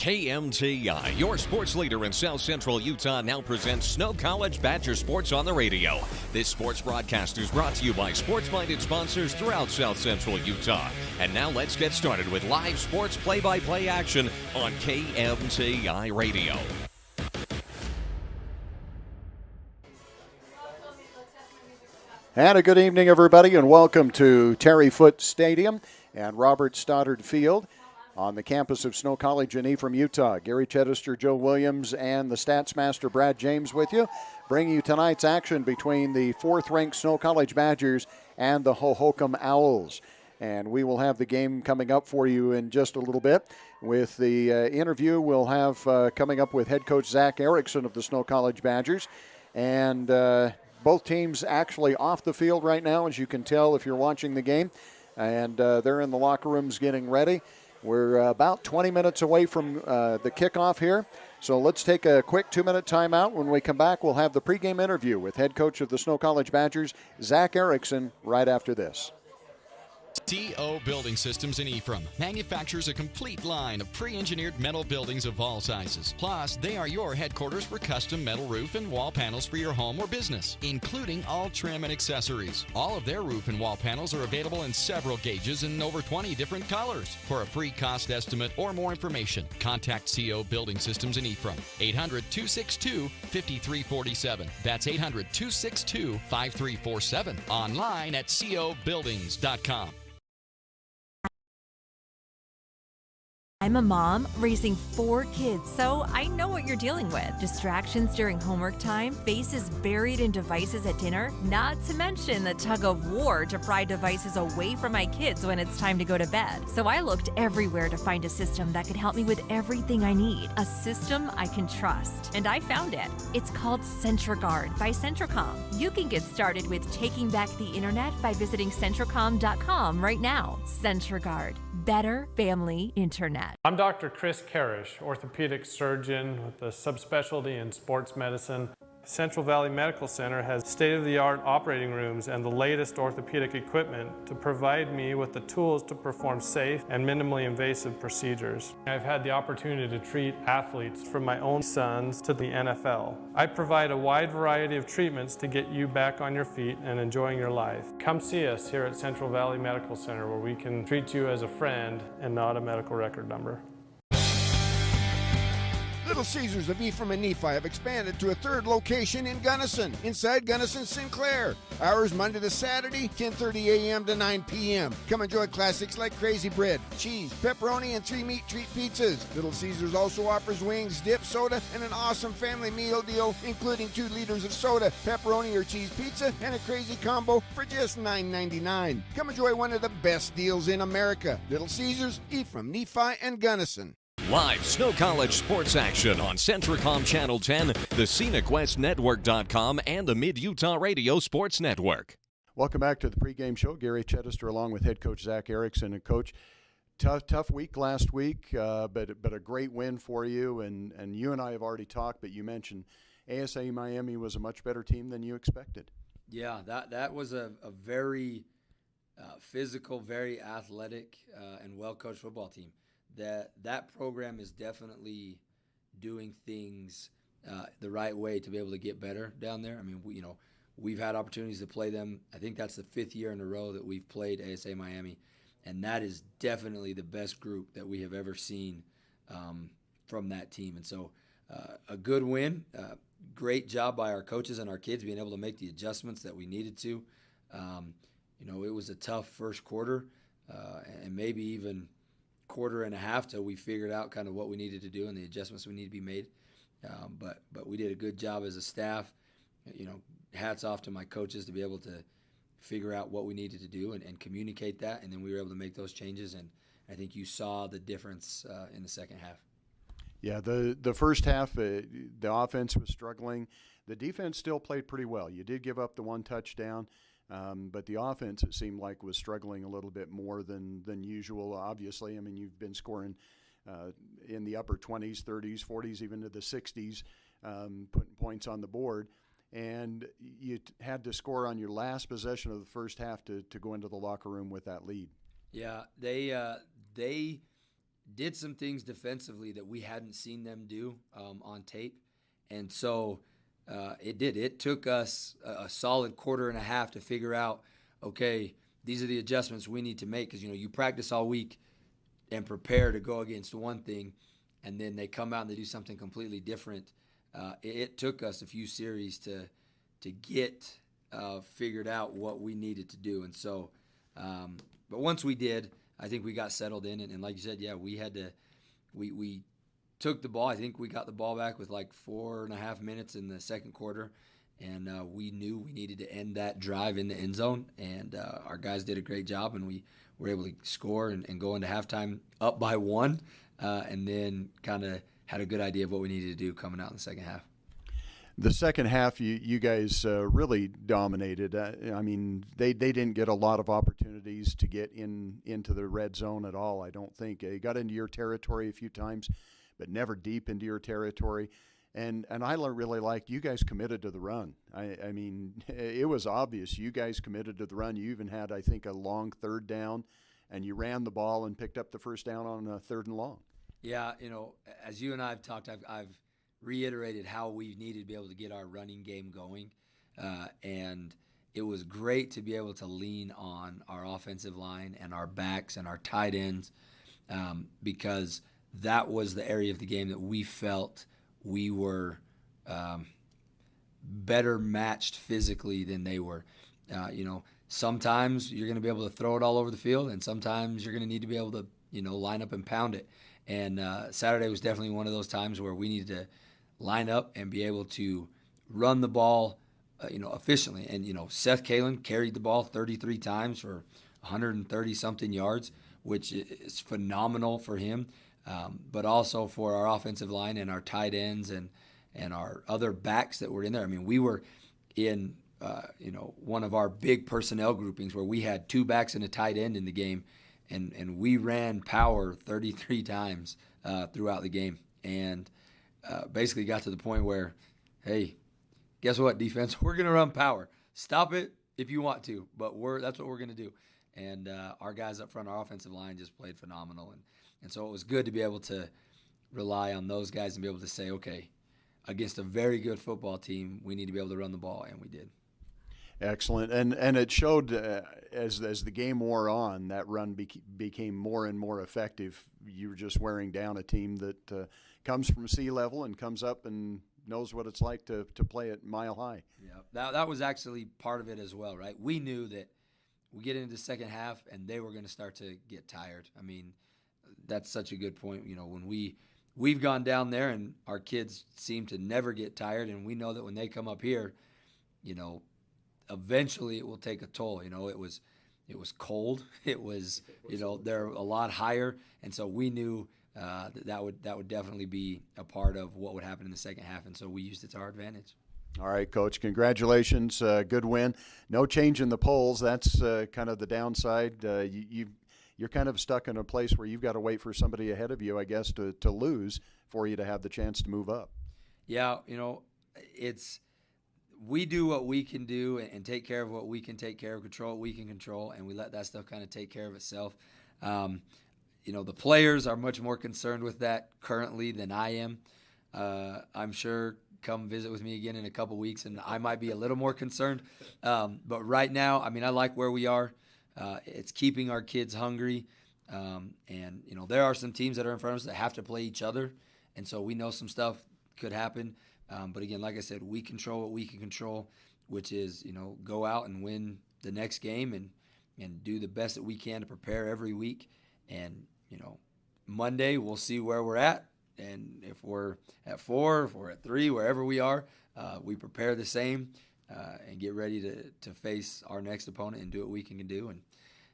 KMTI, your sports leader in South Central Utah, now presents Snow College Badger Sports on the radio. This sports broadcast is brought to you by sports-minded sponsors throughout South Central Utah. And now let's get started with live sports play-by-play action on KMTI Radio. And a good evening, everybody, and welcome to Terry Foote Stadium and Robert Stoddard Field on the campus of Snow College in Ephraim, Utah. Gary Chedester, Joe Williams, and the Stats Master Brad James with you, bringing you tonight's action between the fourth-ranked Snow College Badgers and the Hohokam Owls. And we will have the game coming up for you in just a little bit. With the interview we'll have coming up with head coach Zach Erickson of the Snow College Badgers. And both teams actually off the field right now, as you can tell if you're watching the game. And they're in the locker rooms getting ready. We're about 20 minutes away from the kickoff here. So let's take a quick 2-minute timeout. When we come back, we'll have the pregame interview with head coach of the Snow College Badgers, Zach Erickson, right after this. CO Building Systems in Ephraim manufactures a complete line of pre-engineered metal buildings of all sizes. Plus, they are your headquarters for custom metal roof and wall panels for your home or business, including all trim and accessories. All of their roof and wall panels are available in several gauges and over 20 different colors. For a free cost estimate or more information, contact CO Building Systems in Ephraim, 800-262-5347. That's 800-262-5347. Online at cobuildings.com. I'm a mom raising 4 kids, so I know what you're dealing with. Distractions during homework time, faces buried in devices at dinner, not to mention the tug of war to pry devices away from my kids when it's time to go to bed. So I looked everywhere to find a system that could help me with everything I need. A system I can trust. And I found it. It's called CentraGuard by Centracom. You can get started with taking back the internet by visiting Centracom.com right now. CentraGuard. Better family internet. I'm Dr. Chris Karish, orthopedic surgeon with a subspecialty in sports medicine. Central Valley Medical Center has state-of-the-art operating rooms and the latest orthopedic equipment to provide me with the tools to perform safe and minimally invasive procedures. I've had the opportunity to treat athletes from my own sons to the NFL. I provide a wide variety of treatments to get you back on your feet and enjoying your life. Come see us here at Central Valley Medical Center, where we can treat you as a friend and not a medical record number. Little Caesars of Ephraim and Nephi have expanded to a 3rd location in Gunnison, inside Gunnison Sinclair. Hours Monday to Saturday, 10:30 a.m. to 9 p.m. Come enjoy classics like crazy bread, cheese, pepperoni, and 3 meat treat pizzas. Little Caesars also offers wings, dip, soda, and an awesome family meal deal, including 2 liters of soda, pepperoni or cheese pizza, and a crazy combo for just $9.99. Come enjoy one of the best deals in America. Little Caesars, Ephraim, Nephi, and Gunnison. Live Snow College sports action on Centracom Channel 10, the ScenicWestNetwork.com, and the Mid-Utah Radio Sports Network. Welcome back to the pregame show. Gary Chedester along with head coach Zach Erickson. And coach, tough week last week, but a great win for you. And you and I have already talked, but you mentioned ASA Miami was a much better team than you expected. Yeah, that was a very physical, very athletic, and well-coached football team. That program is definitely doing things the right way to be able to get better down there. I mean, we've had opportunities to play them. I think that's the 5th year in a row that we've played ASA Miami, and that is definitely the best group that we have ever seen from that team. And so a good win, great job by our coaches and our kids being able to make the adjustments that we needed to. It was a tough first quarter and maybe even quarter and a half till we figured out kind of what we needed to do and the adjustments we need to be made. But we did a good job as a staff. Hats off to my coaches to be able to figure out what we needed to do and communicate that, and then we were able to make those changes, and I think you saw the difference in the second half. Yeah, the first half, the offense was struggling. The defense still played pretty well. You did give up the 1 touchdown. But the offense, it seemed like, was struggling a little bit more than usual, obviously. I mean, you've been scoring in the upper 20s, 30s, 40s, even to the 60s, putting points on the board. And you had to score on your last possession of the first half to go into the locker room with that lead. Yeah, they did some things defensively that we hadn't seen them do on tape. And so it took us a solid quarter and a half to figure out, okay, these are the adjustments we need to make, because you practice all week and prepare to go against one thing, and then they come out and they do something completely different. It took us a few series to get figured out what we needed to do. And so, but once we did, I think we got settled in. And like you said, we took the ball. I think we got the ball back with like 4.5 minutes in the second quarter. And we knew we needed to end that drive in the end zone. And our guys did a great job, and we were able to score and go into halftime up by 1, and then kind of had a good idea of what we needed to do coming out in the second half. The second half, you guys really dominated. I mean, they didn't get a lot of opportunities to get into the red zone at all, I don't think. They got into your territory a few times, but never deep into your territory. And I really liked you guys committed to the run. I mean, it was obvious you guys committed to the run. You even had, I think, a long third down, and you ran the ball and picked up the first down on a 3rd and long. Yeah, as you and I have talked, I've reiterated how we needed to be able to get our running game going. And it was great to be able to lean on our offensive line and our backs and our tight ends, because that was the area of the game that we felt we were better matched physically than they were. Sometimes you're going to be able to throw it all over the field, and sometimes you're going to need to be able to, line up and pound it. And Saturday was definitely one of those times where we needed to line up and be able to run the ball, efficiently. And, Seth Kalen carried the ball 33 times for 130-something yards, which is phenomenal for him. But also for our offensive line and our tight ends and our other backs that were in there. I mean, we were in, one of our big personnel groupings where we had 2 backs and a tight end in the game, and we ran power 33 times throughout the game. And basically got to the point where, hey, guess what, defense? We're going to run power. Stop it if you want to, but that's what we're going to do. And our guys up front, our offensive line, just played phenomenal. And so it was good to be able to rely on those guys and be able to say, okay, against a very good football team, we need to be able to run the ball, and we did. Excellent. And it showed as the game wore on, that run became more and more effective. You were just wearing down a team that comes from sea level and comes up and knows what it's like to play at mile high. Yeah, that was actually part of it as well, right? We knew that we get into the second half and they were going to start to get tired. I mean, that's such a good point. When we've gone down there and our kids seem to never get tired, and we know that when they come up here, eventually it will take a toll. It was cold. It was, they're a lot higher, and so we knew that would definitely be a part of what would happen in the second half, and so we used it to our advantage. All right, Coach, congratulations. Good win. No change in the polls. That's kind of the downside. You're kind of stuck in a place where you've got to wait for somebody ahead of you, I guess, to lose for you to have the chance to move up. Yeah, we do what we can do and take care of what we can take care of, control what we can control, and we let that stuff kind of take care of itself. The players are much more concerned with that currently than I am. I'm sure come visit with me again in a couple weeks, and I might be a little more concerned. But right now, I mean, I like where we are. It's keeping our kids hungry. And there are some teams that are in front of us that have to play each other. And so we know some stuff could happen. But again, like I said, we control what we can control, which is, go out and win the next game and do the best that we can to prepare every week. And, Monday we'll see where we're at. And if we're at 4, if we're at 3, wherever we are, we prepare the same and get ready to face our next opponent and do what we can do.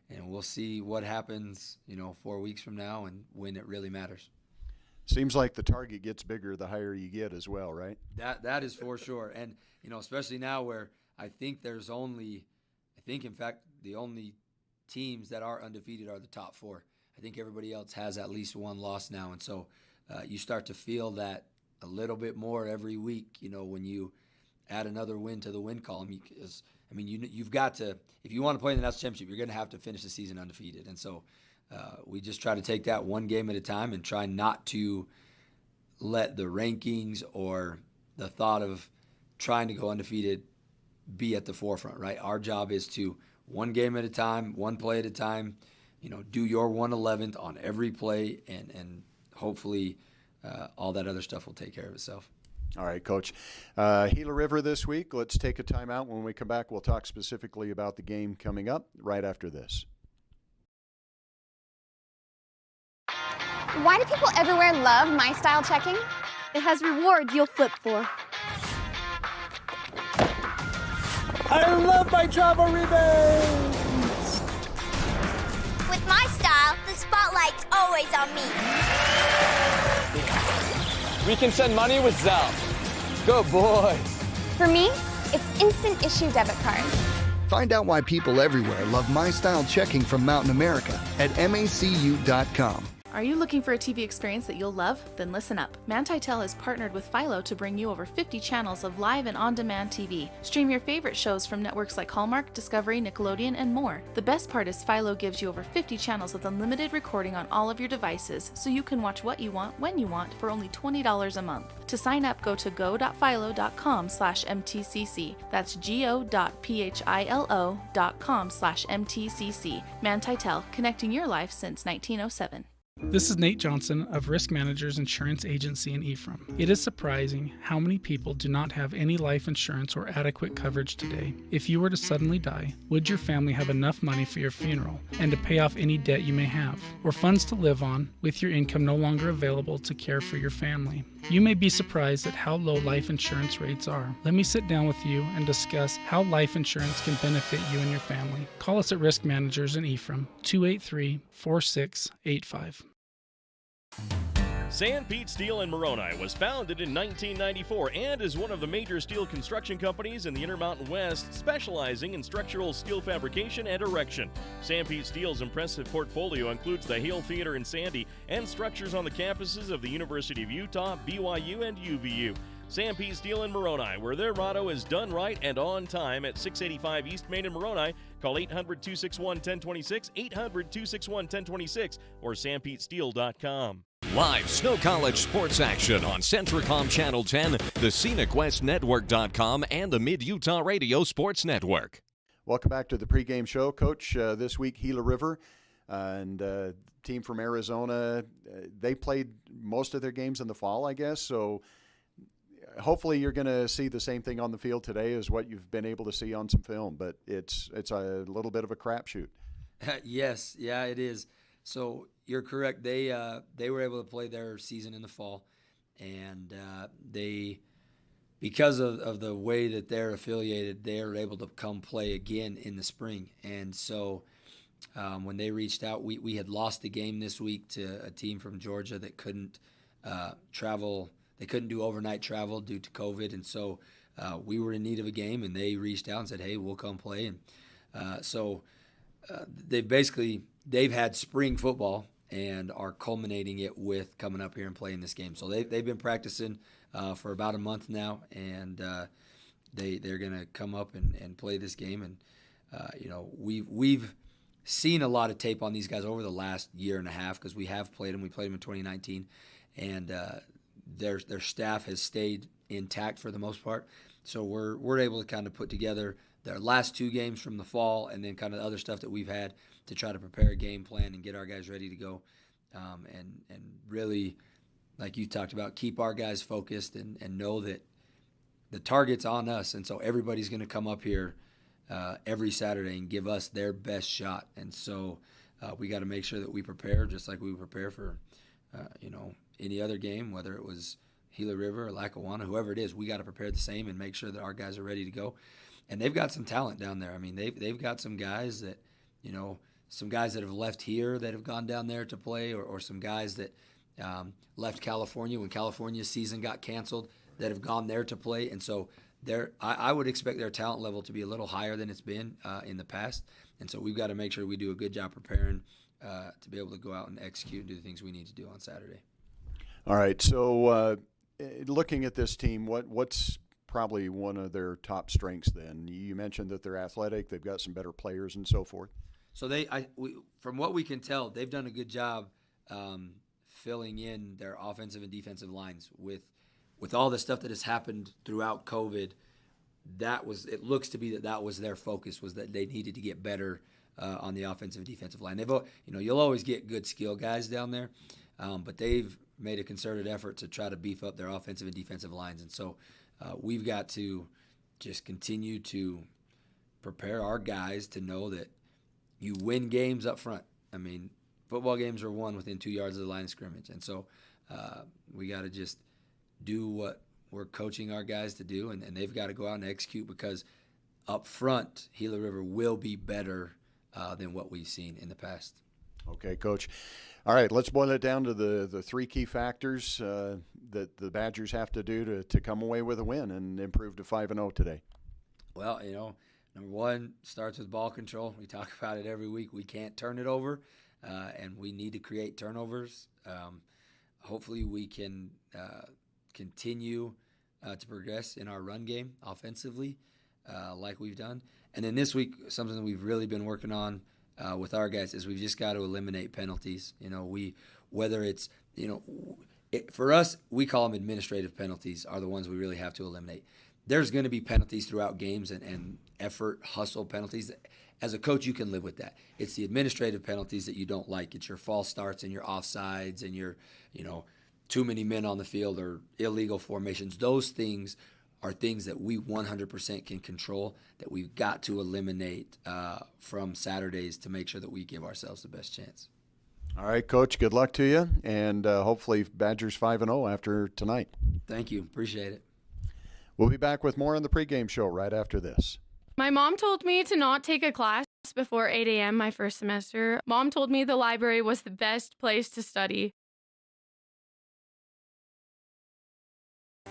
And we'll see what happens, 4 weeks from now and when it really matters. Seems like the target gets bigger the higher you get as well, right? That is for sure. And, especially now where I think in fact, the only teams that are undefeated are the top 4. I think everybody else has at least one loss now. And so you start to feel that a little bit more every week, when you add another win to the win column. Because, you've got to, if you want to play in the national championship, you're going to have to finish the season undefeated. And so we just try to take that one game at a time and try not to let the rankings or the thought of trying to go undefeated be at the forefront, right? Our job is to one game at a time, one play at a time, do your 1/11th on every play, and hopefully all that other stuff will take care of itself. All right, Coach. Gila River this week. Let's take a timeout. When we come back, we'll talk specifically about the game coming up right after this. Why do people everywhere love My Style checking? It has rewards you'll flip for. I love my travel rebates! With My Style, the spotlight's always on me. We can send money with Zelle. Good boy. For me, it's instant issue debit card. Find out why people everywhere love My Style checking from Mountain America at macu.com. Are you looking for a TV experience that you'll love? Then listen up. Manti-Tel has partnered with Philo to bring you over 50 channels of live and on-demand TV. Stream your favorite shows from networks like Hallmark, Discovery, Nickelodeon, and more. The best part is Philo gives you over 50 channels with unlimited recording on all of your devices, so you can watch what you want, when you want, for only $20 a month. To sign up, go to go.philo.com/mtcc. That's go.philo.com/mtcc. Manti-Tel, connecting your life since 1907. This is Nate Johnson of Risk Managers Insurance Agency in Ephraim. It is surprising how many people do not have any life insurance or adequate coverage today. If you were to suddenly die, would your family have enough money for your funeral and to pay off any debt you may have, or funds to live on with your income no longer available to care for your family? You may be surprised at how low life insurance rates are. Let me sit down with you and discuss how life insurance can benefit you and your family. Call us at Risk Managers in Ephraim, 283-4685. Sanpete Steel in Moroni was founded in 1994 and is one of the major steel construction companies in the Intermountain West, specializing in structural steel fabrication and erection. Sanpete Steel's impressive portfolio includes the Hale Theater in Sandy and structures on the campuses of the University of Utah, BYU, and UVU. Sanpete Steel in Moroni, where their motto is done right and on time, at 685 East Main in Moroni. Call 800-261-1026, 800-261-1026, or sanpetesteel.com. Live Snow College sports action on Centricom Channel 10, the ScenicWestNetwork.com, and the Mid-Utah Radio Sports Network. Welcome back to the pregame show. Coach, this week Gila River and team from Arizona, they played most of their games in the fall, I guess, so hopefully you're going to see the same thing on the field today as what you've been able to see on some film, but it's a little bit of a crapshoot. Yes, yeah, it is. So you're correct. They were able to play their season in the fall, and they, because of the way that they're affiliated, they are able to come play again in the spring. And so when they reached out, we had lost the game this week to a team from Georgia that couldn't travel. They couldn't do overnight travel due to COVID, and so we were in need of a game, and they reached out and said, hey, we'll come play. And so they've had spring football and are culminating it with coming up here and playing this game. So they've been practicing for about a month now, and they're going to come up and play this game. And we've seen a lot of tape on these guys over the last year and a half because we have played them. We played them in 2019, and their staff has stayed intact for the most part. So we're able to kind of put together their last two games from the fall and then kind of other stuff that we've had to try to prepare a game plan and get our guys ready to go, and really, like you talked about, keep our guys focused and know that the target's on us. And so everybody's going to come up here every Saturday and give us their best shot. And so we got to make sure that we prepare just like we prepare for any other game, whether it was Gila River or Lackawanna, whoever it is. We got to prepare the same and make sure that our guys are ready to go. And they've got some talent down there. I mean, they've got some guys that, some guys that have left here that have gone down there to play, or some guys that left California when California's season got canceled that have gone there to play. And so I would expect their talent level to be a little higher than it's been in the past. And so we've got to make sure we do a good job preparing to be able to go out and execute and do the things we need to do on Saturday. All right, so looking at this team, what's probably one of their top strengths then? You mentioned that they're athletic, they've got some better players and so forth. So from what we can tell, they've done a good job filling in their offensive and defensive lines with all the stuff that has happened throughout COVID. It looks to be that was their focus, was that they needed to get better on the offensive and defensive line. You'll always get good skill guys down there, but they've made a concerted effort to try to beef up their offensive and defensive lines. And so we've got to just continue to prepare our guys to know that you win games up front. I mean, football games are won within 2 yards of the line of scrimmage. And so we got to just do what we're coaching our guys to do, and they've got to go out and execute, because up front, Gila River will be better than what we've seen in the past. Okay, Coach. All right, let's boil it down to the three key factors that the Badgers have to do to come away with a win and improve to 5-0 today. Well, number one starts with ball control. We talk about it every week. We can't turn it over, and we need to create turnovers. Hopefully we can continue to progress in our run game offensively like we've done. And then this week, something that we've really been working on with our guys is we've just got to eliminate penalties. Whether it's, for us, we call them administrative penalties are the ones we really have to eliminate. There's going to be penalties throughout games and effort, hustle penalties. As a coach, you can live with that. It's the administrative penalties that you don't like. It's your false starts and your offsides and your, too many men on the field or illegal formations. Those things are things that we 100% can control, that we've got to eliminate from Saturdays to make sure that we give ourselves the best chance. All right, Coach, good luck to you, and hopefully Badgers 5-0 after tonight. Thank you. Appreciate it. We'll be back with more on the pregame show right after this. My mom told me to not take a class before 8 a.m. my first semester. Mom told me the library was the best place to study.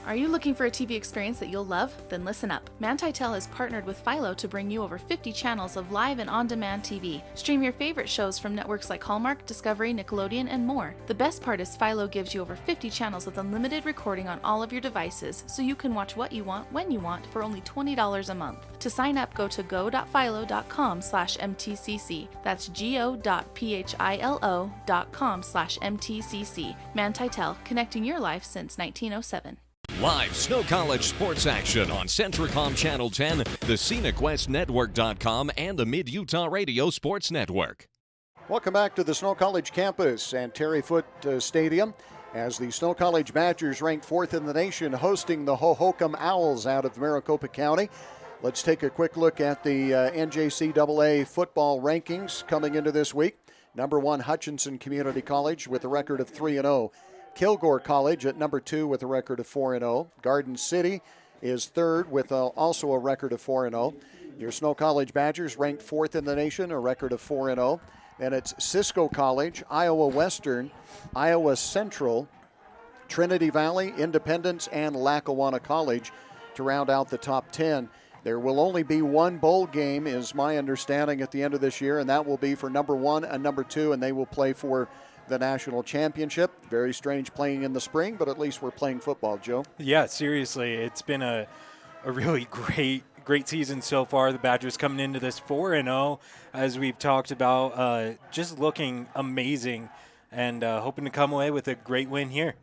Are you looking for a TV experience that you'll love? Then listen up. Manti-Tel has partnered with Philo to bring you over 50 channels of live and on-demand TV. Stream your favorite shows from networks like Hallmark, Discovery, Nickelodeon, and more. The best part is Philo gives you over 50 channels with unlimited recording on all of your devices, so you can watch what you want, when you want, for only $20 a month. To sign up, go to go.philo.com/MTCC. That's go.philo.com/MTCC. Manti-Tel, connecting your life since 1907. Live Snow College sports action on Centricom Channel 10, the ScenicWestNetwork.com, and the Mid-Utah Radio Sports Network. Welcome back to the Snow College campus and Terry Foote Stadium as the Snow College Badgers ranked 4th in the nation hosting the Hohokam Owls out of Maricopa County. Let's take a quick look at the NJCAA football rankings coming into this week. Number 1, Hutchinson Community College with a record of 3-0. Kilgore College at number 2 with a record of 4-0. Garden City is 3rd with also a record of 4-0. Your Snow College Badgers ranked 4th in the nation, a record of 4-0. Then it's Cisco College, Iowa Western, Iowa Central, Trinity Valley, Independence, and Lackawanna College to round out the top 10. There will only be one bowl game, is my understanding, at the end of this year, and that will be for number 1 and number 2, and they will play for the national championship. Very strange playing in the spring, but at least we're playing football, Joe. Yeah, seriously, it's been a really great season so far. The Badgers coming into this 4-0, as we've talked about, just looking amazing and hoping to come away with a great win here.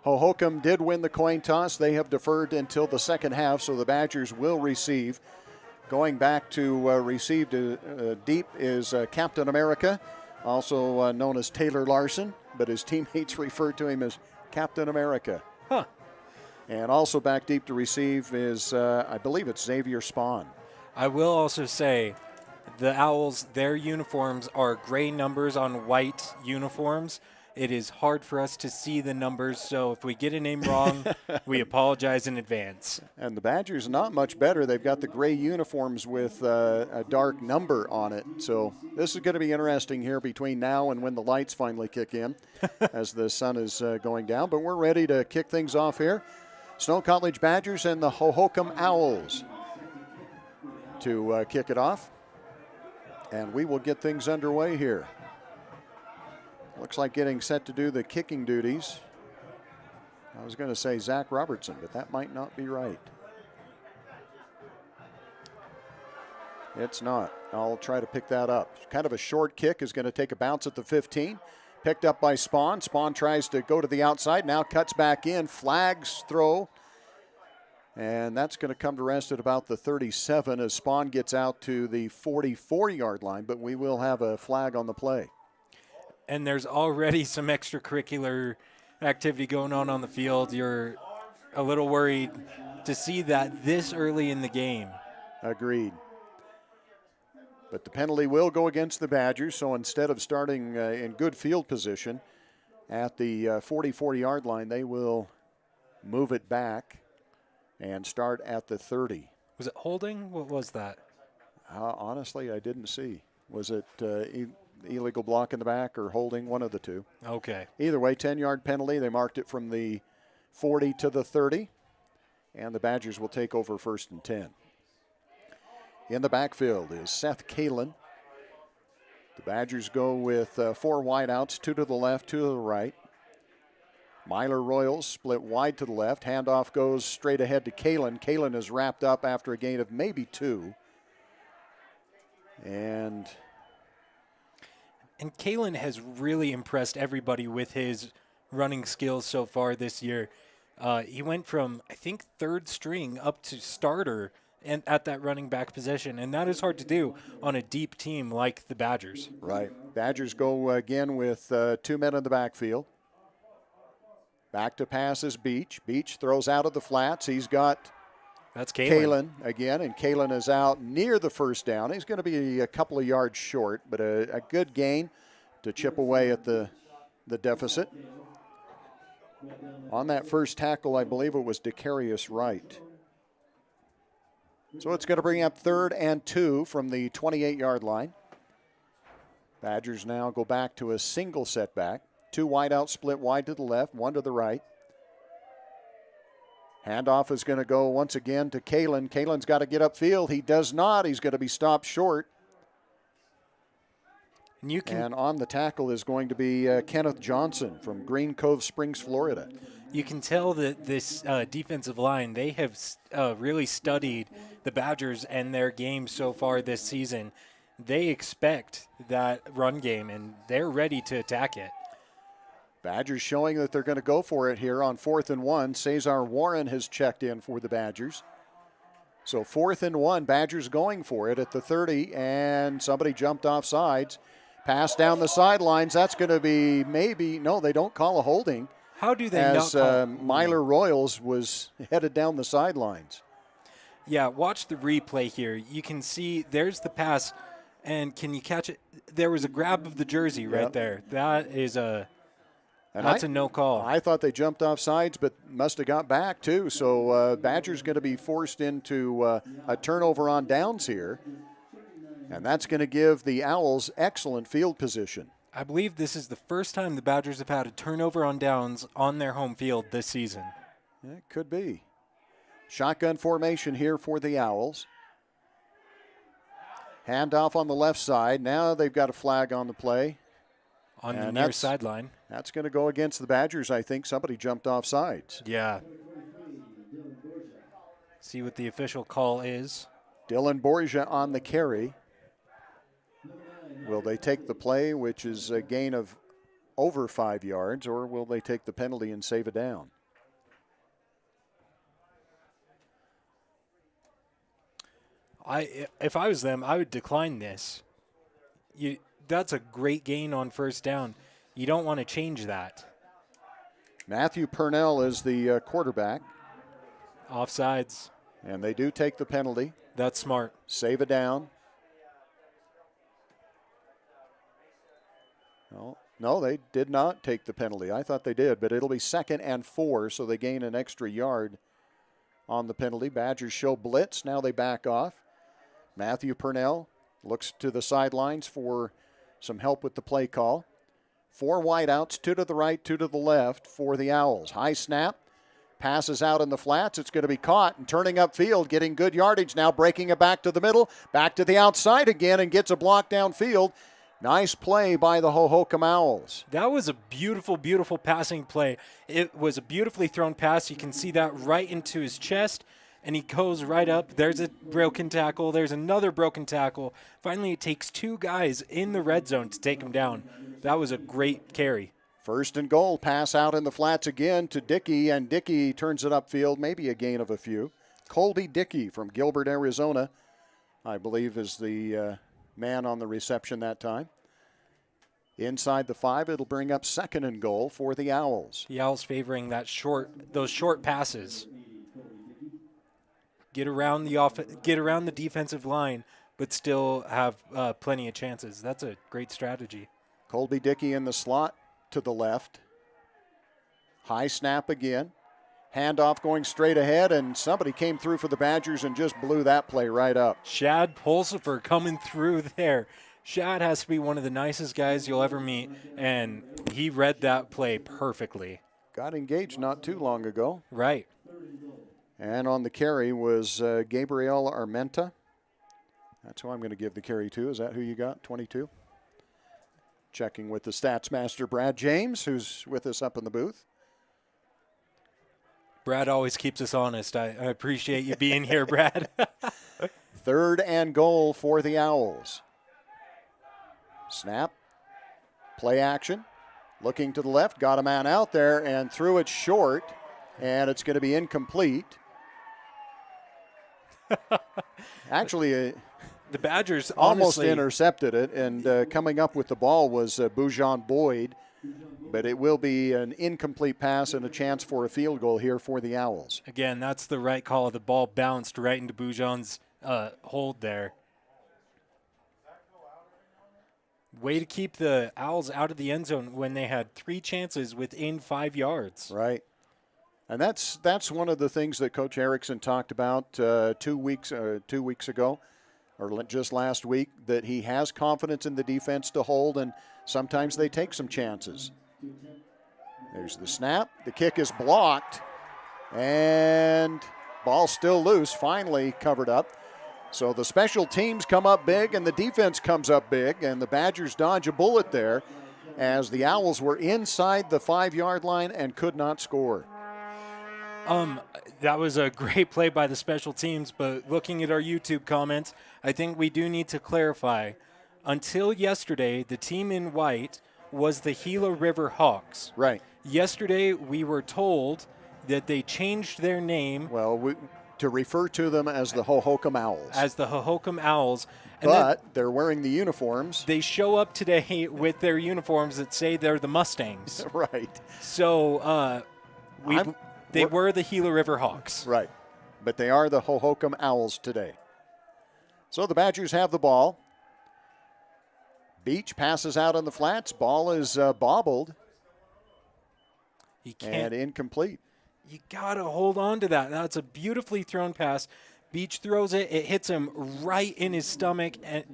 Hohokam did win the coin toss. They have deferred until the second half, so the Badgers will receive. Going back to receive deep is Captain America, also known as Taylor Larson, but his teammates refer to him as Captain America. Huh. And also back deep to receive is, I believe it's Xavier Spahn. I will also say the Owls, their uniforms are gray numbers on white uniforms. It is hard for us to see the numbers, so if we get a name wrong, we apologize in advance. And the Badgers not much better. They've got the gray uniforms with a dark number on it. So this is going to be interesting here between now and when the lights finally kick in as the sun is going down. But we're ready to kick things off here. Snow College Badgers and the Hohokam Owls to kick it off. And we will get things underway here. Looks like getting set to do the kicking duties. I was going to say Zach Robertson, but that might not be right. It's not. I'll try to pick that up. Kind of a short kick is going to take a bounce at the 15. Picked up by Spawn. Spawn tries to go to the outside. Now cuts back in. Flags throw. And that's going to come to rest at about the 37 as Spawn gets out to the 44-yard line. But we will have a flag on the play. And there's already some extracurricular activity going on the field. You're a little worried to see that this early in the game. Agreed. But the penalty will go against the Badgers, so instead of starting in good field position at the 44-yard line, they will move it back and start at the 30. Was it holding? What was that? Honestly, I didn't see. Was it illegal block in the back or holding? One of the two. Okay. Either way, 10-yard penalty. They marked it from the 40 to the 30, and the Badgers will take over 1st and 10. In the backfield is Seth Kalin. The Badgers go with 4 wideouts, 2 to the left, 2 to the right. Myler Royals split wide to the left. Handoff goes straight ahead to Kalin. Kalin is wrapped up after a gain of maybe 2. And Kalin has really impressed everybody with his running skills so far this year. He went from, I think, 3rd string up to starter and at that running back position, and that is hard to do on a deep team like the Badgers. Right. Badgers go again with 2 men in the backfield. Back to pass is Beach. Beach throws out of the flats. He's got That's Kalin again, and Kalin is out near the first down. He's going to be a couple of yards short, but a good gain to chip away at the deficit. On that first tackle, I believe it was Decarius Wright. So it's going to bring up 3rd and 2 from the 28-yard line. Badgers now go back to a single setback. 2 wide out, split wide to the left, 1 to the right. Handoff is going to go once again to Kalin. Kalin's got to get upfield. He does not. He's going to be stopped short. And on the tackle is going to be Kenneth Johnson from Green Cove Springs, Florida. You can tell that this defensive line, they have really studied the Badgers and their game so far this season. They expect that run game, and they're ready to attack it. Badgers showing that they're going to go for it here on 4th and 1. Cesar Warren has checked in for the Badgers. So 4th and 1, Badgers going for it at the 30, and somebody jumped off sides. Pass down the sidelines. That's going to be no, they don't call a holding. How do they not call? As Myler Royals was headed down the sidelines. Yeah, watch the replay here. You can see there's the pass, and can you catch it? There was a grab of the jersey right there. That is that's a no call. I thought they jumped off sides, but must have got back too. So Badgers going to be forced into a turnover on downs here. And that's going to give the Owls excellent field position. I believe this is the first time the Badgers have had a turnover on downs on their home field this season. It could be. Shotgun formation here for the Owls. Handoff on the left side. Now they've got a flag on the play. On the near sideline. That's going to go against the Badgers, I think. Somebody jumped off sides. Yeah. See what the official call is. Dylan Borgia on the carry. Will they take the play, which is a gain of over 5 yards, or will they take the penalty and save it down? If I was them, I would decline this. That's a great gain on first down. You don't want to change that. Matthew Purnell is the quarterback. Offsides. And they do take the penalty. That's smart. Save it down. No, they did not take the penalty. I thought they did, but it'll be 2nd and 4, so they gain an extra yard on the penalty. Badgers show blitz. Now they back off. Matthew Purnell looks to the sidelines for some help with the play call. 4 wideouts, 2 to the right, 2 to the left for the Owls. High snap. Passes out in the flats. It's going to be caught and turning upfield, getting good yardage now, breaking it back to the middle, back to the outside again, and gets a block downfield. Nice play by the Hohokam Owls. That was a beautiful, beautiful passing play. It was a beautifully thrown pass. You can see that right into his chest, and he goes right up. There's a broken tackle. There's another broken tackle. Finally, it takes 2 guys in the red zone to take him down. That was a great carry. 1st and goal, pass out in the flats again to Dickey, and Dickey turns it upfield, maybe a gain of a few. Colby Dickey from Gilbert, Arizona, I believe is the man on the reception that time. Inside the 5, it'll bring up 2nd and goal for the Owls. The Owls favoring those short passes. Get around the defensive line, but still have plenty of chances. That's a great strategy. Colby Dickey in the slot to the left. High snap again. Handoff going straight ahead, and somebody came through for the Badgers and just blew that play right up. Shad Pulsifer coming through there. Shad has to be one of the nicest guys you'll ever meet, and he read that play perfectly. Got engaged not too long ago. Right. And on the carry was Gabriel Armenta. That's who I'm going to give the carry to. Is that who you got, 22? Checking with the stats master, Brad James, who's with us up in the booth. Brad always keeps us honest. I appreciate you being here, Brad. 3rd and goal for the Owls. Snap. Play action. Looking to the left. Got a man out there and threw it short. And it's going to be incomplete. Actually, the Badgers almost intercepted it, and coming up with the ball was Bujan Boyd, but it will be an incomplete pass and a chance for a field goal here for the Owls. Again, that's the right call. The ball bounced right into Bujan's hold there. Way to keep the Owls out of the end zone when they had 3 chances within 5 yards. Right. And that's one of the things that Coach Erickson talked about 2 weeks ago, or just last week, that he has confidence in the defense to hold, and sometimes they take some chances. There's the snap. The kick is blocked, and ball still loose, finally covered up. So the special teams come up big, and the defense comes up big, and the Badgers dodge a bullet there as the Owls were inside the 5-yard line and could not score. That was a great play by the special teams, but looking at our YouTube comments, I think we do need to clarify. Until yesterday, the team in white was the Gila River Hawks. Right. Yesterday, we were told that they changed their name. Well, to refer to them as the Hohokam Owls. As the Hohokam Owls. But they're wearing the uniforms. They show up today with their uniforms that say they're the Mustangs. Right. So they were the Gila River Hawks. Right. But they are the Hohokam Owls today. So the Badgers have the ball. Beach passes out on the flats. Ball is bobbled. And incomplete. You got to hold on to that. That's a beautifully thrown pass. Beach throws it. It hits him right in his stomach. And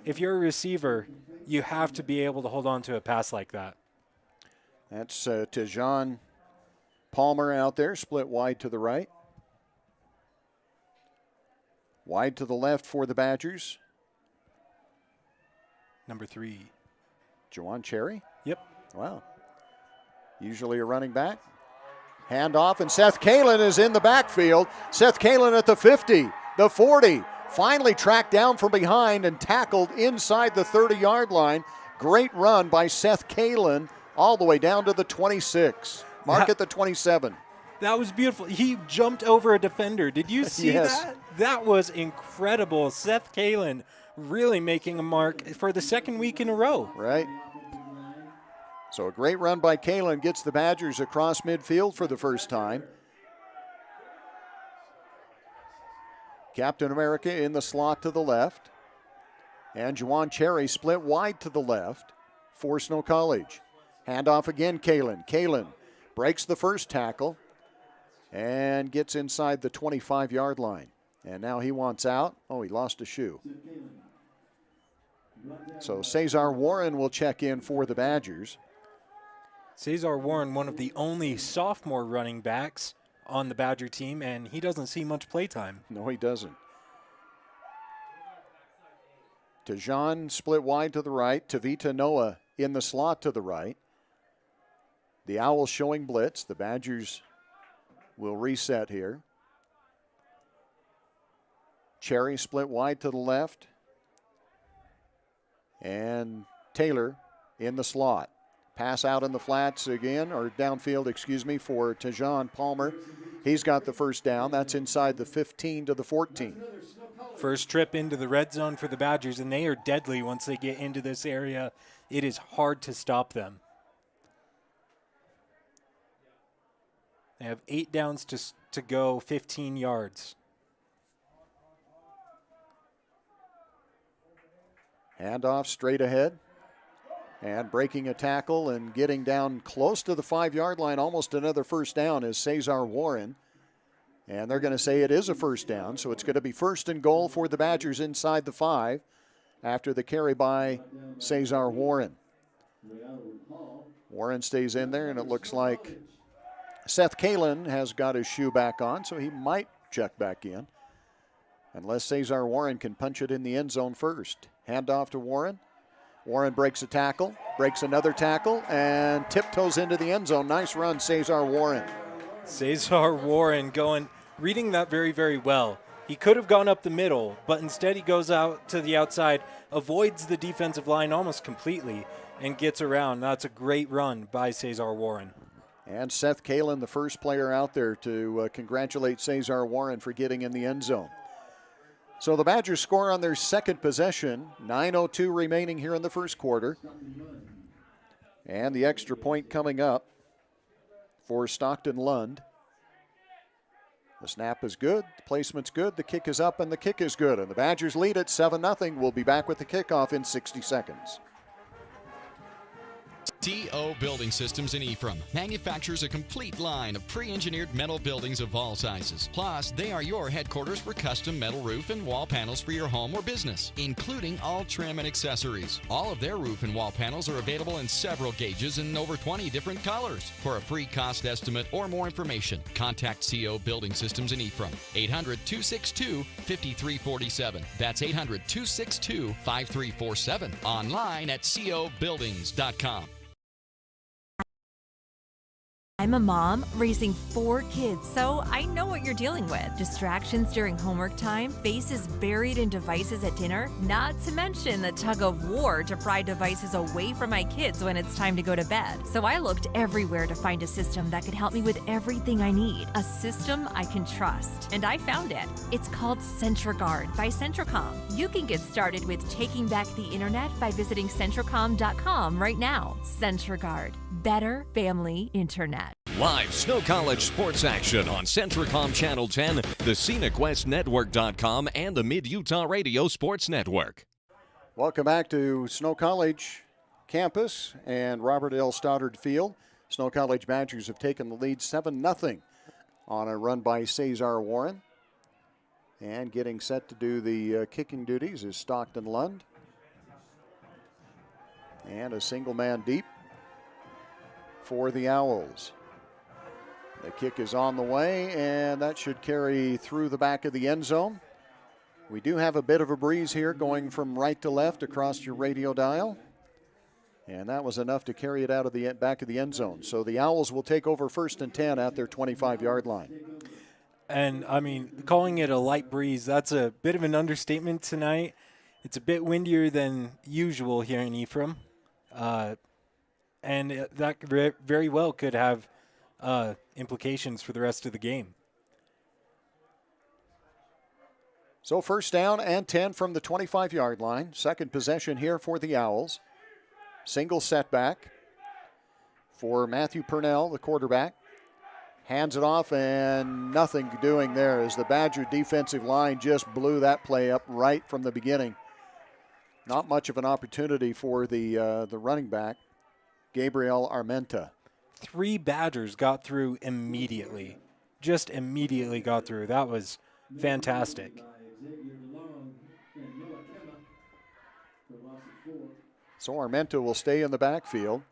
if you're a receiver, you have to be able to hold on to a pass like that. That's Tejan Palmer out there, split wide to the right. Wide to the left for the Badgers. Number 3. Juwan Cherry? Yep. Wow. Usually a running back. Handoff, and Seth Kalin is in the backfield. Seth Kalin at the 50, the 40. Finally tracked down from behind and tackled inside the 30-yard line. Great run by Seth Kalin all the way down to the 26. Mark at the 27. That was beautiful. He jumped over a defender. Did you see that? That was incredible. Seth Kalin really making a mark for the 2nd week in a row. Right. So a great run by Kalin gets the Badgers across midfield for the first time. Captain America in the slot to the left. And Juwan Cherry split wide to the left for Snow College. Handoff again, Kalin. Kalin breaks the first tackle and gets inside the 25-yard line. And now he wants out. Oh, he lost a shoe. So Cesar Warren will check in for the Badgers. Cesar Warren, one of the only sophomore running backs on the Badger team, and he doesn't see much play time. No, he doesn't. Tejan split wide to the right. Tavita Noah in the slot to the right. The Owls showing blitz. The Badgers will reset here. Cherry split wide to the left. And Taylor in the slot. Pass out in the flats again, or downfield, excuse me, for Tejan Palmer. He's got the first down. That's inside the 15 to the 14. First trip into the red zone for the Badgers, and they are deadly once they get into this area. It is hard to stop them. They have 8 downs to go, 15 yards. Handoff straight ahead. And breaking a tackle and getting down close to the 5-yard line, almost another first down, is Cesar Warren. And they're going to say it is a first down, so it's going to be first and goal for the Badgers inside the 5 after the carry by Cesar Warren. Warren stays in there, and it looks like Seth Kalin has got his shoe back on, so he might check back in, unless Cesar Warren can punch it in the end zone first. Handoff to Warren. Warren breaks a tackle, breaks another tackle, and tiptoes into the end zone. Nice run, Cesar Warren. Cesar Warren reading that very, very well. He could have gone up the middle, but instead he goes out to the outside, avoids the defensive line almost completely, and gets around. That's a great run by Cesar Warren. And Seth Kalin, the first player out there to congratulate Cesar Warren for getting in the end zone. So the Badgers score on their second possession. 9:02 remaining here in the first quarter. And the extra point coming up for Stockton Lund. The snap is good, the placement's good, the kick is up, and the kick is good. And the Badgers lead at 7-0. We'll be back with the kickoff in 60 seconds. TO Building Systems in Ephraim manufactures a complete line of pre-engineered metal buildings of all sizes. Plus, they are your headquarters for custom metal roof and wall panels for your home or business, including all trim and accessories. All of their roof and wall panels are available in several gauges and over 20 different colors. For a free cost estimate or more information, contact CO Building Systems in Ephraim. 800-262-5347. That's 800-262-5347. Online at cobuildings.com. I'm a mom raising 4 kids, so I know what you're dealing with. Distractions during homework time, faces buried in devices at dinner, not to mention the tug of war to pry devices away from my kids when it's time to go to bed. So I looked everywhere to find a system that could help me with everything I need. A system I can trust. And I found it. It's called CentraGuard by Centracom. You can get started with taking back the internet by visiting Centracom.com right now. CentraGuard. Better family internet. Live Snow College sports action on Centracom Channel 10, the ScenicWestNetwork.com, and the Mid-Utah Radio Sports Network. Welcome back to Snow College campus and Robert L. Stoddard Field. Snow College Badgers have taken the lead 7-0 on a run by Cesar Warren. And getting set to do the kicking duties is Stockton Lund. And a single man deep for the Owls. The kick is on the way, and that should carry through the back of the end zone. We do have a bit of a breeze here going from right to left across your radio dial. And that was enough to carry it out of the back of the end zone. So the Owls will take over 1st and 10 at their 25-yard line. And, I mean, calling it a light breeze, that's a bit of an understatement tonight. It's a bit windier than usual here in Ephraim. And that very well could have implications for the rest of the game. So 1st down and 10 from the 25-yard line. Second possession here for the Owls. Single setback for Matthew Purnell, the quarterback. Hands it off, and nothing doing there as the Badger defensive line just blew that play up right from the beginning. Not much of an opportunity for the running back, Gabriel Armenta. 3 Badgers got through immediately. Just immediately got through. That was fantastic. So Armenta will stay in the backfield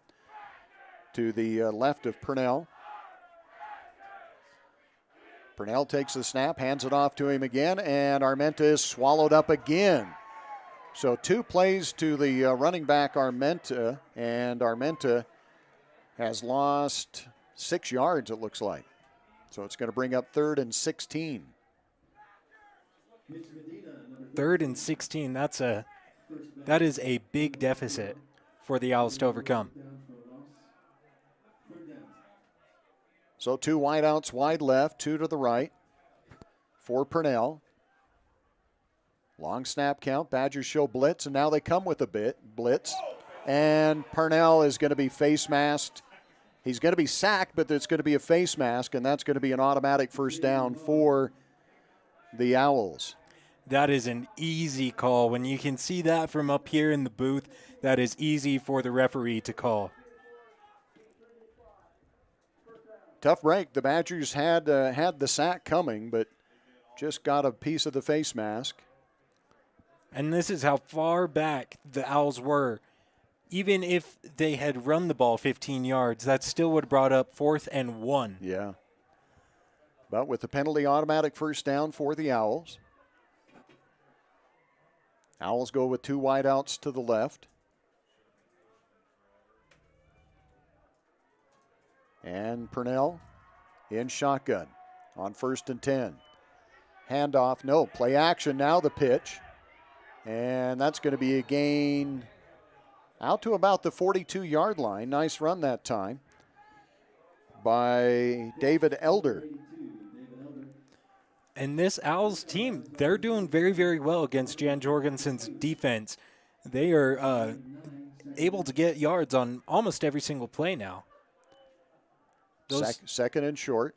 to the left of Purnell. Purnell takes the snap, hands it off to him again, and Armenta is swallowed up again. So 2 plays to the running back Armenta, and Armenta has lost 6 yards, it looks like. So it's going to bring up 3rd and 16. 3rd and 16. That is a big deficit for the Owls to overcome. So 2 wideouts wide left, 2 to the right for Purnell. Long snap count. Badgers show blitz, and now they come with a blitz. And Purnell is going to be face masked. He's going to be sacked, but it's going to be a face mask, and that's going to be an automatic first down for the Owls. That is an easy call. When you can see that from up here in the booth, that is easy for the referee to call. Tough break. The Badgers had the sack coming, but just got a piece of the face mask. And this is how far back the Owls were. Even if they had run the ball 15 yards, that still would have brought up 4th and 1. Yeah. But with the penalty, automatic first down for the Owls. Owls go with 2 wideouts to the left. And Purnell in shotgun on 1st and 10. Handoff, no, play action, now the pitch. And that's going to be a gain out to about the 42-yard line. Nice run that time by David Elder. And this Owls team, they're doing very, very well against Jan Jorgensen's defense. They are able to get yards on almost every single play now. Second and short.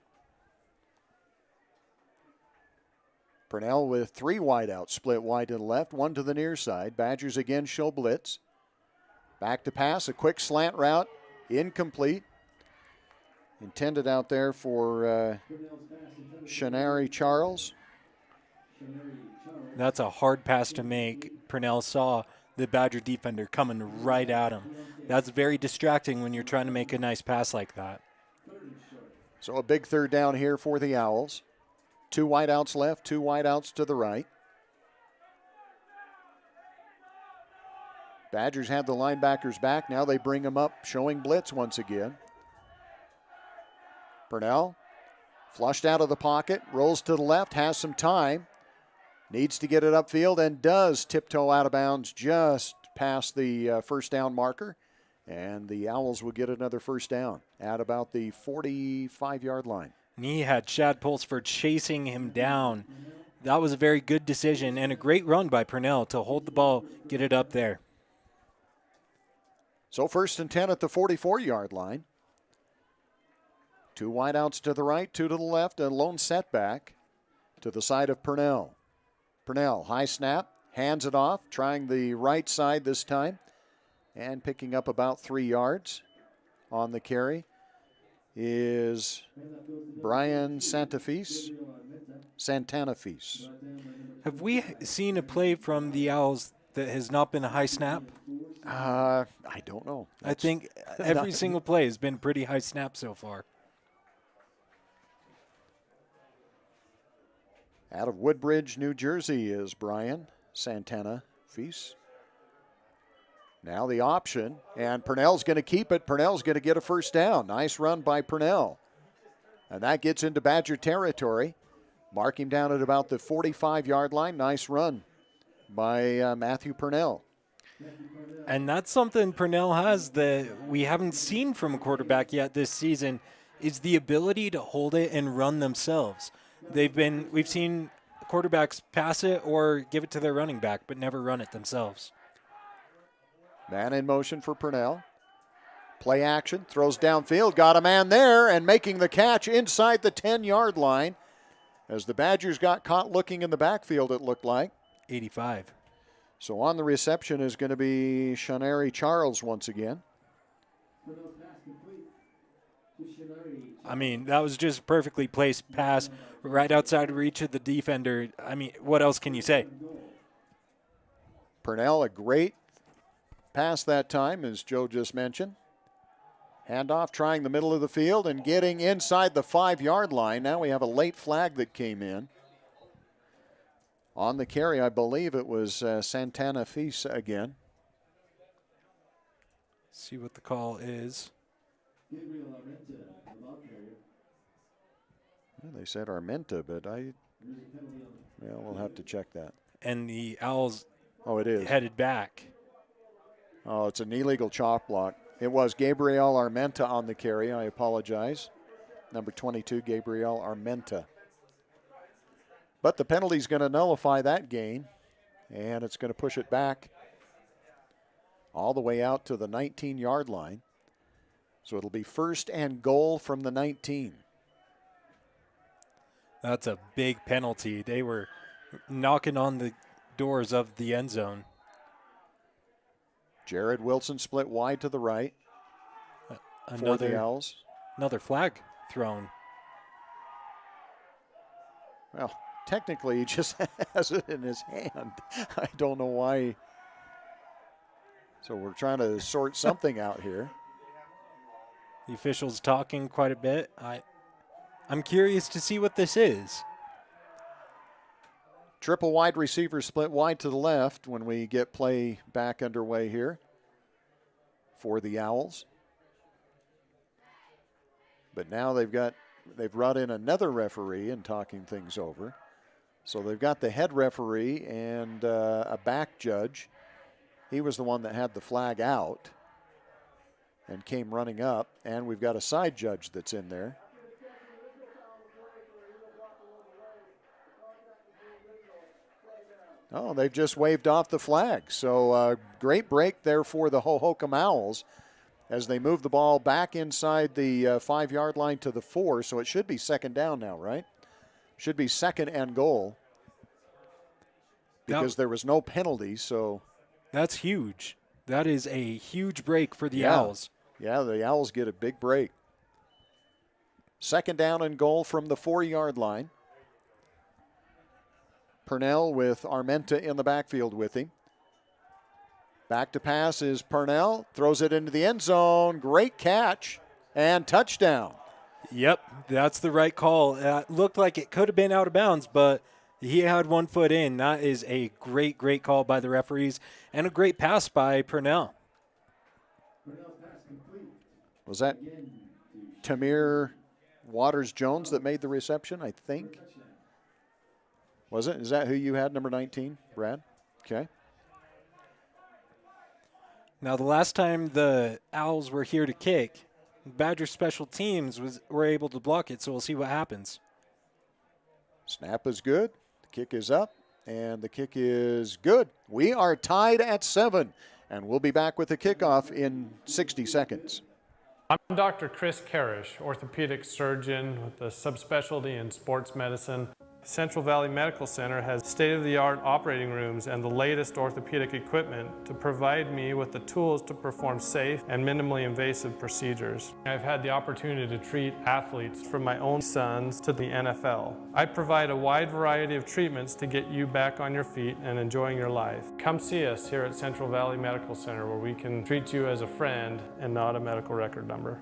Purnell with 3 wideouts, split wide to the left, 1 to the near side. Badgers again show blitz. Back to pass, a quick slant route, incomplete. Intended out there for Shanari Charles. That's a hard pass to make. Purnell saw the Badger defender coming right at him. That's very distracting when you're trying to make a nice pass like that. So a big 3rd down here for the Owls. 2 wideouts left, 2 wideouts to the right. Badgers have the linebackers back. Now they bring them up, showing blitz once again. Purnell flushed out of the pocket, rolls to the left, has some time. Needs to get it upfield and does tiptoe out of bounds just past the first down marker. And the Owls will get another first down at about the 45-yard line. And he had Chad Pulsford chasing him down. That was a very good decision and a great run by Purnell to hold the ball, get it up there. So 1st and 10 at the 44-yard line. 2 wideouts to the right, 2 to the left, a lone setback to the side of Purnell. Purnell, high snap, hands it off, trying the right side this time, and picking up about 3 yards on the carry is Brian Santafis. Have we seen a play from the Owls that has not been a high snap? I don't know. I think every single play has been pretty high snap so far. Out of Woodbridge, New Jersey is Brian Santana Feast. Now the option, and Purnell's going to keep it. Purnell's going to get a first down. Nice run by Purnell. And that gets into Badger territory. Mark him down at about the 45-yard line. Nice run by Matthew Purnell. And that's something Purnell has that we haven't seen from a quarterback yet this season, is the ability to hold it and run themselves. We've seen quarterbacks pass it or give it to their running back, but never run it themselves. Man in motion for Purnell. Play action, throws downfield, got a man there, and making the catch inside the 10-yard line. As the Badgers got caught looking in the backfield, it looked like. 85. So on the reception is going to be Shanari Charles once again. I mean, that was just perfectly placed pass right outside reach of the defender. I mean, what else can you say? Purnell, a great pass that time, as Joe just mentioned. Handoff, trying the middle of the field and getting inside the 5-yard line. Now we have a late flag that came in. On the carry, I believe it was Santana Feast again. See what the call is. Well, they said Armenta, but we'll have to check that. and the Owls it is headed back. Oh, it's an illegal chalk block. It was Gabriel Armenta on the carry. I apologize. Number 22, Gabriel Armenta. But the penalty's going to nullify that gain, and it's going to push it back all the way out to the 19-yard line. So it'll be first and goal from the 19. That's a big penalty. They were knocking on the doors of the end zone. Jared Wilson split wide to the right for the Owls. Another flag thrown. Well, technically he just has it in his hand. I don't know why. So we're trying to sort something out here. The official's talking quite a bit. I'm curious to see what this is. Triple wide receiver split wide to the left when we get play back underway here for the Owls. But now they've brought in another referee and talking things over. So they've got the head referee and a back judge. He was the one that had the flag out and came running up. And we've got a side judge that's in there. Oh, they've just waved off the flag. So great break there for the Hohokam Owls as they move the ball back inside the 5-yard line to the 4. So it should be second down now, right? Should be second and goal because there was no penalty. So that's huge. That is a huge break for the Owls. Yeah, the Owls get a big break. Second down and goal from the 4-yard line. Purnell with Armenta in the backfield with him. Back to pass is Purnell. Throws it into the end zone. Great catch and touchdown. Yep, that's the right call. It looked like it could have been out of bounds, but he had 1 foot in. That is a great, great call by the referees and a great pass by Purnell. Was that Tamir Waters-Jones that made the reception, I think? Was it? Is that who you had, number 19, Brad? Okay. Now, the last time the Owls were here to kick, Badger special teams were able to block it, so we'll see what happens. Snap is good. The kick is up, and the kick is good. We are tied at 7, and we'll be back with the kickoff in 60 seconds. I'm Dr. Chris Karish, orthopedic surgeon with a subspecialty in sports medicine. Central Valley Medical Center has state-of-the-art operating rooms and the latest orthopedic equipment to provide me with the tools to perform safe and minimally invasive procedures. I've had the opportunity to treat athletes from my own sons to the NFL. I provide a wide variety of treatments to get you back on your feet and enjoying your life. Come see us here at Central Valley Medical Center where we can treat you as a friend and not a medical record number.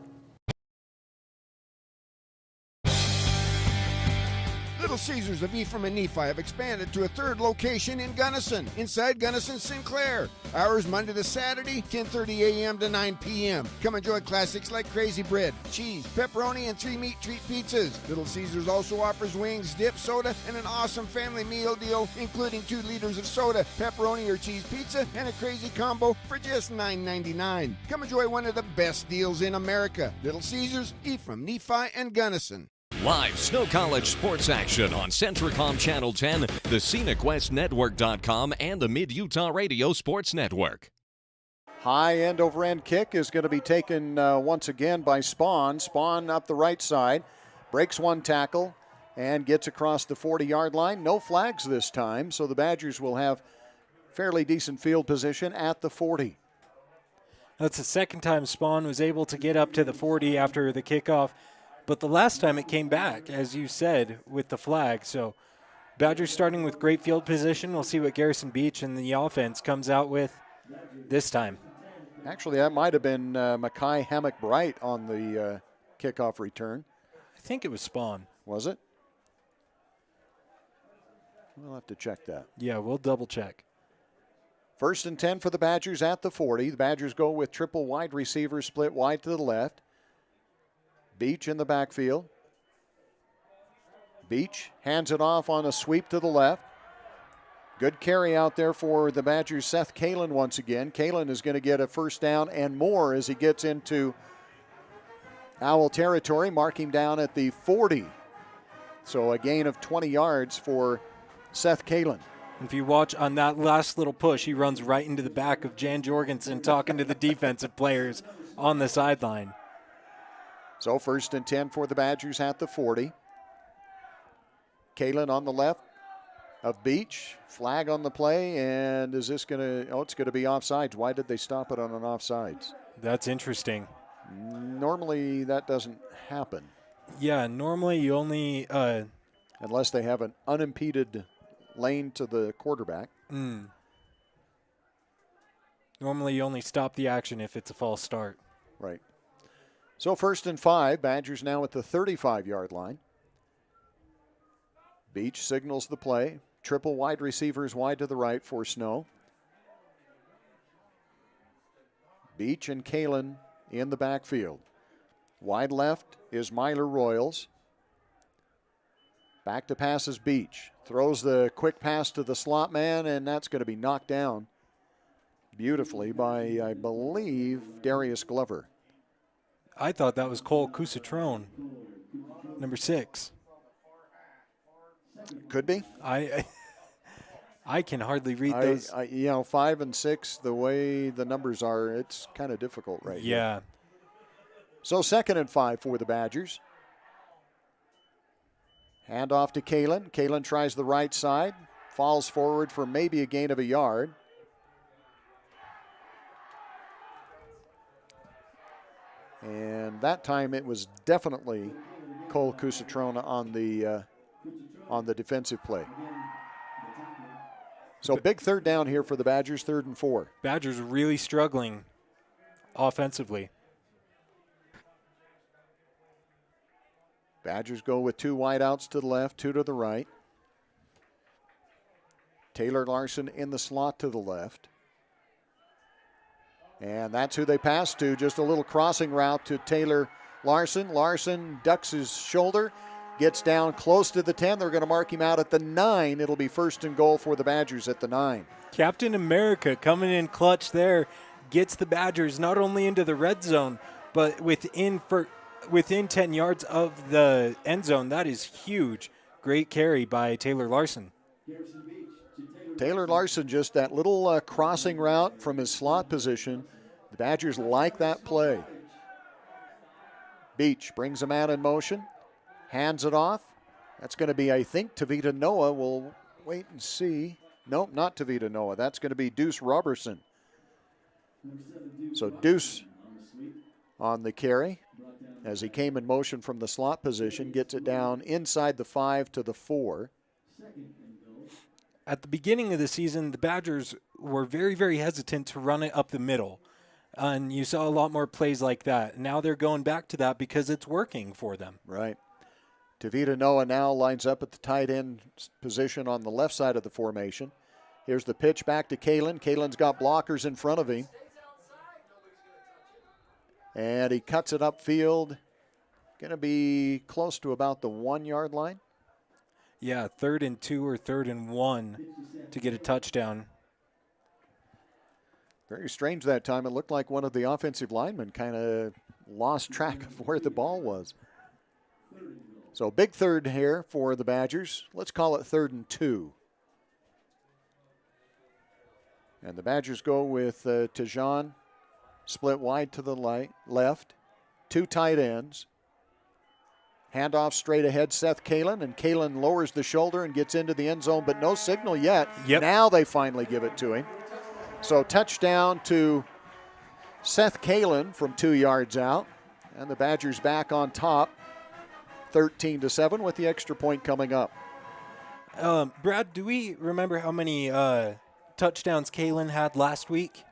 Little Caesars of Ephraim and Nephi have expanded to a third location in Gunnison, inside Gunnison Sinclair. Hours Monday to Saturday, 10:30 a.m. to 9 p.m. Come enjoy classics like crazy bread, cheese, pepperoni, and 3 meat treat pizzas. Little Caesars also offers wings, dip, soda, and an awesome family meal deal, including 2 liters of soda, pepperoni or cheese pizza, and a crazy combo for just $9.99. Come enjoy one of the best deals in America. Little Caesars, Ephraim, Nephi, and Gunnison. Live Snow College sports action on Centricom Channel 10, the ScenicWestNetwork.com, and the Mid-Utah Radio Sports Network. High end over end kick is going to be taken once again by Spawn. Spawn up the right side, breaks one tackle, and gets across the 40-yard line. No flags this time, so the Badgers will have fairly decent field position at the 40. That's the second time Spawn was able to get up to the 40 after the kickoff. But the last time it came back, as you said, with the flag. So Badgers starting with great field position. We'll see what Garrison Beach and the offense comes out with this time. Actually, that might have been Mackay Hammock-Bright on the kickoff return. I think it was Spawn. Was it? We'll have to check that. Yeah, we'll double check. First and 10 for the Badgers at the 40. The Badgers go with triple wide receivers split wide to the left. Beach in the backfield. Beach hands it off on a sweep to the left. Good carry out there for the Badgers. Seth Kalen once again. Kalen is going to get a first down and more as he gets into Owl territory. Mark him down at the 40. So a gain of 20 yards for Seth Kalen. If you watch on that last little push, he runs right into the back of Jan Jorgensen talking to the defensive players on the sideline. So 1st and 10 for the Badgers at the 40. Kalen on the left of Beach. Flag on the play, and is this going to, it's going to be offsides. Why did they stop it on an offsides? That's interesting. Normally that doesn't happen. Yeah, normally you only... unless they have an unimpeded lane to the quarterback. Normally you only stop the action if it's a false start. Right. So 1st and 5, Badgers now at the 35-yard line. Beach signals the play. Triple wide receivers wide to the right for Snow. Beach and Kalen in the backfield. Wide left is Myler Royals. Back to pass is Beach. Throws the quick pass to the slot man, and that's going to be knocked down beautifully by, I believe, Darius Glover. I thought that was Cole Cousatrone, number 6. Could be. I can hardly read those. 5 and 6, the way the numbers are, it's kind of difficult right here. Yeah. So 2nd and 5 for the Badgers. Hand off to Kalen. Kalen tries the right side. Falls forward for maybe a gain of a yard. And that time it was definitely Cole Cousatrone on the defensive play. So big 3rd down here for the Badgers, 3rd and 4. Badgers really struggling offensively. Badgers go with 2 wideouts to the left, 2 to the right. Taylor Larson in the slot to the left. And that's who they pass to, just a little crossing route to Taylor Larson. Larson ducks his shoulder, gets down close to the 10. They're going to mark him out at the 9. It'll be 1st and goal for the Badgers at the 9. Captain America coming in clutch there, gets the Badgers not only into the red zone, but within 10 yards of the end zone. That is huge. Great carry by Taylor Larson. Taylor Larson, just that little crossing route from his slot position. The Badgers like that play. Beach brings him out in motion, hands it off. That's going to be, I think, Tavita Noah. We'll wait and see. Nope, not Tavita Noah. That's going to be Deuce Robertson. So Deuce on the carry as he came in motion from the slot position, gets it down inside the 5 to the 4. At the beginning of the season, the Badgers were very, very hesitant to run it up the middle. And you saw a lot more plays like that. Now they're going back to that because it's working for them. Right. Tavita Noah now lines up at the tight end position on the left side of the formation. Here's the pitch back to Kalen. Kalen's got blockers in front of him. And he cuts it upfield. Going to be close to about the 1-yard line. Yeah, 3rd and 2 or 3rd and 1 to get a touchdown. Very strange that time. It looked like one of the offensive linemen kind of lost track of where the ball was. So big 3rd here for the Badgers. Let's call it 3rd and 2. And the Badgers go with Tejan split wide to the left. 2 tight ends. Handoff straight ahead, Seth Kalen, and Kalen lowers the shoulder and gets into the end zone, but no signal yet. Yep. Now they finally give it to him. So touchdown to Seth Kalen from 2 yards out, and the Badgers back on top, 13-7 with the extra point coming up. Brad, do we remember how many touchdowns Kalen had last week?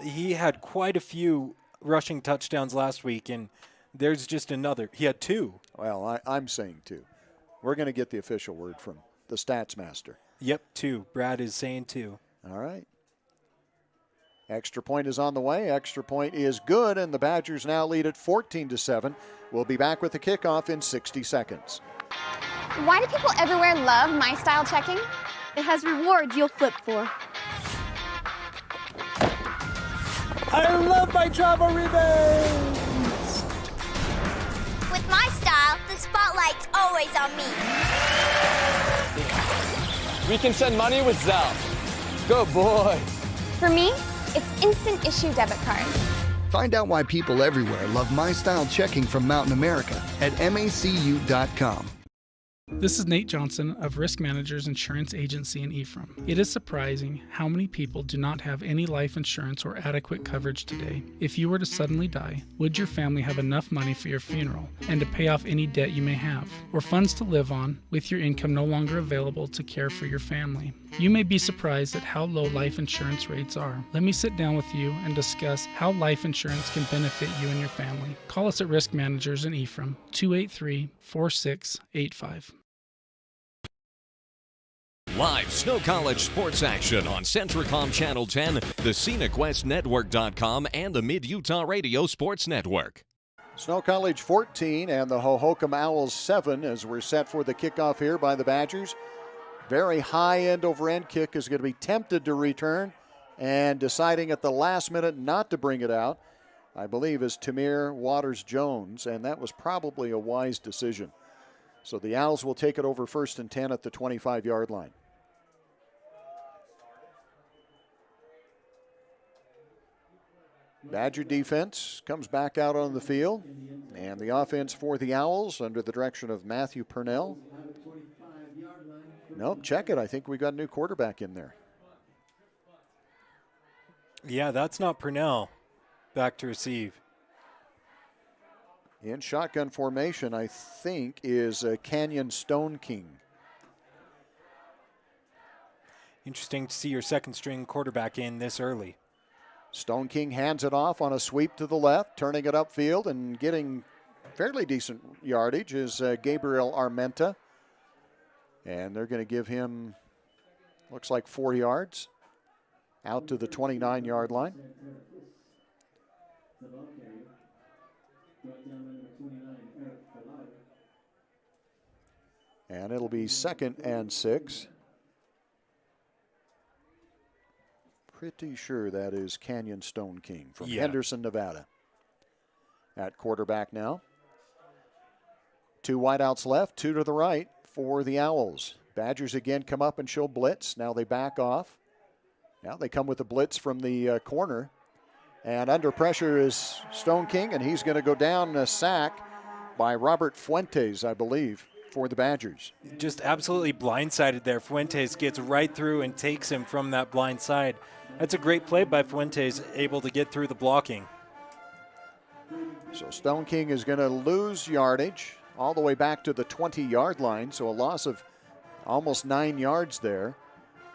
He had quite a few rushing touchdowns last week, and there's just another. He had 2. Well, I'm saying 2. We're going to get the official word from the stats master. Yep, 2. Brad is saying 2. All right. Extra point is on the way. Extra point is good, and the Badgers now lead at 14-7. We'll be back with the kickoff in 60 seconds. Why do people everywhere love my style checking? It has rewards you'll flip for. I love my travel rebates! With my style, the spotlight's always on me. We can send money with Zelle. Good boy. For me, it's instant issue debit card. Find out why people everywhere love My Style Checking from Mountain America at macu.com. This is Nate Johnson of Risk Managers Insurance Agency in Ephraim. It is surprising how many people do not have any life insurance or adequate coverage today. If you were to suddenly die, would your family have enough money for your funeral and to pay off any debt you may have, or funds to live on with your income no longer available to care for your family? You may be surprised at how low life insurance rates are. Let me sit down with you and discuss how life insurance can benefit you and your family. Call us at Risk Managers in Ephraim, 283-4685. Live Snow College sports action on Centricom Channel 10, the ScenicWestNetwork.com, and the Mid-Utah Radio Sports Network. Snow College 14 and the Hohokam Owls 7 as we're set for the kickoff here by the Badgers. Very high end-over-end kick is going to be tempted to return, and deciding at the last minute not to bring it out, I believe, is Tamir Waters-Jones, and that was probably a wise decision. So the Owls will take it over 1st and 10 at the 25-yard line. Badger defense comes back out on the field, and the offense for the Owls under the direction of Matthew Purnell. Nope, check it. I think we got a new quarterback in there. Yeah, that's not Purnell. Back to receive. In shotgun formation, I think, is Canyon Stone King. Interesting to see your second-string quarterback in this early. Stone King hands it off on a sweep to the left, turning it upfield and getting fairly decent yardage is Gabriel Armenta. And they're going to give him, looks like 4 yards, out to the 29-yard line. And it'll be 2nd and 6. Pretty sure that is Canyon Stone King from Henderson, Nevada. At quarterback now. 2 wideouts left, 2 to the right for the Owls. Badgers again come up and show blitz. Now they back off. Now they come with a blitz from the corner. And under pressure is Stone King, and he's going to go down, a sack by Robert Fuentes, I believe, for the Badgers. Just absolutely blindsided there. Fuentes gets right through and takes him from that blind side. That's a great play by Fuentes, able to get through the blocking. So Stone King is going to lose yardage all the way back to the 20-yard line, so a loss of almost 9 yards there.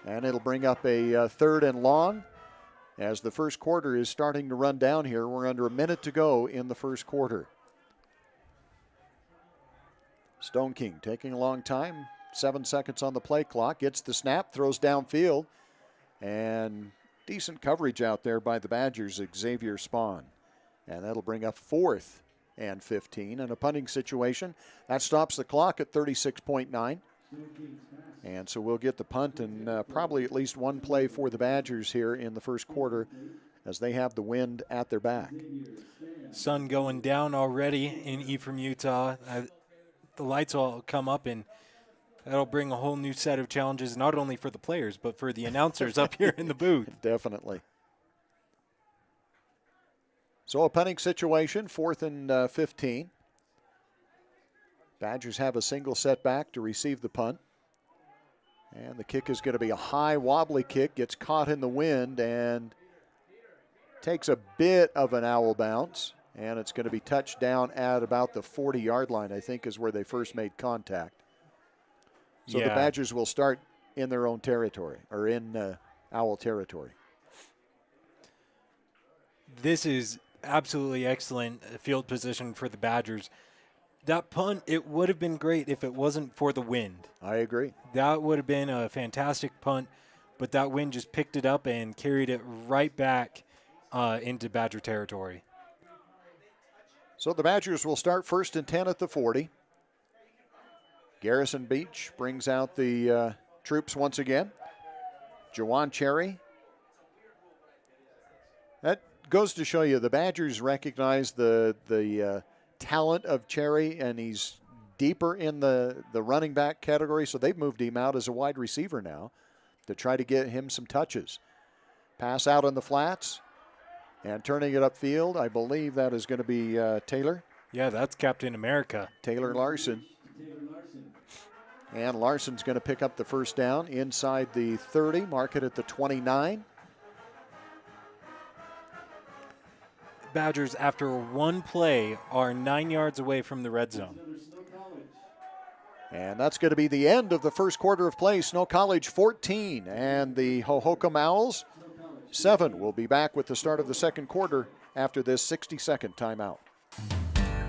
And it'll bring up a 3rd and long as the first quarter is starting to run down here. We're under a minute to go in the first quarter. Stone King taking a long time, 7 seconds on the play clock, gets the snap, throws downfield, and decent coverage out there by the Badgers, Xavier Spahn. And that'll bring up 4th and 15. And a punting situation, that stops the clock at 36.9. And so we'll get the punt and probably at least one play for the Badgers here in the first quarter as they have the wind at their back. Sun going down already in Ephraim, Utah. The lights will come up, and that'll bring a whole new set of challenges, not only for the players, but for the announcers up here in the booth. Definitely. So a punting situation, 4th and 15. Badgers have a single setback to receive the punt. And the kick is going to be a high, wobbly kick, gets caught in the wind and takes a bit of an owl bounce. And it's going to be touched down at about the 40-yard line, I think, is where they first made contact. So the Badgers will start in their own territory, or in Owl territory. This is absolutely excellent field position for the Badgers. That punt, it would have been great if it wasn't for the wind. I agree. That would have been a fantastic punt, but that wind just picked it up and carried it right back into Badger territory. So the Badgers will start 1st and 10 at the 40. Garrison Beach brings out the troops once again. Jawan Cherry. That goes to show you the Badgers recognize the talent of Cherry, and he's deeper in the running back category, so they've moved him out as a wide receiver now to try to get him some touches. Pass out on the flats and turning it upfield. I believe that is going to be Taylor. Yeah, that's Captain America. Taylor Larson. And Larson's going to pick up the first down inside the 30, mark it at the 29. Badgers, after one play, are 9 yards away from the red zone. And that's going to be the end of the first quarter of play. Snow College 14 and the Hohokam Owls 7 will be back with the start of the second quarter after this 60-second timeout.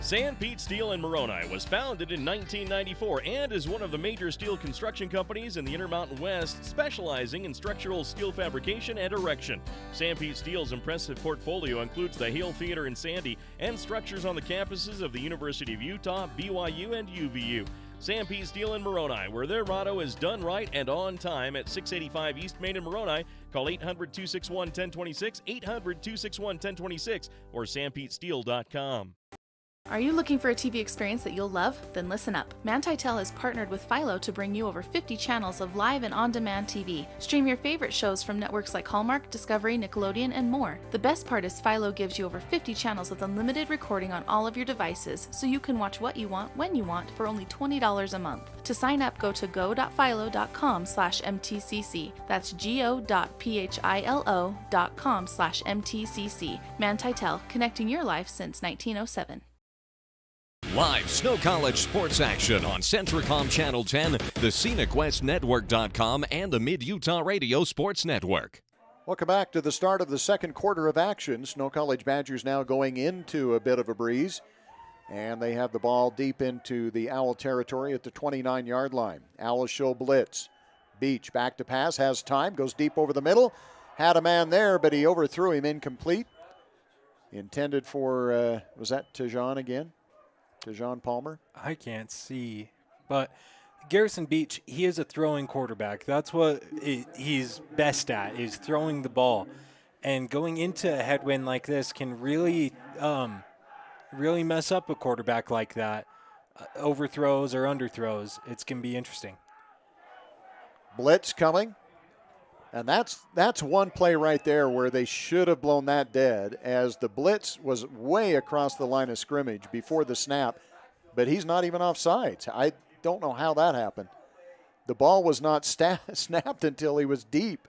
San Pete Steel in Moroni was founded in 1994 and is one of the major steel construction companies in the Intermountain West, specializing in structural steel fabrication and erection. San Pete Steel's impressive portfolio includes the Hale Theater in Sandy and structures on the campuses of the University of Utah, BYU, and UVU. San Pete Steel in Moroni, where their motto is done right and on time, at 685 East Main in Moroni. Call 800-261-1026, 800-261-1026, or sanpetesteel.com. Are you looking for a TV experience that you'll love? Then listen up. Manti-Tel has partnered with Philo to bring you over 50 channels of live and on-demand TV. Stream your favorite shows from networks like Hallmark, Discovery, Nickelodeon, and more. The best part is Philo gives you over 50 channels with unlimited recording on all of your devices, so you can watch what you want, when you want, for only $20 a month. To sign up, go to go.philo.com/MTCC. That's go.philo.com/MTCC. Manti-Tel, connecting your life since 1907. Live Snow College sports action on Centricom Channel 10, the ScenicWestNetwork.com, and the Mid-Utah Radio Sports Network. Welcome back to the start of the second quarter of action. Snow College Badgers now going into a bit of a breeze, and they have the ball deep into the Owl territory at the 29-yard line. Owls show blitz. Beach back to pass, has time, goes deep over the middle. Had a man there, but he overthrew him, incomplete. Intended for, was that Tejan again? Tejan Palmer? I can't see. But Garrison Beach, he is a throwing quarterback. That's what he's best at, is throwing the ball. And going into a headwind like this can really mess up a quarterback like that. Overthrows or underthrows, it can be interesting. Blitz coming. And that's one play right there where they should have blown that dead, as the blitz was way across the line of scrimmage before the snap, but he's not even offsides. I don't know how that happened. The ball was not snapped until he was deep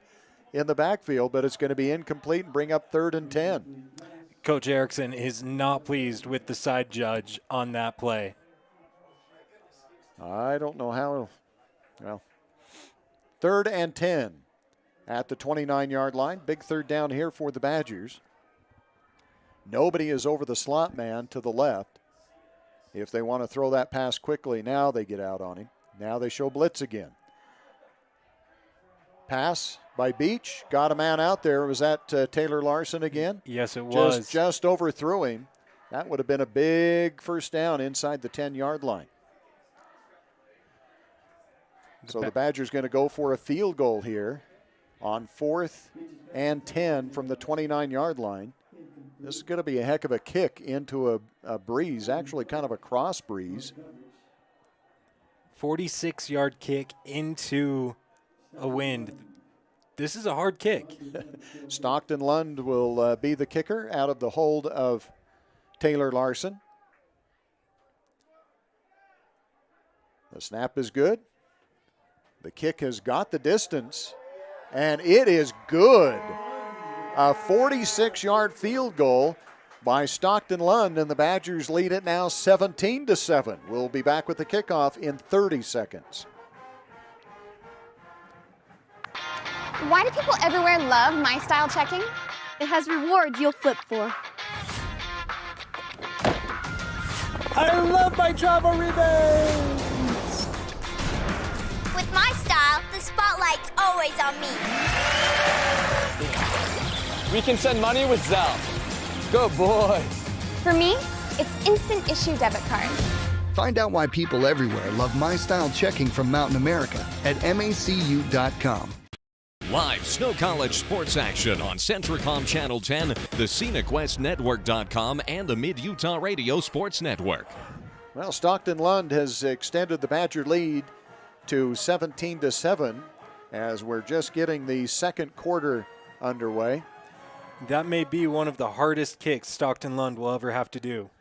in the backfield, but it's going to be incomplete and bring up 3rd and 10. Coach Erickson is not pleased with the side judge on that play. I don't know how. Well, 3rd and 10. At the 29-yard line. Big third down here for the Badgers. Nobody is over the slot man to the left. If they want to throw that pass quickly, now they get out on him. Now they show blitz again. Pass by Beach. Got a man out there. Was that Taylor Larson again? Yes, it was. Just overthrew him. That would have been a big first down inside the 10-yard line. So the Badgers going to go for a field goal here on 4th and 10 from the 29-yard line. This is going to be a heck of a kick into a breeze, actually kind of a cross breeze. 46-yard kick into a wind. This is a hard kick. Stockton Lund will be the kicker out of the hold of Taylor Larson. The snap is good. The kick has got the distance. And it is good. A 46-yard field goal by Stockton Lund, and the Badgers lead it now 17-7. We'll be back with the kickoff in 30 seconds. Why do people everywhere love my style checking? It has rewards you'll flip for. I love my travel rebates! With my style, the spotlight's always on me. We can send money with Zelle. Good boy. For me, it's instant issue debit cards. Find out why people everywhere love My Style checking from Mountain America at macu.com. Live Snow College sports action on Centricom Channel 10, the ScenicWestNetwork.com, and the Mid-Utah Radio Sports Network. Well, Stockton Lund has extended the Badger lead to 17-7 as we're just getting the second quarter underway. That may be one of the hardest kicks Stockton Lund will ever have to do.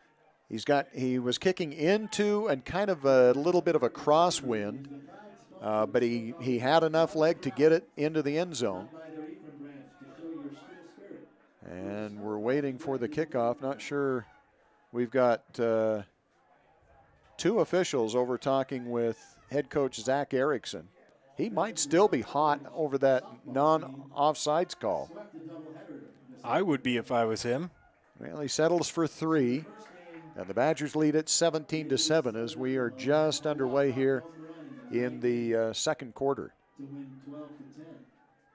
He was kicking into and kind of a little bit of a crosswind, but he had enough leg to get it into the end zone. And we're waiting for the kickoff. Not sure. We've got two officials over talking with head coach Zach Erickson. He might still be hot over that non-offsides call. I would be if I was him. Well, he settles for 3. And the Badgers lead it 17-7 as we are just underway here in the second quarter.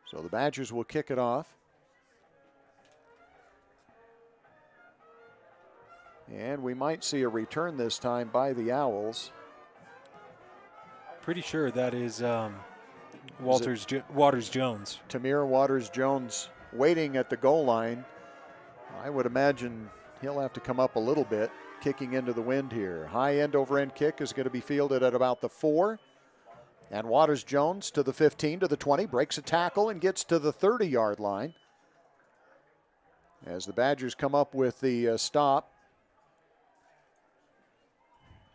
So the Badgers will kick it off. And we might see a return this time by the Owls. Pretty sure that is Waters-Jones. Tamir Waters-Jones waiting at the goal line. I would imagine he'll have to come up a little bit, kicking into the wind here. High end over end kick is going to be fielded at about the 4. And Waters-Jones to the 15, to the 20, breaks a tackle and gets to the 30-yard line. As the Badgers come up with the stop.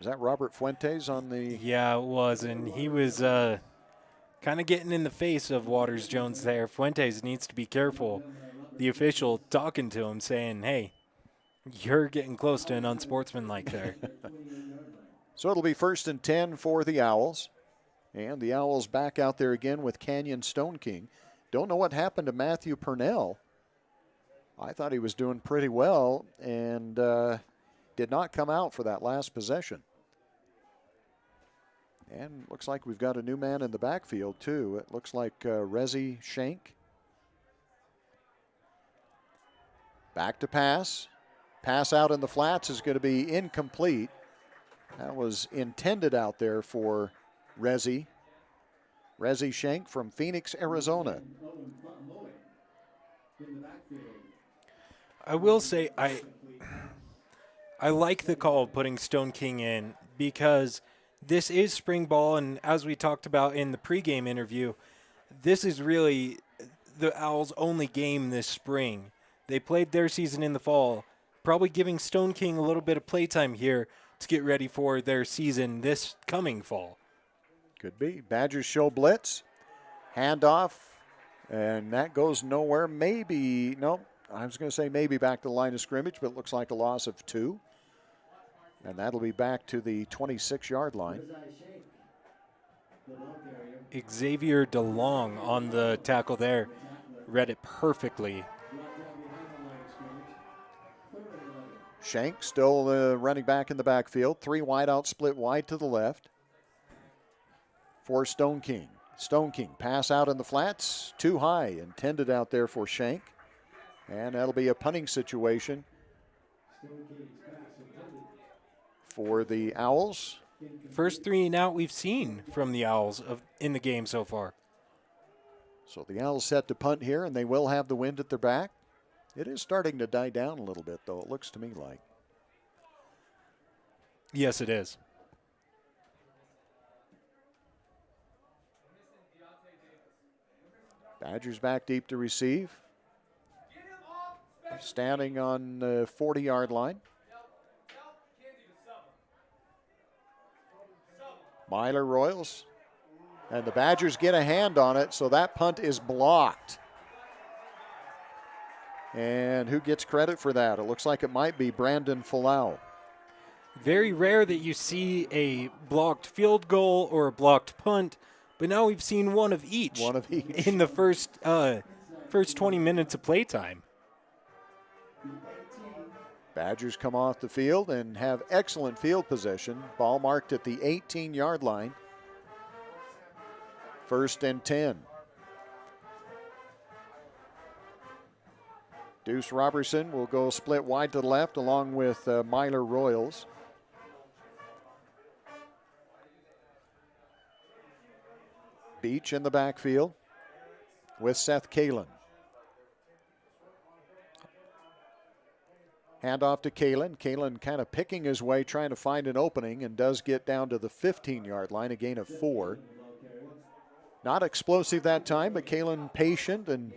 Is that Robert Fuentes on the? Yeah, it was, and he was kind of getting in the face of Waters-Jones there. Fuentes needs to be careful. The official talking to him saying, hey, you're getting close to an unsportsmanlike there. So it'll be 1st and 10 for the Owls. And the Owls back out there again with Canyon Stone King. Don't know what happened to Matthew Purnell. I thought he was doing pretty well and did not come out for that last possession. And looks like we've got a new man in the backfield, too. It looks like Rezi Shank. Back to pass. Pass out in the flats is going to be incomplete. That was intended out there for Rezi Shank from Phoenix, Arizona. I will say I like the call of putting Stone King in because this is spring ball, and as we talked about in the pregame interview, this is really the Owls' only game this spring. They played their season in the fall, probably giving Stone King a little bit of playtime here to get ready for their season this coming fall. Could be. Badgers show blitz. Handoff. And that goes nowhere. Maybe, no, I was going to say maybe back to the line of scrimmage, but it looks like a loss of 2. And that'll be back to the 26-yard line. Xavier DeLong on the tackle there. Read it perfectly. Shank still running back in the backfield. 3 wide out, split wide to the left for Stone King. Stone King pass out in the flats, too high, intended out there for Shank. And that'll be a punting situation for the Owls. First 3 and out we've seen from the Owls in the game so far. So the Owls set to punt here, and they will have the wind at their back. It is starting to die down a little bit, though, it looks to me like. Yes, it is. Badgers back deep to receive. Standing on the 40-yard line. Myler Royals. And the Badgers get a hand on it, so that punt is blocked. And who gets credit for that? It looks like it might be Brandon Falau. Very rare that you see a blocked field goal or a blocked punt, but now we've seen one of each. One of each. In the first 20 minutes of playtime. Badgers come off the field and have excellent field possession. Ball marked at the 18-yard line. 1st and 10. Deuce Robertson will go split wide to the left along with Myler Royals. Beach in the backfield with Seth Kalin. Handoff to Kalin. Kalin kind of picking his way, trying to find an opening, and does get down to the 15-yard line, a gain of 4. Not explosive that time, but Kalin patient and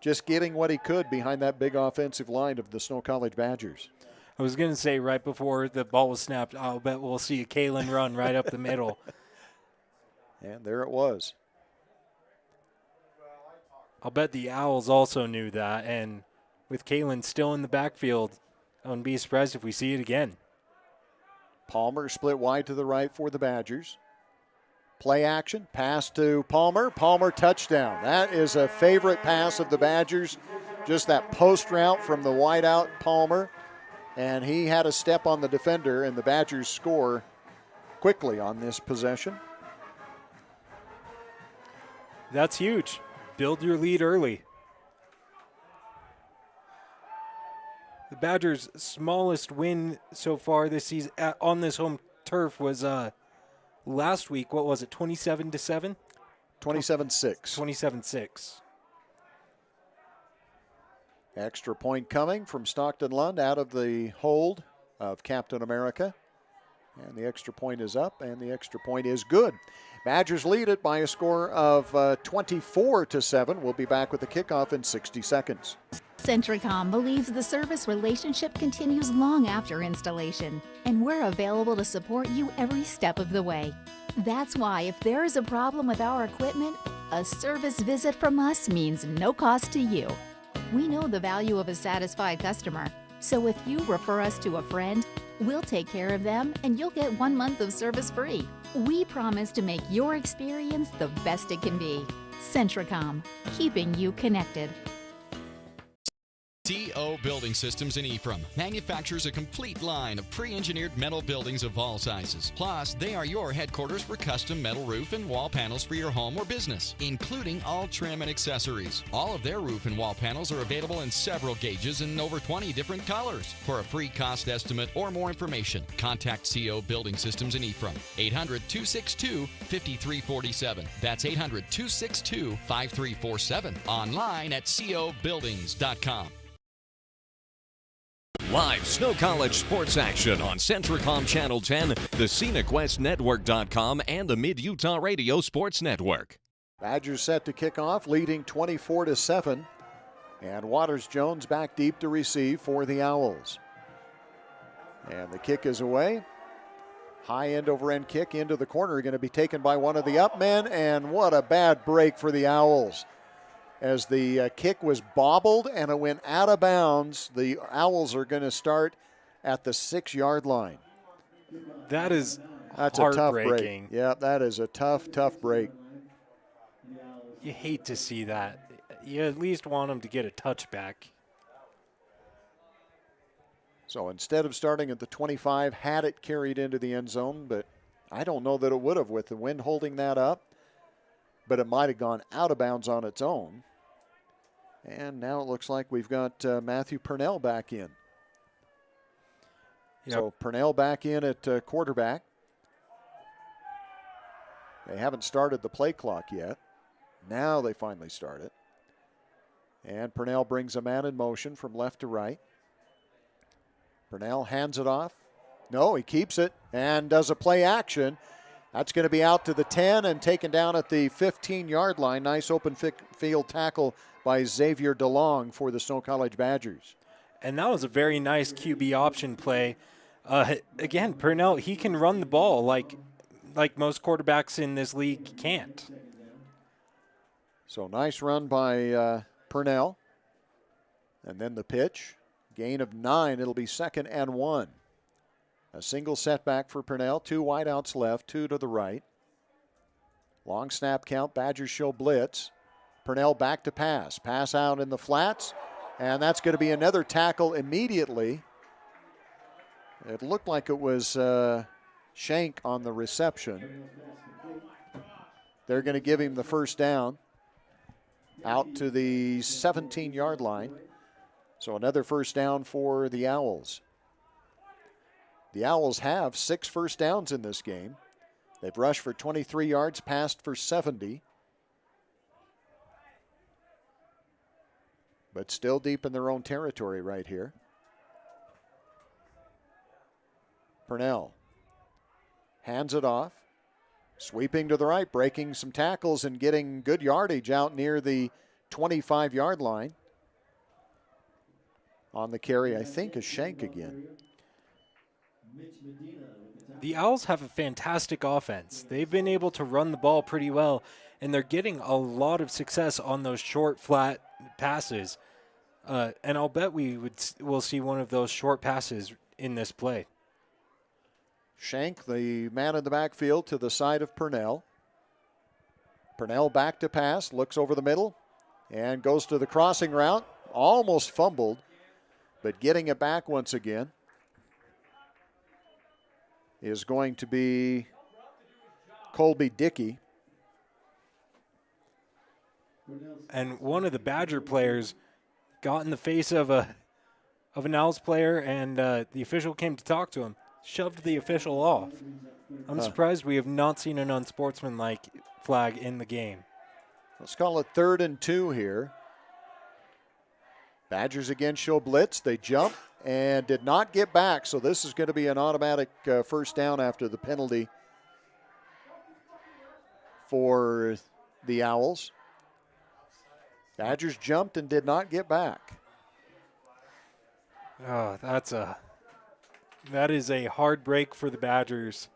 just getting what he could behind that big offensive line of the Snow College Badgers. I was going to say right before the ball was snapped, I'll bet we'll see a Kalin run right up the middle. And there it was. I'll bet the Owls also knew that, and with Kalin still in the backfield, I wouldn't be surprised if we see it again. Palmer split wide to the right for the Badgers. Play action, pass to Palmer. Palmer touchdown. That is a favorite pass of the Badgers. Just that post route from the wideout Palmer. And he had a step on the defender, and the Badgers score quickly on this possession. That's huge. Build your lead early. The Badgers' smallest win so far this season on this home turf was last week. What was it, 27-7? 27-6. 27-6. Extra point coming from Stockton Lund out of the hold of Captain America. And the extra point is up, and the extra point is good. Badgers lead it by a score of 24-7. We'll be back with the kickoff in 60 seconds. Centricom believes the service relationship continues long after installation, and we're available to support you every step of the way. That's why if there is a problem with our equipment, a service visit from us means no cost to you. We know the value of a satisfied customer, so if you refer us to a friend, we'll take care of them and you'll get 1 month of service free. We promise to make your experience the best it can be. Centricom, keeping you connected. TO Building Systems in Ephraim manufactures a complete line of pre-engineered metal buildings of all sizes. Plus, they are your headquarters for custom metal roof and wall panels for your home or business, including all trim and accessories. All of their roof and wall panels are available in several gauges and over 20 different colors. For a free cost estimate or more information, contact CO Building Systems in Ephraim, 800-262-5347. That's 800-262-5347. Online at cobuildings.com. Live Snow College sports action on Centricom Channel 10, the ScenicWestNetwork.com, and the Mid-Utah Radio Sports Network. Badgers set to kick off, leading 24-7. And Waters-Jones back deep to receive for the Owls. And the kick is away. High end over end kick into the corner, going to be taken by one of the up men. And what a bad break for the Owls. As the kick was bobbled and it went out of bounds, the Owls are going to start at the 6-yard line. That's a tough break. Yeah, that is a tough break. You hate to see that. You at least want them to get a touchback. So instead of starting at the 25, had it carried into the end zone, but I don't know that it would have with the wind holding that up. But it might have gone out of bounds on its own. And now it looks like we've got Matthew Purnell back in. Yep. So Purnell back in at quarterback. They haven't started the play clock yet. Now they finally start it. And Purnell brings a man in motion from left to right. Purnell hands it off. No, he keeps it and does a play action. That's going to be out to the 10 and taken down at the 15-yard line. Nice open field tackle by Xavier DeLong for the Snow College Badgers. And that was a very nice QB option play. Again, Purnell, he can run the ball like most quarterbacks in this league can't. So nice run by Purnell. And then the pitch. Gain of 9. It'll be 2nd and 1. A single setback for Purnell. 2 wideouts left, 2 to the right. Long snap count. Badgers show blitz. Purnell back to pass. Pass out in the flats. And that's going to be another tackle immediately. It looked like it was Shank on the reception. They're going to give him the first down out to the 17-yard line. So another first down for the Owls. The Owls have 6 first downs in this game. They've rushed for 23 yards, passed for 70. But still deep in their own territory right here. Purnell hands it off. Sweeping to the right, breaking some tackles and getting good yardage out near the 25-yard line. On the carry, I think, is Shank again. The Owls have a fantastic offense. They've been able to run the ball pretty well, and they're getting a lot of success on those short, flat passes. And I'll bet we'll see one of those short passes in this play. Shank, the man in the backfield, to the side of Purnell. Purnell back to pass, looks over the middle, and goes to the crossing route. Almost fumbled, but getting it back once again is going to be Colby Dickey. And one of the Badger players got in the face of an Owls player, and the official came to talk to him. Shoved the official off. I'm surprised we have not seen an unsportsmanlike flag in the game. Let's call it 3rd and 2 here. Badgers again show blitz. They jump and did not get back, so this is going to be an automatic first down after the penalty for the Owls. Badgers jumped and did not get back. Oh, that is a hard break for the Badgers.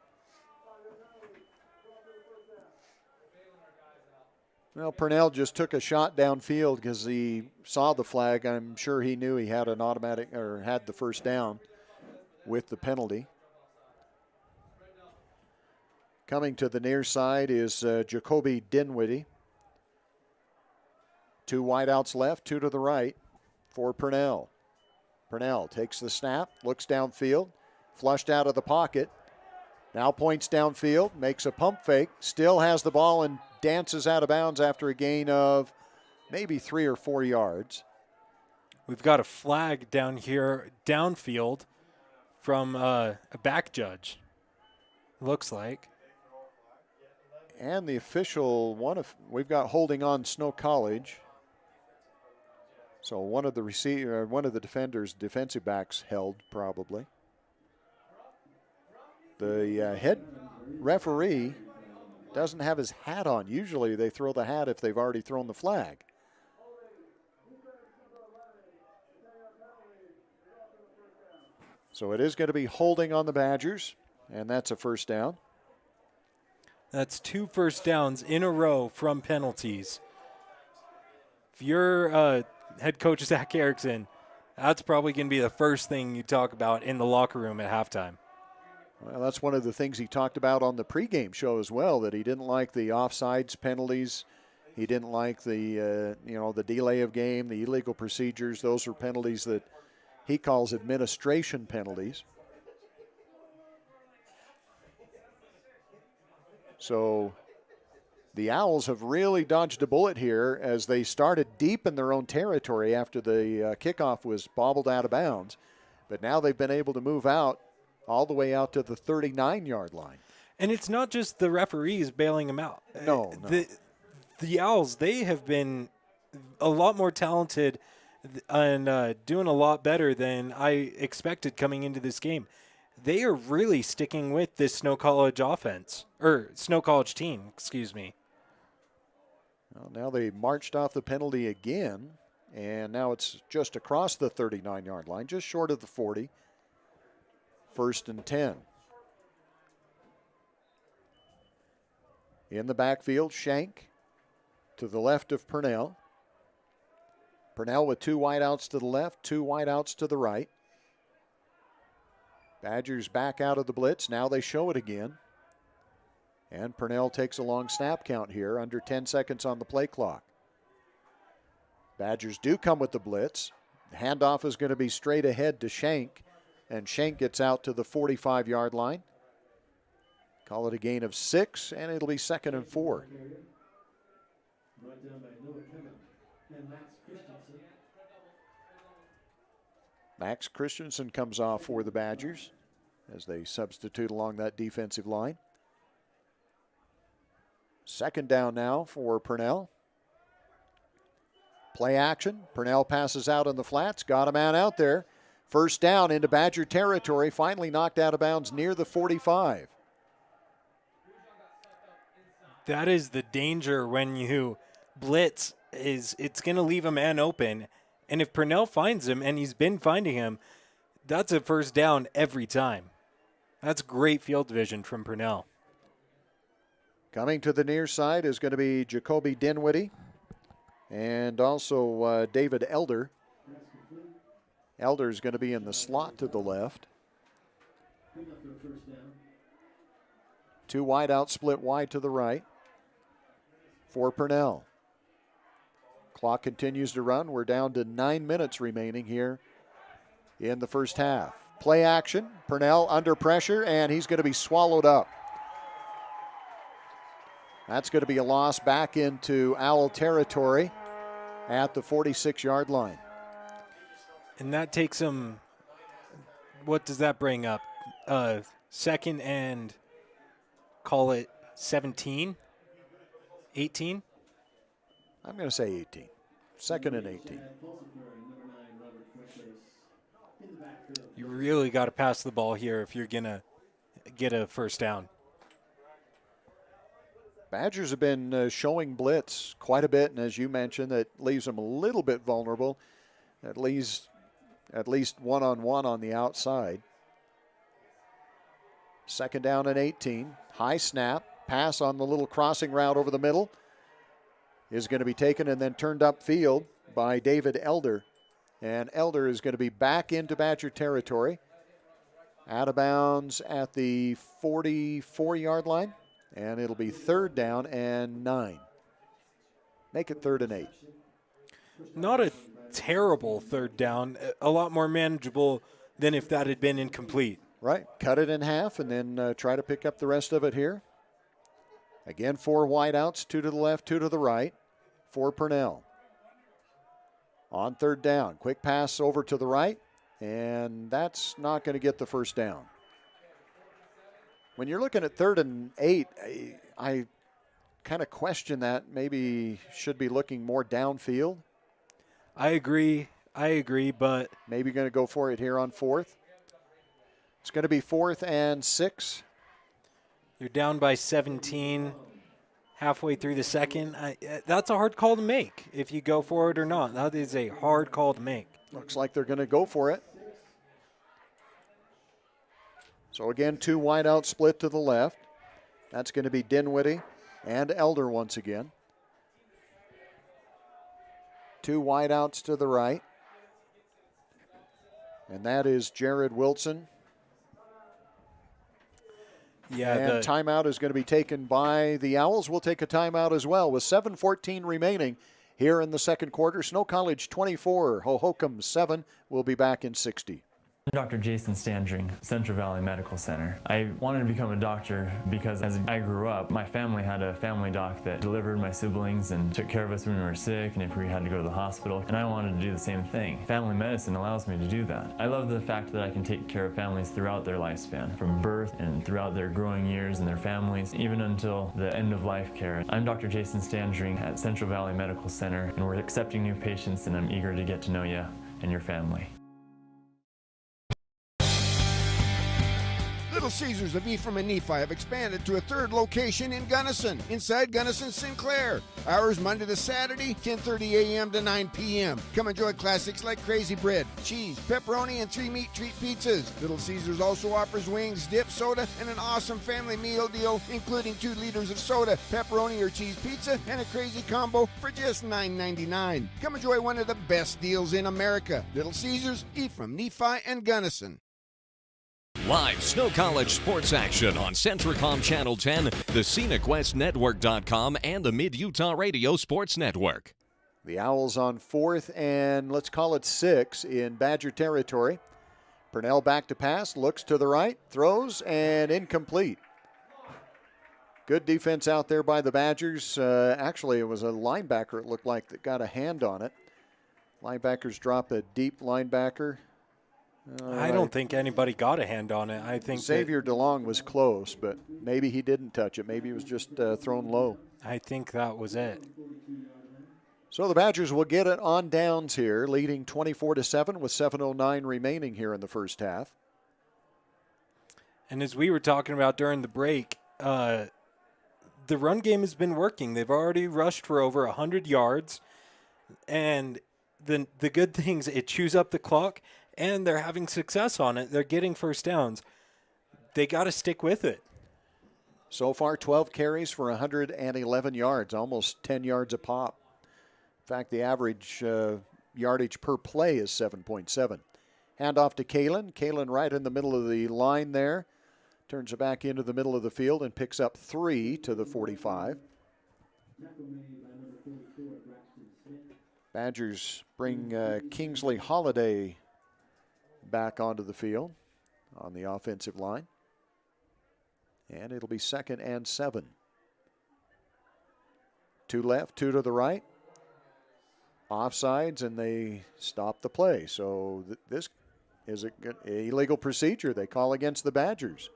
Well, Purnell just took a shot downfield because he saw the flag. I'm sure he knew he had an automatic or had the first down with the penalty. Coming to the near side is Jacoby Dinwiddie. 2 wideouts left, 2 to the right for Purnell. Purnell takes the snap, looks downfield, flushed out of the pocket. Now points downfield, makes a pump fake, still has the ball and dances out of bounds after a gain of maybe 3 or 4 yards. We've got a flag down here, downfield, from a back judge, looks like. And the official, we've got holding on Snow College. So one of the defenders, defensive backs held probably. The head referee doesn't have his hat on. Usually they throw the hat if they've already thrown the flag. So it is going to be holding on the Badgers, and that's a first down. That's 2 first downs in a row from penalties. If you're head coach Zach Erickson, that's probably going to be the first thing you talk about in the locker room at halftime. Well, that's one of the things he talked about on the pregame show as well, that he didn't like the offsides penalties. He didn't like the delay of game, the illegal procedures. Those are penalties that he calls administration penalties. So the Owls have really dodged a bullet here as they started deep in their own territory after the kickoff was bobbled out of bounds. But now they've been able to move out all the way out to the 39-yard line. And it's not just the referees bailing them out. No. The Owls, they have been a lot more talented and doing a lot better than I expected coming into this game. They are really sticking with this Snow College Snow College team, excuse me. Well, now they marched off the penalty again, and now it's just across the 39-yard line, just short of the 40. 1st and 10. In the backfield, Shank to the left of Purnell. Purnell with 2 wideouts to the left, 2 wideouts to the right. Badgers back out of the blitz. Now they show it again. And Purnell takes a long snap count here, under 10 seconds on the play clock. Badgers do come with the blitz. The handoff is going to be straight ahead to Shank, and Shank gets out to the 45-yard line. Call it a gain of 6, and it'll be 2nd and 4. Max Christensen comes off for the Badgers as they substitute along that defensive line. Second down now for Purnell. Play action. Purnell passes out in the flats. Got a man out there. First down into Badger territory. Finally knocked out of bounds near the 45. That is the danger when you blitz. It's going to leave a man open. And if Purnell finds him, and he's been finding him, that's a first down every time. That's great field vision from Purnell. Coming to the near side is going to be Jacoby Dinwiddie and also David Elder. Elder is going to be in the slot to the left. Two wide out, split wide to the right for Purnell. Clock continues to run. We're down to 9 minutes remaining here in the first half. Play action. Purnell under pressure, and he's going to be swallowed up. That's going to be a loss back into Owl territory at the 46-yard line. And that takes him, what does that bring up? Second and call it 17? 18? I'm going to say 18. Second and 18. You really got to pass the ball here if you're going to get a first down. Badgers have been showing blitz quite a bit, and as you mentioned, that leaves them a little bit vulnerable. At least one-on-one on the outside. Second down and 18. High snap. Pass on the little crossing route over the middle is going to be taken and then turned upfield by David Elder. And Elder is going to be back into Badger territory. Out of bounds at the 44-yard line. And it'll be third down and 9. Make it 3rd and 8. Not a terrible third down. A lot more manageable than if that had been incomplete. Right. Cut it in half and then try to pick up the rest of it here. Again, 4 wideouts, 2 to the left, 2 to the right for Purnell. On third down, quick pass over to the right, and that's not going to get the first down. When you're looking at 3rd and 8, I kind of question that. Maybe should be looking more downfield. I agree, but maybe going to go for it here on 4th. It's going to be 4th and 6. You're down by 17 halfway through the second. That's a hard call to make if you go for it or not. That is a hard call to make. Looks like they're going to go for it. So again, 2 wide out split to the left. That's going to be Dinwiddie and Elder once again. 2 wide outs to the right. And that is Jared Wilson. Yeah, and timeout is going to be taken by the Owls. We'll take a timeout as well with 7:14 remaining here in the second quarter. Snow College 24, Hohokam 7. We'll be back in 60. Dr. Jason Standring, Central Valley Medical Center. I wanted to become a doctor because as I grew up, my family had a family doc that delivered my siblings and took care of us when we were sick and if we had to go to the hospital, and I wanted to do the same thing. Family medicine allows me to do that. I love the fact that I can take care of families throughout their lifespan, from birth and throughout their growing years and their families, even until the end of life care. I'm Dr. Jason Standring at Central Valley Medical Center, and we're accepting new patients, and I'm eager to get to know you and your family. Little Caesars of Ephraim and Nephi have expanded to a 3rd location in Gunnison, inside Gunnison Sinclair. Hours Monday to Saturday, 10:30 a.m. to 9 p.m. Come enjoy classics like crazy bread, cheese, pepperoni, and 3 meat treat pizzas. Little Caesars also offers wings, dip, soda, and an awesome family meal deal, including 2 liters of soda, pepperoni or cheese pizza, and a crazy combo for just $9.99. Come enjoy one of the best deals in America. Little Caesars, Ephraim, Nephi, and Gunnison. Live Snow College sports action on Centricom Channel 10, the ScenicWestNetwork.com, and the Mid-Utah Radio Sports Network. The Owls on 4th and let's call it 6 in Badger territory. Purnell back to pass, looks to the right, throws, and incomplete. Good defense out there by the Badgers. Actually, it was a linebacker, it looked like, that got a hand on it. Linebackers drop a deep linebacker. I don't think anybody got a hand on it. I think Xavier DeLong was close, but maybe he didn't touch it. Maybe it was just thrown low. I think that was it. So the Badgers will get it on downs here, leading 24-7 with 7:09 remaining here in the first half. And as we were talking about during the break, the run game has been working. They've already rushed for over 100 yards. And the good things, it chews up the clock, and they're having success on it. They're getting first downs. They got to stick with it. So far, 12 carries for 111 yards, almost 10 yards a pop. In fact, the average yardage per play is 7.7. Handoff to Kalen. Kalen right in the middle of the line there. Turns it back into the middle of the field and picks up 3 to the 45. Badgers bring Kingsley Holiday back onto the field on the offensive line. And it'll be 2nd and 7. 2 left, 2 to the right. Offsides, and they stop the play. So this is an illegal procedure they call against the Badgers.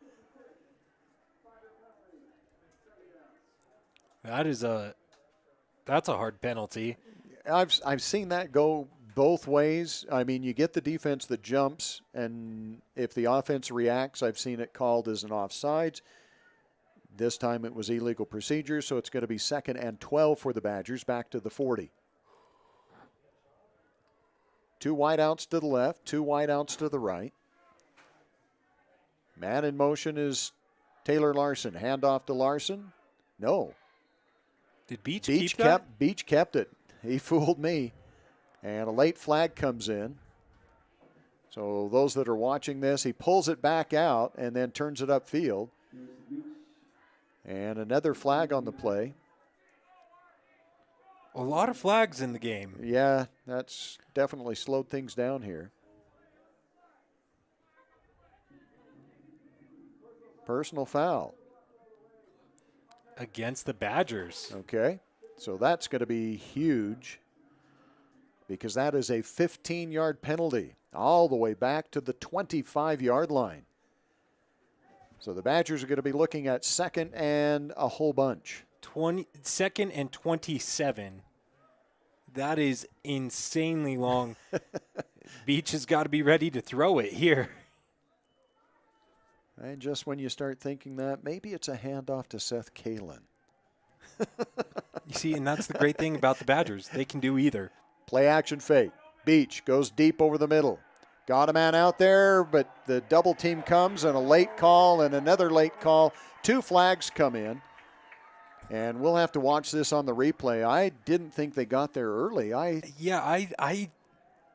That's a hard penalty. I've seen that go both ways. I mean, you get the defense that jumps, and if the offense reacts, I've seen it called as an offsides. This time it was illegal procedure, so it's going to be 2nd and 12 for the Badgers, back to the 40. 2 wideouts to the left, 2 wideouts to the right. Man in motion is Taylor Larson. Handoff to Larson. No. Did Beach keep that? Beach kept it. He fooled me. And a late flag comes in. So those that are watching this, he pulls it back out and then turns it upfield. And another flag on the play. A lot of flags in the game. Yeah, that's definitely slowed things down here. Personal foul. Against the Badgers. Okay, so that's going to be huge because that is a 15-yard penalty all the way back to the 25-yard line. So the Badgers are going to be looking at 2nd and a whole bunch. 2nd and 27. That is insanely long. Beach has got to be ready to throw it here. And just when you start thinking that, maybe it's a handoff to Seth Kalen. You see, and that's the great thing about the Badgers. They can do either. Play action fake. Beach goes deep over the middle. Got a man out there, but the double team comes and a late call and another late call. 2 flags come in. And we'll have to watch this on the replay. I didn't think they got there early. I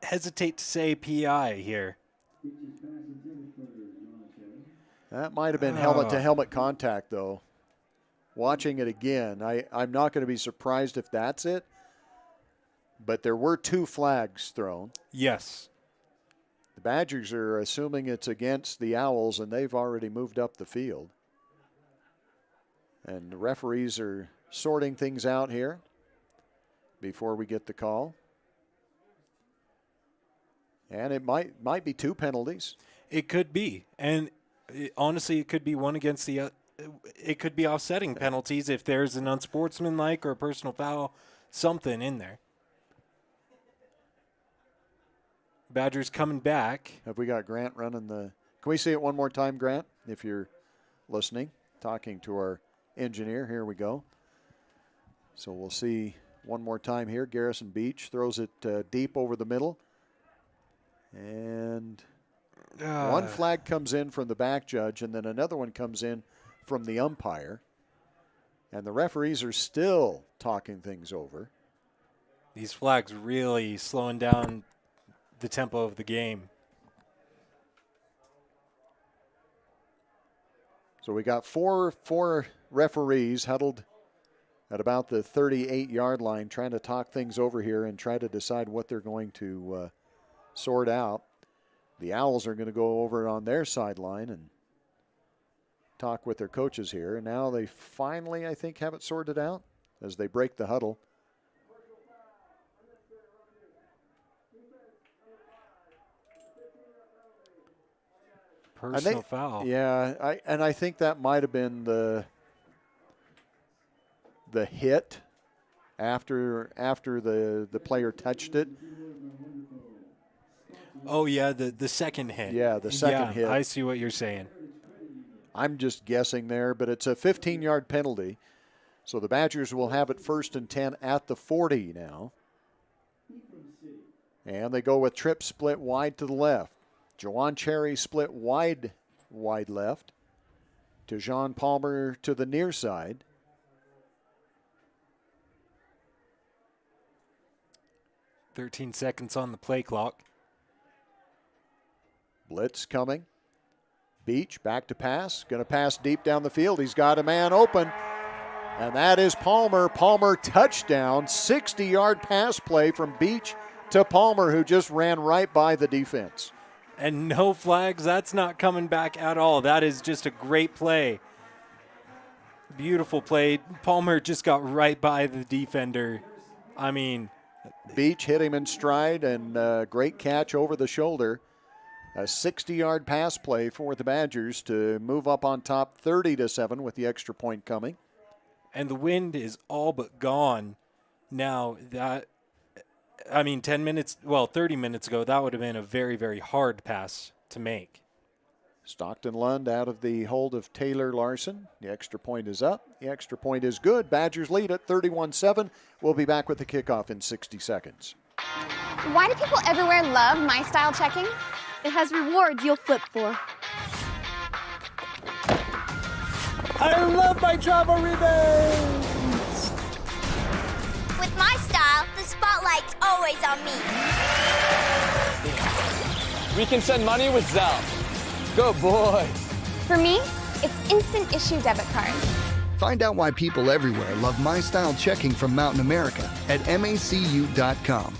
hesitate to say PI here. That might have been helmet-to-helmet contact, though. Watching it again, I'm not going to be surprised if that's it. But there were 2 flags thrown. Yes. The Badgers are assuming it's against the Owls, and they've already moved up the field. And the referees are sorting things out here before we get the call. And it might be 2 penalties. It could be. And honestly, it could be one against the it could be offsetting penalties if there's an unsportsmanlike or a personal foul, something in there. Badgers coming back. Have we got Grant running the... Can we see it one more time, Grant, if you're listening, talking to our engineer? Here we go. So we'll see one more time here. Garrison Beach throws it deep over the middle. And one flag comes in from the back judge, and then another one comes in from the umpire. And the referees are still talking things over. These flags really slowing down the tempo of the game. So we got four referees huddled at about the 38-yard line trying to talk things over here and try to decide what they're going to sort out. The Owls are going to go over on their sideline and talk with their coaches here. And now they finally, I think, have it sorted out as they break the huddle. Personal foul. Yeah, I think that might have been the hit after the player touched it. Oh, yeah, the second hit. Yeah, the second hit. I see what you're saying. I'm just guessing there, but it's a 15-yard penalty. So the Badgers will have it 1st and 10 at the 40 now. And they go with Tripp split wide to the left. Jawan Cherry split wide left. To Jean Palmer to the near side. .13 seconds on the play clock. Blitz coming. Beach back to pass. Going to pass deep down the field. He's got a man open. And that is Palmer. Palmer touchdown. 60-yard pass play from Beach to Palmer, who just ran right by the defense. And no flags. That's not coming back at all. That is just a great play. Beautiful play. Palmer just got right by the defender. I mean, Beach hit him in stride, and great catch over the shoulder. A 60-yard pass play for the Badgers to move up on top 30-7 with the extra point coming. And the wind is all but gone now. 30 minutes ago, that would have been a very, very hard pass to make. Stockton Lund out of the hold of Taylor Larson. The extra point is up. The extra point is good. Badgers lead at 31-7. We'll be back with the kickoff in 60 seconds. Why do people everywhere love My Style checking? It has rewards you'll flip for. I love my travel rebates! With my style, the spotlight's always on me. We can send money with Zelle. Go, boys. For me, it's instant issue debit card. Find out why people everywhere love My Style checking from Mountain America at macu.com.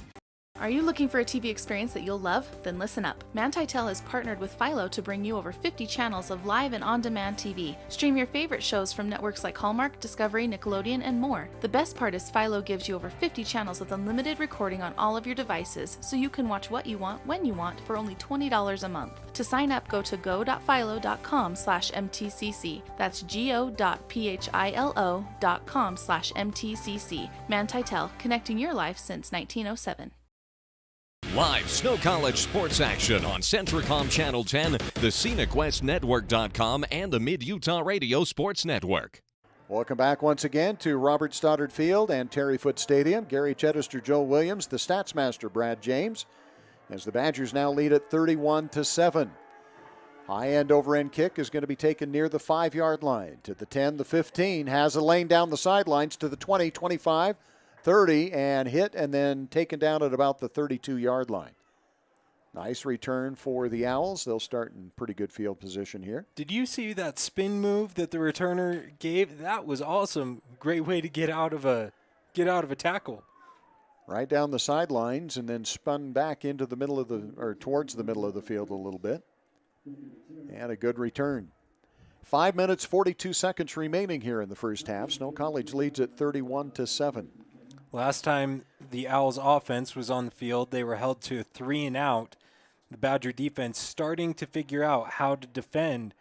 Are you looking for a TV experience that you'll love? Then listen up. Manti-Tel has partnered with Philo to bring you over 50 channels of live and on-demand TV. Stream your favorite shows from networks like Hallmark, Discovery, Nickelodeon, and more. The best part is Philo gives you over 50 channels with unlimited recording on all of your devices, so you can watch what you want, when you want, for only $20 a month. To sign up, go to go.philo.com/mtcc. That's go.philo.com/mtcc. Manti-Tel, connecting your life since 1907. Live Snow College sports action on Centricom Channel 10, the ScenicWestNetwork.com, and the Mid-Utah Radio Sports Network. Welcome back once again to Robert Stoddard Field and Terry Foote Stadium. Gary Chedester, Joe Williams, the Statsmaster Brad James, as the Badgers now lead at 31-7. High end over end kick is going to be taken near the 5-yard line to the 10, the 15, has a lane down the sidelines to the 20, 25, 30, and hit and then taken down at about the 32-yard line. Nice return for the Owls. They'll start in pretty good field position here. Did you see that spin move that the returner gave? That was awesome. Great way to get out of a tackle. Right down the sidelines and then spun back into the middle of towards the middle of the field a little bit. And a good return. 5 minutes, 42 seconds remaining here in the first half. Snow College leads at 31-7. Last time the Owls offense was on the field, they were held to a 3-and-out. The Badger defense starting to figure out how to defend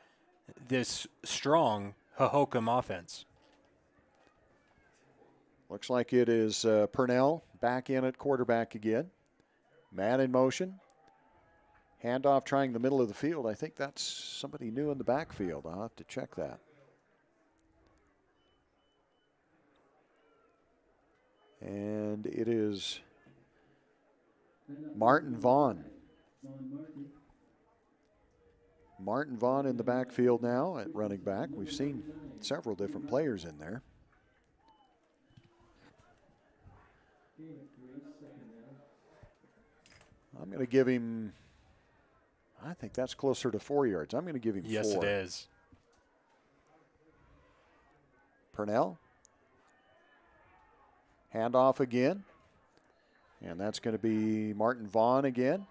this strong Hohokam offense. Looks like it is Purnell back in at quarterback again. Man in motion. Handoff trying the middle of the field. I think that's somebody new in the backfield. I'll have to check that. And it is Martin Vaughn. Martin Vaughn in the backfield now at running back. We've seen several different players in there. I'm going to give him, I think that's closer to 4 yards. I'm going to give him 4. Yes, it is. Purnell. Handoff again. And that's going to be Martin Vaughn again.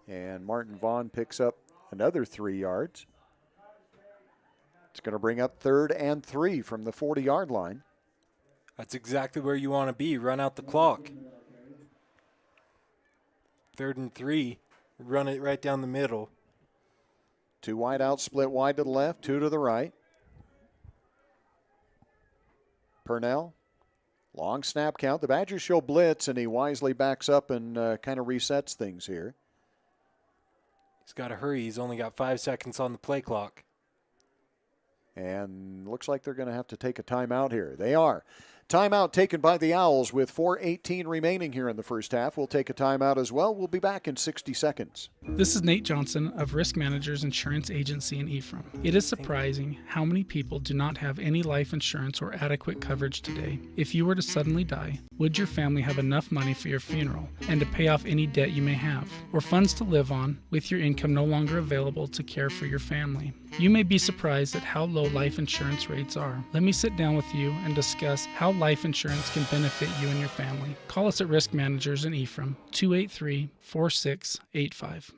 And Martin Vaughn picks up another 3 yards. It's going to bring up 3rd and 3 from the 40-yard line. That's exactly where you want to be. Run out the clock. 3rd and 3. Run it right down the middle. Two wide out, split wide to the left, two to the right. Purnell, long snap count. The Badgers show blitz, and he wisely backs up and kind of resets things here. He's got to hurry. He's only got 5 seconds on the play clock. And looks like they're going to have to take a timeout here. They are. Timeout taken by the Owls with 4:18 remaining here in the first half. We'll take a timeout as well. We'll be back in 60 seconds. This is Nate Johnson of Risk Managers Insurance Agency in Ephraim. It is surprising how many people do not have any life insurance or adequate coverage today. If you were to suddenly die, would your family have enough money for your funeral and to pay off any debt you may have, or funds to live on with your income no longer available to care for your family? You may be surprised at how low life insurance rates are. Let me sit down with you and discuss how life insurance can benefit you and your family. Call us at Risk Managers in Ephraim, 283-4685.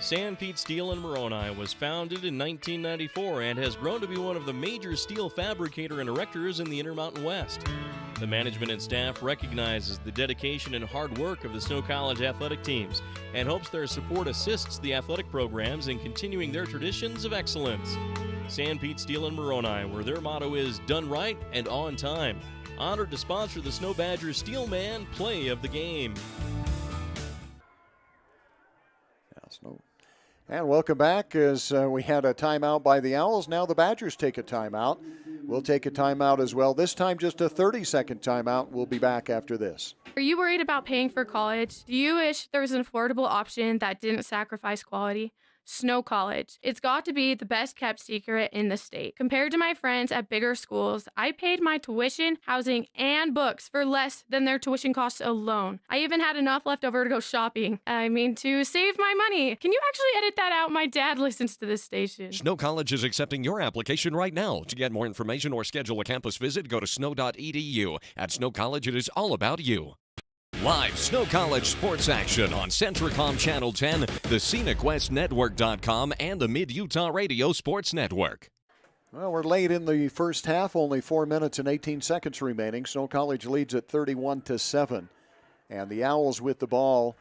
Sanpete Steel in Moroni was founded in 1994 and has grown to be one of the major steel fabricator and erectors in the Intermountain West. The management and staff recognizes the dedication and hard work of the Snow College athletic teams and hopes their support assists the athletic programs in continuing their traditions of excellence. Sanpete Steel in Moroni, where their motto is done right and on time. Honored to sponsor the Snow Badgers Steelman Play of the Game. And welcome back as we had a timeout by the Owls. Now the Badgers take a timeout. We'll take a timeout as well. This time just a 30-second timeout. We'll be back after this. Are you worried about paying for college? Do you wish there was an affordable option that didn't sacrifice quality? Snow College. It's got to be the best kept secret in the state. Compared to my friends at bigger schools, I paid my tuition, housing, and books for less than their tuition costs alone. I even had enough left over to go shopping. To save my money. Can you actually edit that out? My dad listens to this station. Snow College is accepting your application right now. To get more information or schedule a campus visit, go to snow.edu. At Snow College, it is all about you. Live Snow College sports action on Centricom Channel 10, the ScenicWestNetwork.com, and the Mid-Utah Radio Sports Network. Well, we're late in the first half, only 4 minutes and 18 seconds remaining. Snow College leads at 31-7. And the Owls with the ball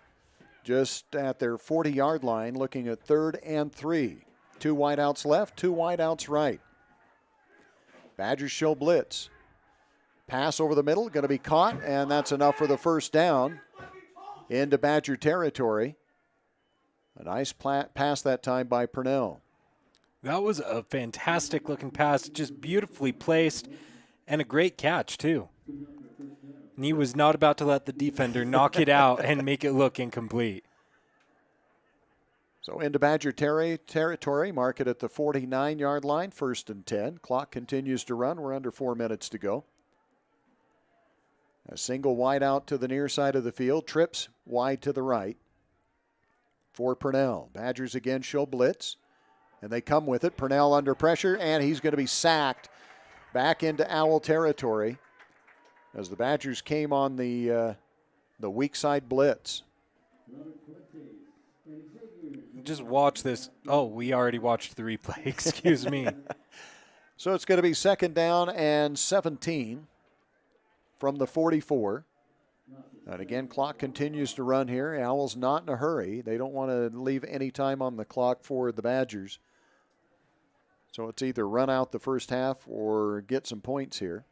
just at their 40-yard line, looking at 3rd and 3. Two wideouts left, two wideouts right. Badgers show blitz. Pass over the middle, going to be caught, and that's enough for the first down into Badger territory. A nice pass that time by Purnell. That was a fantastic-looking pass, just beautifully placed, and a great catch, too. And he was not about to let the defender knock it out and make it look incomplete. So into Badger territory, mark it at the 49-yard line, 1st and 10. Clock continues to run. We're under 4 minutes to go. A single wide out to the near side of the field. Trips wide to the right for Purnell. Badgers again show blitz, and they come with it. Purnell under pressure, and he's going to be sacked back into Owl territory as the Badgers came on the weak side blitz. Just watch this. Oh, we already watched the replay. Excuse me. So it's going to be 2nd down and 17. From the 44. And again, clock continues to run here. Owls not in a hurry. They don't want to leave any time on the clock for the Badgers. So it's either run out the first half or get some points here.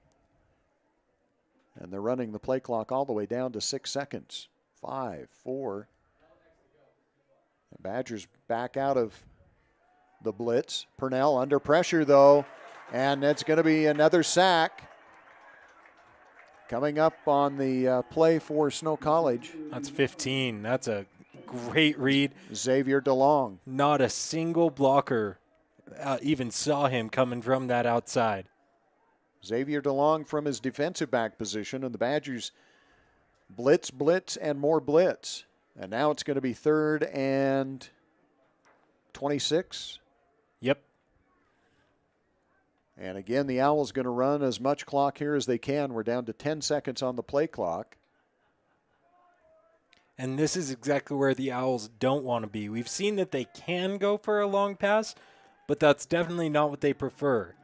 And they're running the play clock all the way down to 6 seconds. 5, 4. The Badgers back out of the blitz. Purnell under pressure, though. And it's going to be another sack. Coming up on the play for Snow College. That's 15. That's a great read. Xavier DeLong. Not a single blocker even saw him coming from that outside. Xavier DeLong from his defensive back position, and the Badgers blitz, and more blitz. And now it's going to be 3rd and 26. Yep. And again, the Owls going to run as much clock here as they can. We're down to 10 seconds on the play clock. And this is exactly where the Owls don't want to be. We've seen that they can go for a long pass, but that's definitely not what they prefer.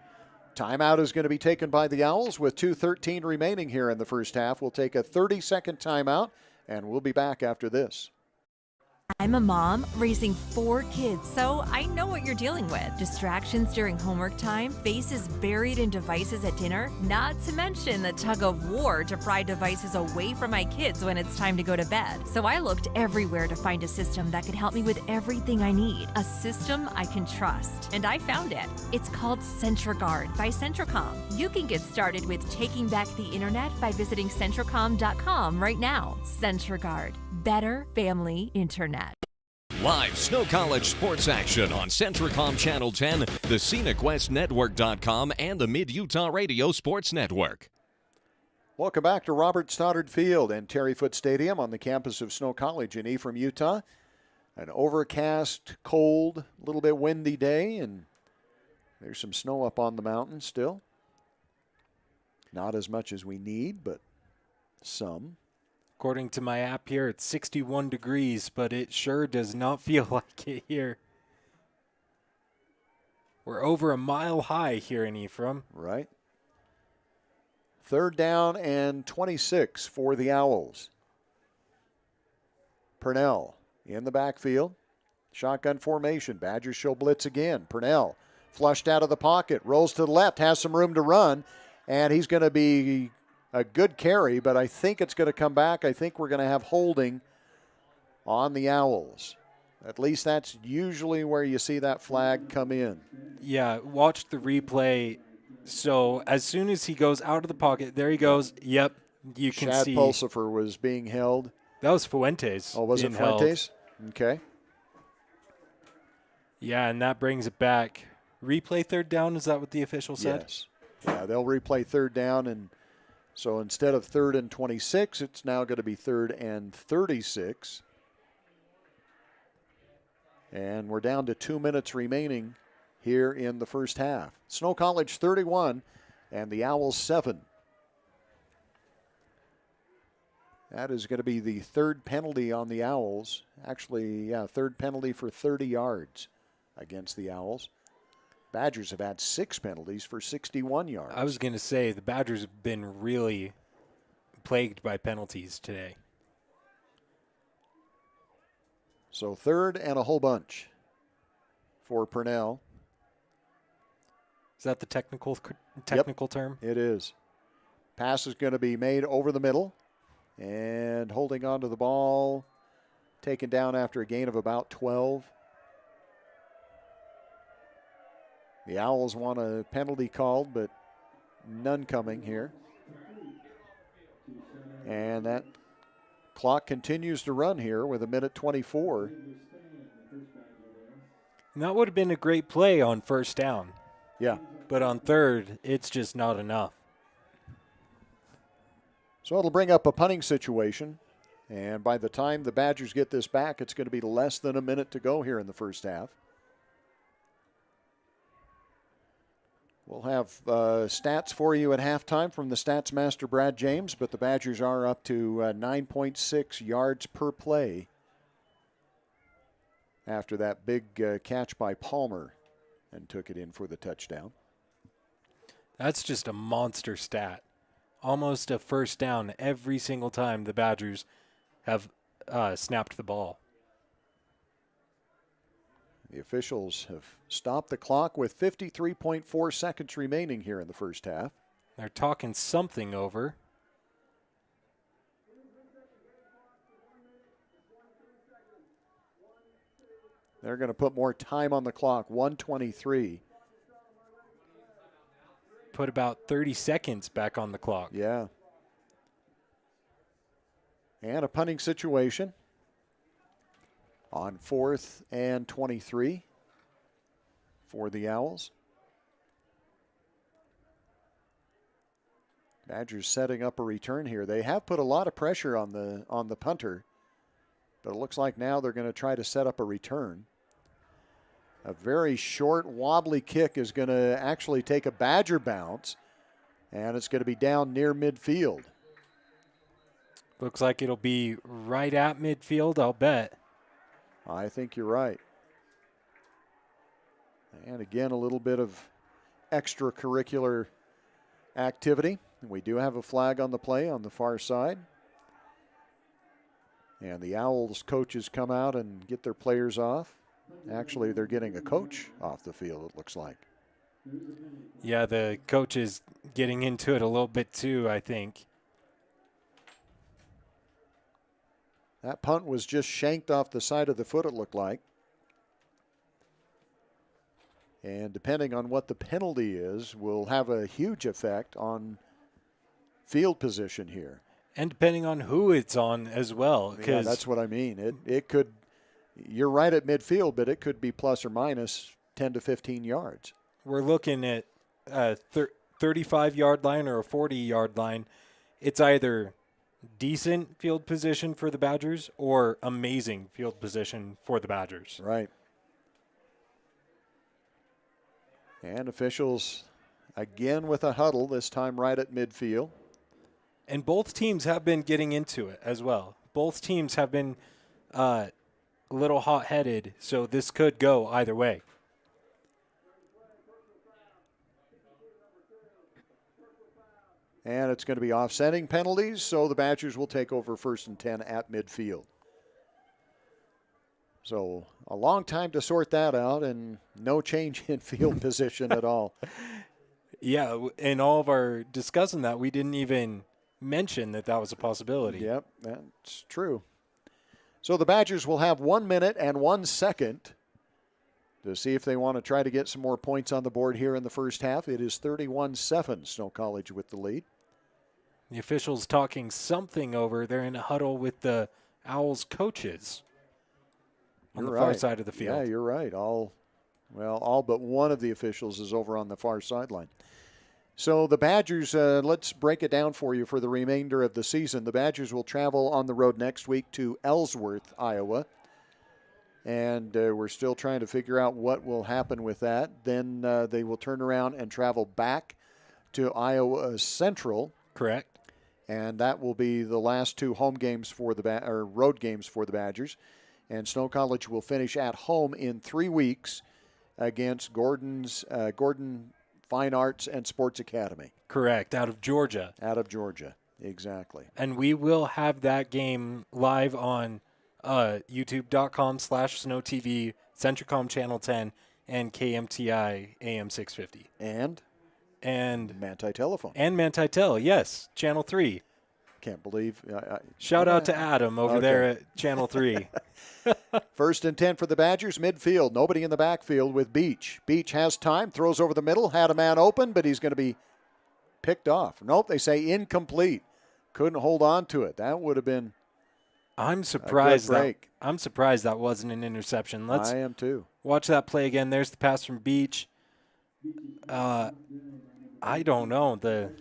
Timeout is going to be taken by the Owls with 2:13 remaining here in the first half. We'll take a 30-second timeout, and we'll be back after this. I'm a mom raising 4 kids, so I know what you're dealing with. Distractions during homework time, faces buried in devices at dinner, not to mention the tug of war to pry devices away from my kids when it's time to go to bed. So I looked everywhere to find a system that could help me with everything I need, a system I can trust. And I found it. It's called CentraGuard by Centracom. You can get started with taking back the internet by visiting Centracom.com right now. CentraGuard. Better family internet. Live Snow College sports action on Centracom Channel 10, the ScenicWestNetwork.com, and the Mid-Utah Radio Sports Network. Welcome back to Robert Stoddard Field and Terry Foote Stadium on the campus of Snow College in Ephraim, Utah. An overcast, cold, a little bit windy day, and there's some snow up on the mountain still. Not as much as we need, but some. According to my app here, it's 61 degrees, but it sure does not feel like it here. We're over a mile high here in Ephraim. Right. 3rd down and 26 for the Owls. Purnell in the backfield. Shotgun formation. Badgers show blitz again. Purnell flushed out of the pocket, rolls to the left, has some room to run, and he's going to be a good carry, but I think it's going to come back. I think we're going to have holding on the Owls. At least that's usually where you see that flag come in. Yeah, watch the replay. So as soon as he goes out of the pocket, there he goes. Yep, you can see. Shad Pulsifer was being held. That was Fuentes. Oh, was it Fuentes? Okay. Yeah, and that brings it back. Replay 3rd down, is that what the official said? Yes. Yeah, they'll replay 3rd down, and so instead of 3rd and 26, it's now going to be 3rd and 36. And we're down to 2 minutes remaining here in the first half. Snow College 31 and the Owls 7. That is going to be the 3rd penalty on the Owls. Actually, yeah, 3rd penalty for 30 yards against the Owls. Badgers have had 6 penalties for 61 yards. I was going to say the Badgers have been really plagued by penalties today. So 3rd and a whole bunch for Purnell. Is that the technical term? It is. Pass is going to be made over the middle, and holding on to the ball, taken down after a gain of about 12. The Owls want a penalty called, but none coming here. And that clock continues to run here with 1:24. And that would have been a great play on 1st down. Yeah. But on 3rd, it's just not enough. So it'll bring up a punting situation. And by the time the Badgers get this back, it's going to be less than a minute to go here in the first half. We'll have stats for you at halftime from the stats master, Brad James, but the Badgers are up to 9.6 yards per play after that big catch by Palmer and took it in for the touchdown. That's just a monster stat. Almost a 1st down every single time the Badgers have snapped the ball. The officials have stopped the clock with 53.4 seconds remaining here in the first half. They're talking something over. They're going to put more time on the clock, 1:23. Put about 30 seconds back on the clock. Yeah. And a punting situation on 4th and 23 for the Owls. Badgers setting up a return here. They have put a lot of pressure on the punter, but it looks like now they're going to try to set up a return. A very short, wobbly kick is going to actually take a Badger bounce, and it's going to be down near midfield. Looks like it'll be right at midfield, I'll bet. I think you're right. And again, a little bit of extracurricular activity. We do have a flag on the play on the far side. And the Owls coaches come out and get their players off. Actually, they're getting a coach off the field, it looks like. Yeah, the coach is getting into it a little bit too, I think. That punt was just shanked off the side of the foot, it looked like. And depending on what the penalty is, will have a huge effect on field position here. And depending on who it's on as well. Yeah, that's what I mean. It could, you're right at midfield, but it could be plus or minus 10 to 15 yards. We're looking at a 35-yard line or a 40-yard line. It's either decent field position for the Badgers or amazing field position for the Badgers. Right. And officials again with a huddle, this time right at midfield. And both teams have been getting into it as well. Both teams have been a little hot-headed, so this could go either way. And it's going to be offsetting penalties, so the Badgers will take over 1st and 10 at midfield. So a long time to sort that out and no change in field position at all. Yeah, in all of our discussing that, we didn't even mention that was a possibility. Yep, that's true. So the Badgers will have 1 minute and 1 second to see if they want to try to get some more points on the board here in the first half. It is 31-7, Snow College with the lead. The officials talking something over. They're in a huddle with the Owls coaches on the far side of the field. Yeah, you're right. All but one of the officials is over on the far sideline. So the Badgers, let's break it down for you for the remainder of the season. The Badgers will travel on the road next week to Ellsworth, Iowa. And we're still trying to figure out what will happen with that. Then they will turn around and travel back to Iowa Central. Correct. And that will be the last 2 home games for the road games for the Badgers. And Snow College will finish at home in 3 weeks against Gordon Fine Arts and Sports Academy. Correct, out of Georgia. Out of Georgia, exactly. And we will have that game live on youtube.com/SnowTV, Centricom Channel 10, and KMTI AM 650. And Manti Telephone. And Manti Tel, yes, Channel 3. Can't believe. Shout out to Adam over there at Channel 3. 1st and 10 for the Badgers, midfield. Nobody in the backfield with Beach. Beach has time, throws over the middle, had a man open, but he's going to be picked off. Nope, they say incomplete. Couldn't hold on to it. That would have been I'm surprised that wasn't an interception. I am too. Watch that play again. There's the pass from Beach. I don't know. The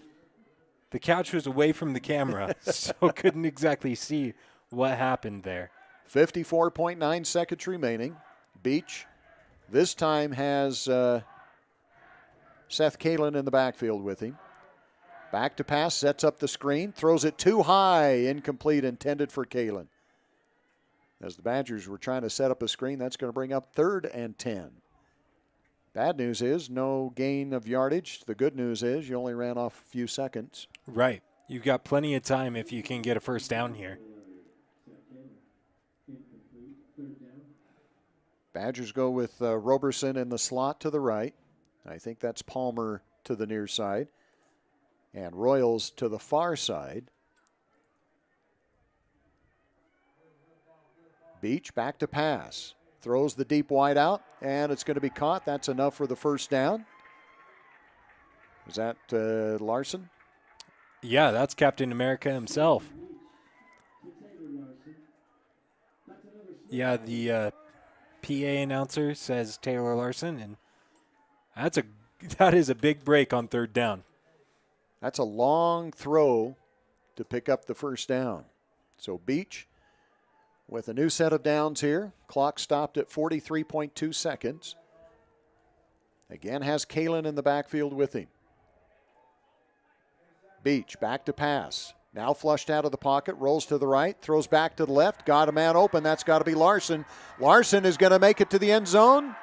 couch was away from the camera, so couldn't exactly see what happened there. 54.9 seconds remaining. Beach this time has Seth Kalin in the backfield with him. Back to pass, sets up the screen, throws it too high, incomplete, intended for Kalin. As the Badgers were trying to set up a screen, that's going to bring up 3rd and 10. Bad news is no gain of yardage. The good news is you only ran off a few seconds. Right. You've got plenty of time if you can get a first down here. Badgers go with Roberson in the slot to the right. I think that's Palmer to the near side. And Royals to the far side. Beach back to pass. Throws the deep wide out, and it's going to be caught. That's enough for the first down. Is that Larson? Yeah, that's Captain America himself. Yeah, the PA announcer says Taylor Larson, and that is a big break on 3rd down. That's a long throw to pick up the first down. So Beach with a new set of downs here. Clock stopped at 43.2 seconds. Again has Kalin in the backfield with him. Beach back to pass. Now flushed out of the pocket, rolls to the right, throws back to the left, got a man open. That's got to be Larson. Larson is going to make it to the end zone.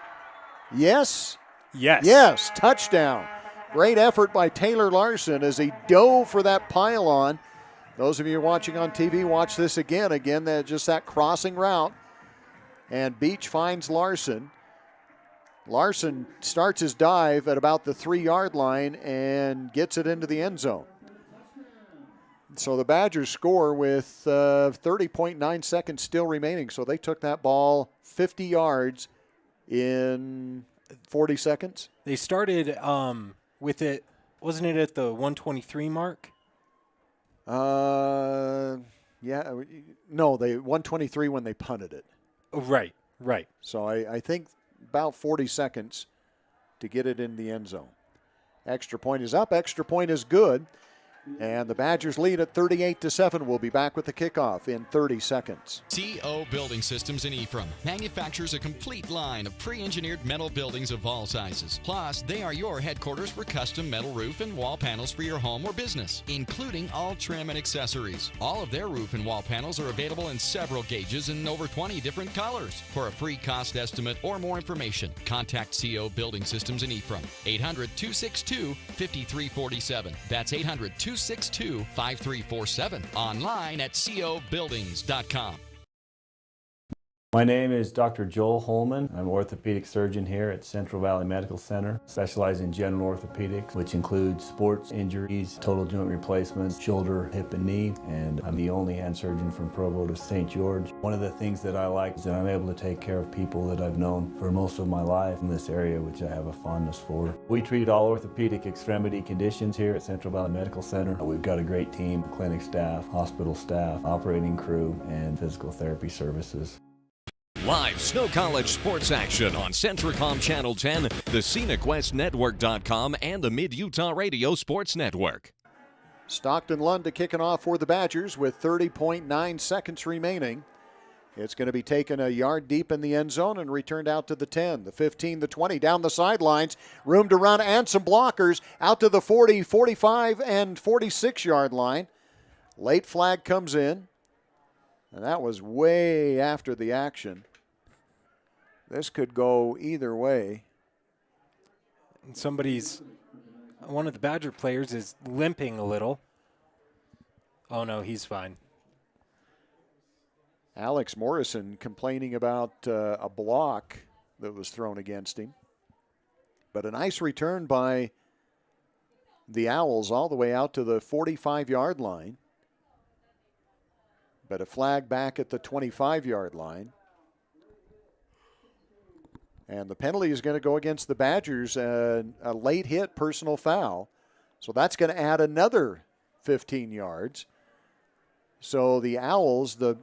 Yes. Yes, touchdown. Great effort by Taylor Larson as he dove for that pylon Those of you watching on TV, watch this again. Again, just that crossing route. And Beach finds Larson. Larson starts his dive at about the 3-yard line and gets it into the end zone. So the Badgers score with 30.9 seconds still remaining. So they took that ball 50 yards in 40 seconds. They started with it, wasn't it at the 123 mark? Yeah. No, they 123 when they punted it. Oh, right. So I think about 40 seconds to get it in the end zone. Extra point is up. Extra point is good. And the Badgers lead at 38-7. We'll be back with the kickoff in 30 seconds. T.O. Building Systems in Ephraim manufactures a complete line of pre-engineered metal buildings of all sizes. Plus, they are your headquarters for custom metal roof and wall panels for your home or business, including all trim and accessories. All of their roof and wall panels are available in several gauges and over 20 different colors. For a free cost estimate or more information, contact C.O. Building Systems in Ephraim. 800-262-5347. That's 800-262-5347. Online at cobuildings.com. My name is Dr. Joel Holman. I'm an orthopedic surgeon here at Central Valley Medical Center, specializing in general orthopedics, which includes sports injuries, total joint replacements, shoulder, hip, and knee, and I'm the only hand surgeon from Provo to St. George. One of the things that I like is that I'm able to take care of people that I've known for most of my life in this area, which I have a fondness for. We treat all orthopedic extremity conditions here at Central Valley Medical Center. We've got a great team, clinic staff, hospital staff, operating crew, and physical therapy services. Live Snow College sports action on Centricom Channel 10, the ScenicWestNetwork.com, and the Mid-Utah Radio Sports Network. Stockton Lunda kicking off for the Badgers with 30.9 seconds remaining. It's going to be taken a yard deep in the end zone and returned out to the 10, the 15, the 20, down the sidelines. Room to run and some blockers out to the 40, 45, and 46-yard line. Late flag comes in, and that was way after the action. This could go either way. And one of the Badger players is limping a little. Oh, no, he's fine. Alex Morrison complaining about a block that was thrown against him. But a nice return by the Owls all the way out to the 45-yard line. But a flag back at the 25-yard line. And the penalty is going to go against the Badgers, a late hit personal foul. So that's going to add another 15 yards. So the Owls, the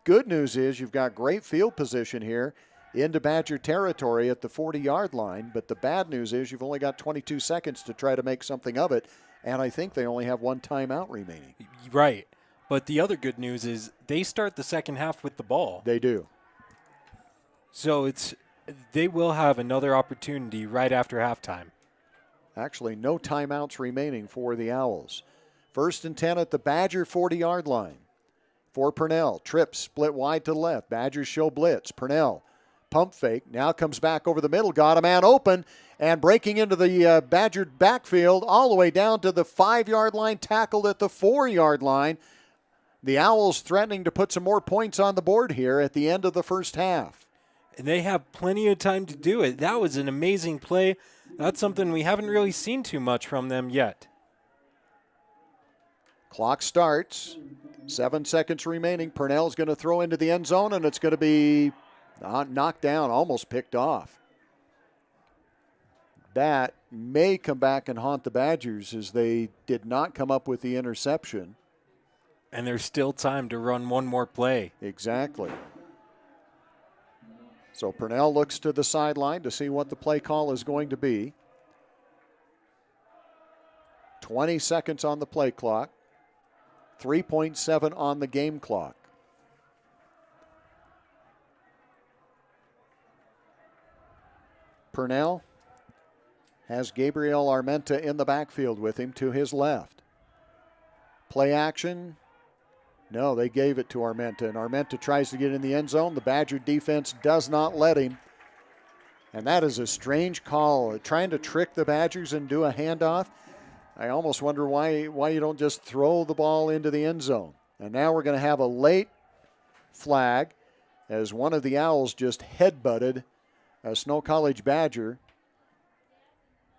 good news is you've got great field position here into Badger territory at the 40-yard line. But the bad news is you've only got 22 seconds to try to make something of it. And I think they only have one timeout remaining. Right. But the other good news is they start the second half with the ball. They do. So they will have another opportunity right after halftime. Actually, no timeouts remaining for the Owls. 1st and 10 at the Badger 40-yard line. For Purnell, trips, split wide to the left. Badgers show blitz. Purnell, pump fake, now comes back over the middle, got a man open, and breaking into the Badger backfield all the way down to the 5-yard line, tackled at the 4-yard line. The Owls threatening to put some more points on the board here at the end of the first half. And they have plenty of time to do it. That was an amazing play. That's something we haven't really seen too much from them yet. Clock starts. 7 seconds remaining. Purnell's going to throw into the end zone, and it's going to be knocked down, almost picked off. That may come back and haunt the Badgers as they did not come up with the interception. And there's still time to run one more play. Exactly. So Purnell looks to the sideline to see what the play call is going to be. 20 seconds on the play clock. 3.7 on the game clock. Purnell has Gabriel Armenta in the backfield with him to his left. Play action. No, they gave it to Armenta, and Armenta tries to get in the end zone. The Badger defense does not let him. And that is a strange call, trying to trick the Badgers and do a handoff. I almost wonder why you don't just throw the ball into the end zone. And now we're going to have a late flag as one of the Owls just headbutted a Snow College Badger.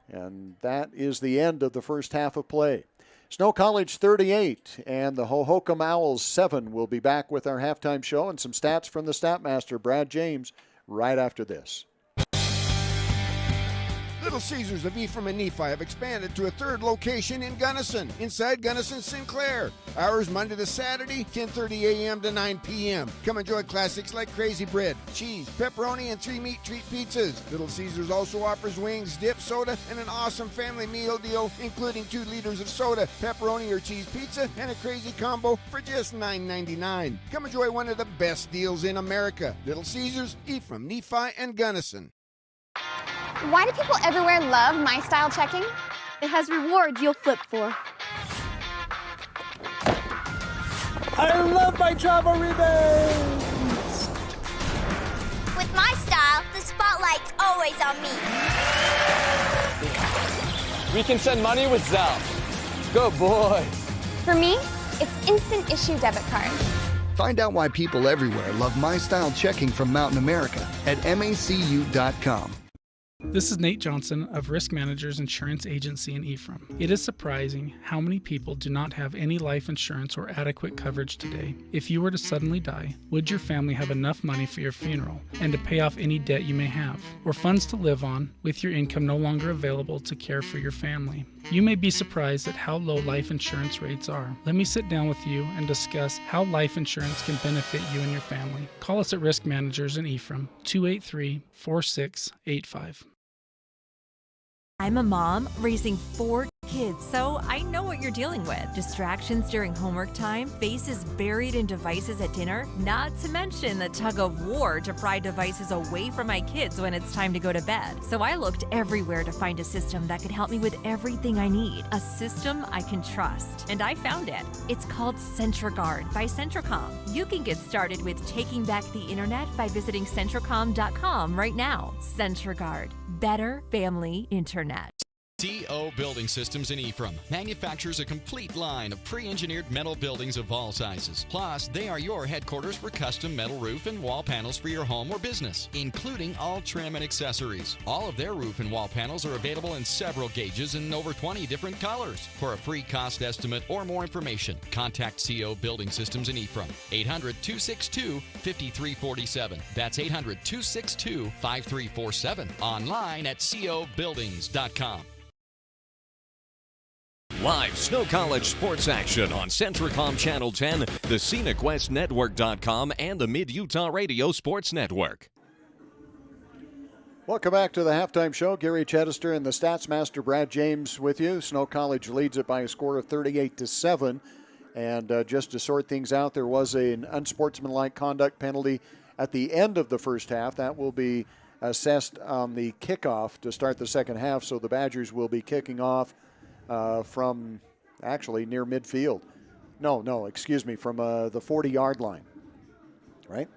And that is the end of the first half of play. Snow College 38 and the Hohokam Owls 7. We'll be back with our halftime show and some stats from the Statmaster, Brad James, right after this. Little Caesars of Ephraim and Nephi have expanded to a third location in Gunnison, inside Gunnison Sinclair. Hours Monday to Saturday, 10:30 a.m. to 9 p.m. Come enjoy classics like crazy bread, cheese, pepperoni, and 3 meat treat pizzas. Little Caesars also offers wings, dip, soda, and an awesome family meal deal, including 2 liters of soda, pepperoni or cheese pizza, and a crazy combo for just $9.99. Come enjoy one of the best deals in America. Little Caesars, Ephraim, Nephi, and Gunnison. Why do people everywhere love my style checking? It has rewards you'll flip for. I love my travel rebates! With my style, the spotlight's always on me. We can send money with Zelle. Go, boys. For me, it's instant issue debit card. Find out why people everywhere love My Style checking from Mountain America at macu.com. This is Nate Johnson of Risk Managers Insurance Agency in Ephraim. It is surprising how many people do not have any life insurance or adequate coverage today. If you were to suddenly die, would your family have enough money for your funeral and to pay off any debt you may have, or funds to live on with your income no longer available to care for your family? You may be surprised at how low life insurance rates are. Let me sit down with you and discuss how life insurance can benefit you and your family. Call us at Risk Managers in Ephraim, 283-4685. I'm a mom raising 4 kids, so I know what you're dealing with. Distractions during homework time, faces buried in devices at dinner, not to mention the tug of war to pry devices away from my kids when it's time to go to bed. So I looked everywhere to find a system that could help me with everything I need. A system I can trust. And I found it. It's called CentraGuard by Centracom. You can get started with taking back the internet by visiting Centracom.com right now. CentraGuard. Better family internet. TO Building Systems in Ephraim manufactures a complete line of pre-engineered metal buildings of all sizes. Plus, they are your headquarters for custom metal roof and wall panels for your home or business, including all trim and accessories. All of their roof and wall panels are available in several gauges and over 20 different colors. For a free cost estimate or more information, contact CO Building Systems in Ephraim, 800-262-5347. That's 800-262-5347. Online at cobuildings.com. Live Snow College sports action on Centracom Channel 10, the ScenicWestNetwork.com, and the Mid-Utah Radio Sports Network. Welcome back to the halftime show. Gary Chedester and the Statsmaster Brad James with you. Snow College leads it by a score of 38-7. And just to sort things out, there was an unsportsmanlike conduct penalty at the end of the first half. That will be assessed on the kickoff to start the second half. So the Badgers will be kicking off from actually near midfield. From the 40-yard line, right?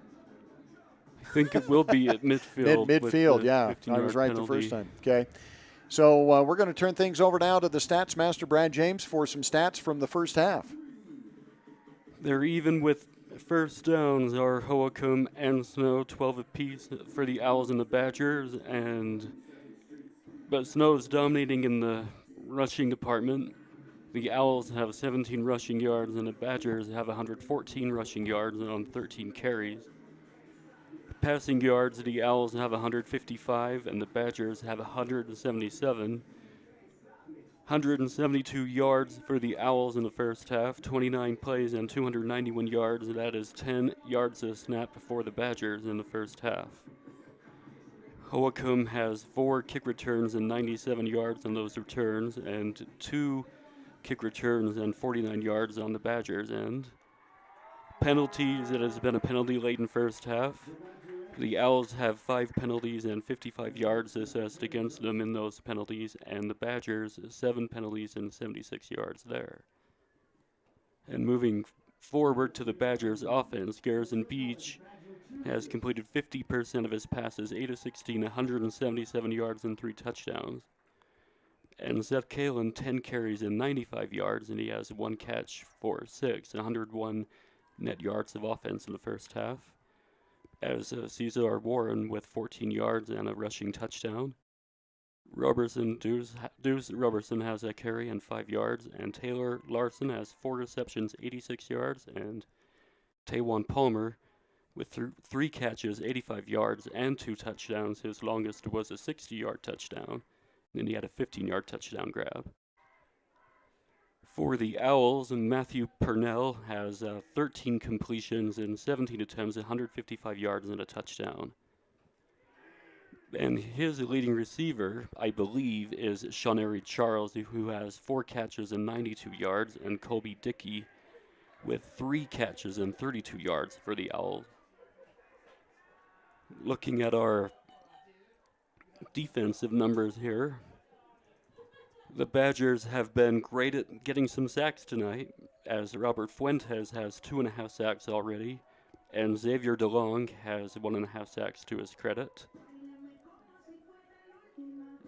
I think it will be at midfield. Midfield, yeah. I was right the first time. Okay. So we're going to turn things over now to the Stats Master, Brad James, for some stats from the first half. They're even with first downs are Hohokam and Snow, 12 apiece for the Owls and the Badgers, but Snow's dominating in the rushing department. The Owls have 17 rushing yards and the Badgers have 114 rushing yards on 13 carries. Passing yards, the Owls have 155 and the Badgers have 177. 172 yards for the Owls in the first half, 29 plays and 291 yards. That is 10 yards a snap for the Badgers in the first half. Hohokam has 4 kick returns and 97 yards on those returns, and 2 kick returns and 49 yards on the Badgers' end. Penalties, it has been a penalty-laden first half. The Owls have 5 penalties and 55 yards assessed against them in those penalties, and the Badgers 7 penalties and 76 yards there. And moving forward to the Badgers' offense, Garrison Beach has completed 50% of his passes, 8 of 16, 177 yards and 3 touchdowns. And Zeth Kalen, 10 carries and 95 yards, and he has 1 catch for 6, 101 net yards of offense in the first half. As Cesar Warren with 14 yards and a rushing touchdown. Deuce Robertson has a carry and 5 yards, and Taylor Larson has 4 receptions, 86 yards, and Taywan Palmer with 3 catches, 85 yards, and 2 touchdowns. His longest was a 60-yard touchdown, and then he had a 15-yard touchdown grab. For the Owls, Matthew Purnell has 13 completions in 17 attempts, 155 yards, and a touchdown. And his leading receiver, I believe, is Shawnary Charles, who has 4 catches and 92 yards, and Colby Dickey with 3 catches and 32 yards for the Owls. Looking at our defensive numbers here, the Badgers have been great at getting some sacks tonight, as Robert Fuentes has 2.5 sacks already, and Xavier DeLong has 1.5 sacks to his credit.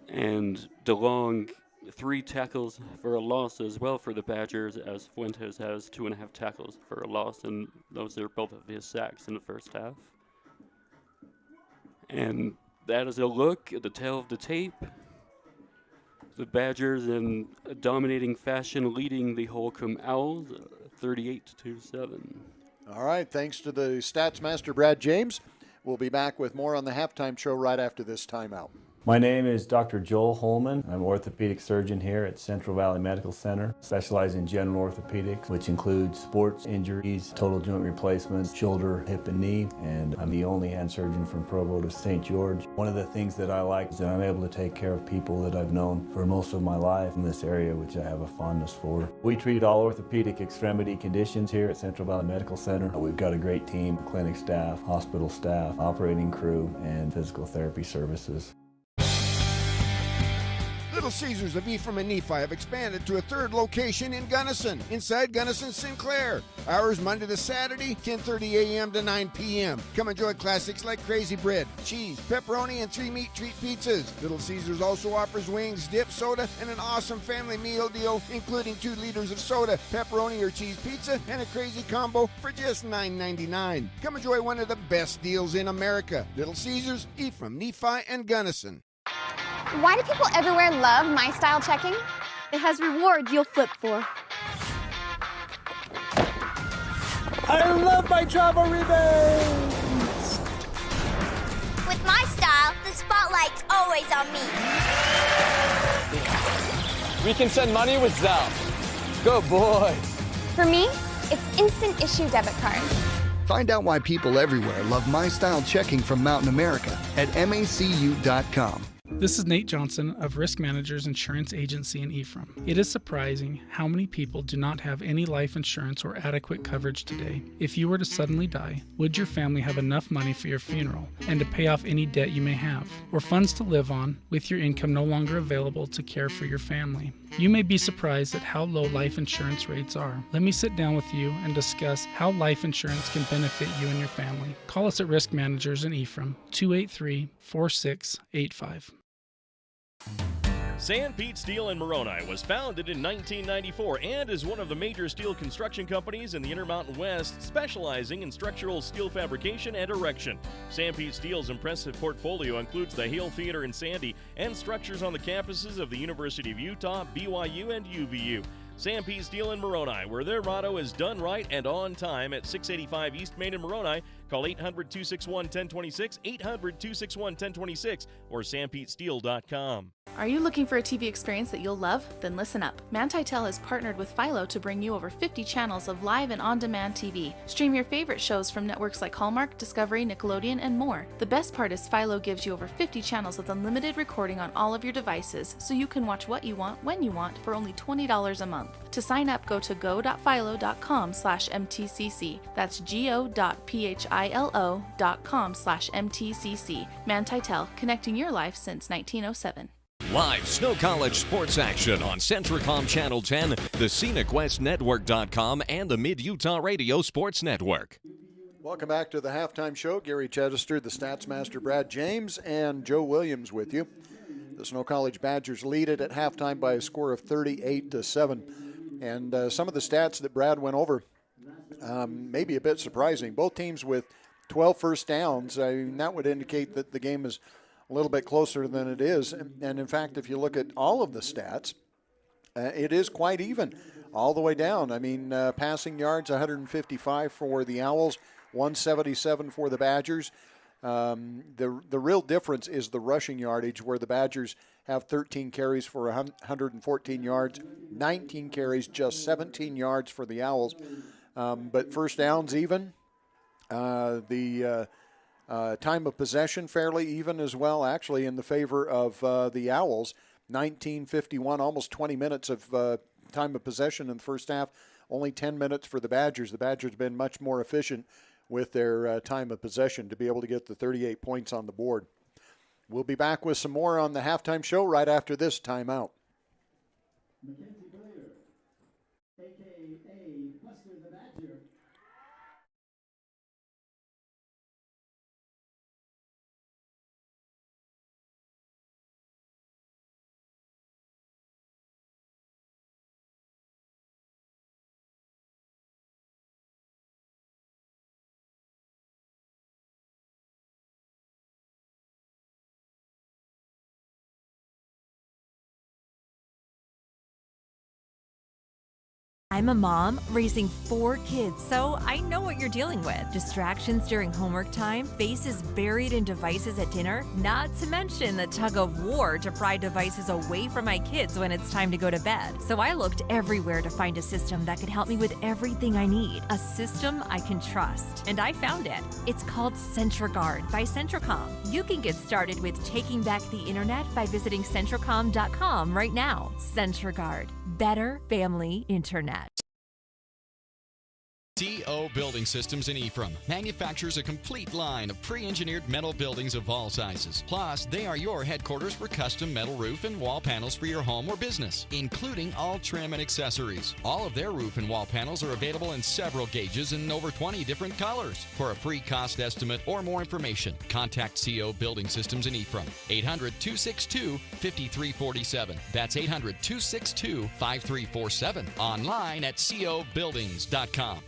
And DeLong, 3 tackles for a loss as well for the Badgers, as Fuentes has 2.5 tackles for a loss, and those are both of his sacks in the first half. And that is a look at the tail of the tape. The Badgers in a dominating fashion leading the Hohokam Owls 38-7. All right, thanks to the Stats Master Brad James. We'll be back with more on the halftime show right after this timeout. My name is Dr. Joel Holman. I'm an orthopedic surgeon here at Central Valley Medical Center. Specialize in general orthopedics, which includes sports injuries, total joint replacements, shoulder, hip, and knee. And I'm the only hand surgeon from Provo to St. George. One of the things that I like is that I'm able to take care of people that I've known for most of my life in this area, which I have a fondness for. We treat all orthopedic extremity conditions here at Central Valley Medical Center. We've got a great team, clinic staff, hospital staff, operating crew, and physical therapy services. Little Caesars of Ephraim and Nephi have expanded to a 3rd location in Gunnison, inside Gunnison Sinclair. Hours Monday to Saturday, 10:30 a.m. to 9 p.m. Come enjoy classics like crazy bread, cheese, pepperoni, and 3 meat treat pizzas. Little Caesars also offers wings, dip, soda, and an awesome family meal deal, including 2 liters of soda, pepperoni or cheese pizza, and a crazy combo for just $9.99. Come enjoy one of the best deals in America. Little Caesars, Ephraim, Nephi, and Gunnison. Why do people everywhere love My Style checking? It has rewards you'll flip for. I love my travel rebates! With my style, the spotlight's always on me. We can send money with Zelle. Go boys! For me, it's instant issue debit card. Find out why people everywhere love My Style checking from Mountain America at macu.com. This is Nate Johnson of Risk Managers Insurance Agency in Ephraim. It is surprising how many people do not have any life insurance or adequate coverage today. If you were to suddenly die, would your family have enough money for your funeral and to pay off any debt you may have, or funds to live on with your income no longer available to care for your family? You may be surprised at how low life insurance rates are. Let me sit down with you and discuss how life insurance can benefit you and your family. Call us at Risk Managers in Ephraim, 283-4685. San Pete Steel in Moroni was founded in 1994 and is one of the major steel construction companies in the Intermountain West, specializing in structural steel fabrication and erection. San Pete Steel's impressive portfolio includes the Hale Theater in Sandy and structures on the campuses of the University of Utah, BYU, and UVU. San Pete Steel in Moroni, where their motto is done right and on time, at 685 East Main in Moroni. Call 800-261-1026, 800-261-1026, or sanpetesteel.com. Are you looking for a TV experience that you'll love? Then listen up. Manti-Tel has partnered with Philo to bring you over 50 channels of live and on-demand TV. Stream your favorite shows from networks like Hallmark, Discovery, Nickelodeon, and more. The best part is Philo gives you over 50 channels with unlimited recording on all of your devices, so you can watch what you want, when you want, for only $20 a month. To sign up, go to go.philo.com/mtcc. That's go.philo.com/mtcc. Manti-Tel, connecting your life since 1907. Live Snow College sports action on Centricom Channel 10, the ScenicWestNetwork.com, and the Mid-Utah Radio Sports Network. Welcome back to the halftime show. Gary Chedester, the Stats Master Brad James, and Joe Williams with you. The Snow College Badgers lead it at halftime by a score of 38-7. And some of the stats that Brad went over may be a bit surprising. Both teams with 12 first downs. That would indicate that the game is a little bit closer than it is. And in fact, if you look at all of the stats, it is quite even all the way down. I mean, passing yards, 155 for the Owls, 177 for the Badgers. The real difference is the rushing yardage, where the Badgers have 13 carries for 114 yards, 19 carries, just 17 yards for the Owls. But first downs even. The time of possession fairly even as well, actually, in the favor of the Owls. 19:51, almost 20 minutes of time of possession in the first half. Only 10 minutes for the Badgers. The Badgers have been much more efficient with their time of possession to be able to get the 38 points on the board. We'll be back with some more on the halftime show right after this timeout. I'm a mom raising 4 kids, so I know what you're dealing with. Distractions during homework time, faces buried in devices at dinner, not to mention the tug of war to pry devices away from my kids when it's time to go to bed. So I looked everywhere to find a system that could help me with everything I need. A system I can trust. And I found it. It's called CentraGuard by Centracom. You can get started with taking back the internet by visiting Centracom.com right now. CentraGuard. Better family internet. TO Building Systems in Ephraim manufactures a complete line of pre-engineered metal buildings of all sizes. Plus, they are your headquarters for custom metal roof and wall panels for your home or business, including all trim and accessories. All of their roof and wall panels are available in several gauges and over 20 different colors. For a free cost estimate or more information, contact CO Building Systems in Ephraim, 800-262-5347. That's 800-262-5347. Online at cobuildings.com.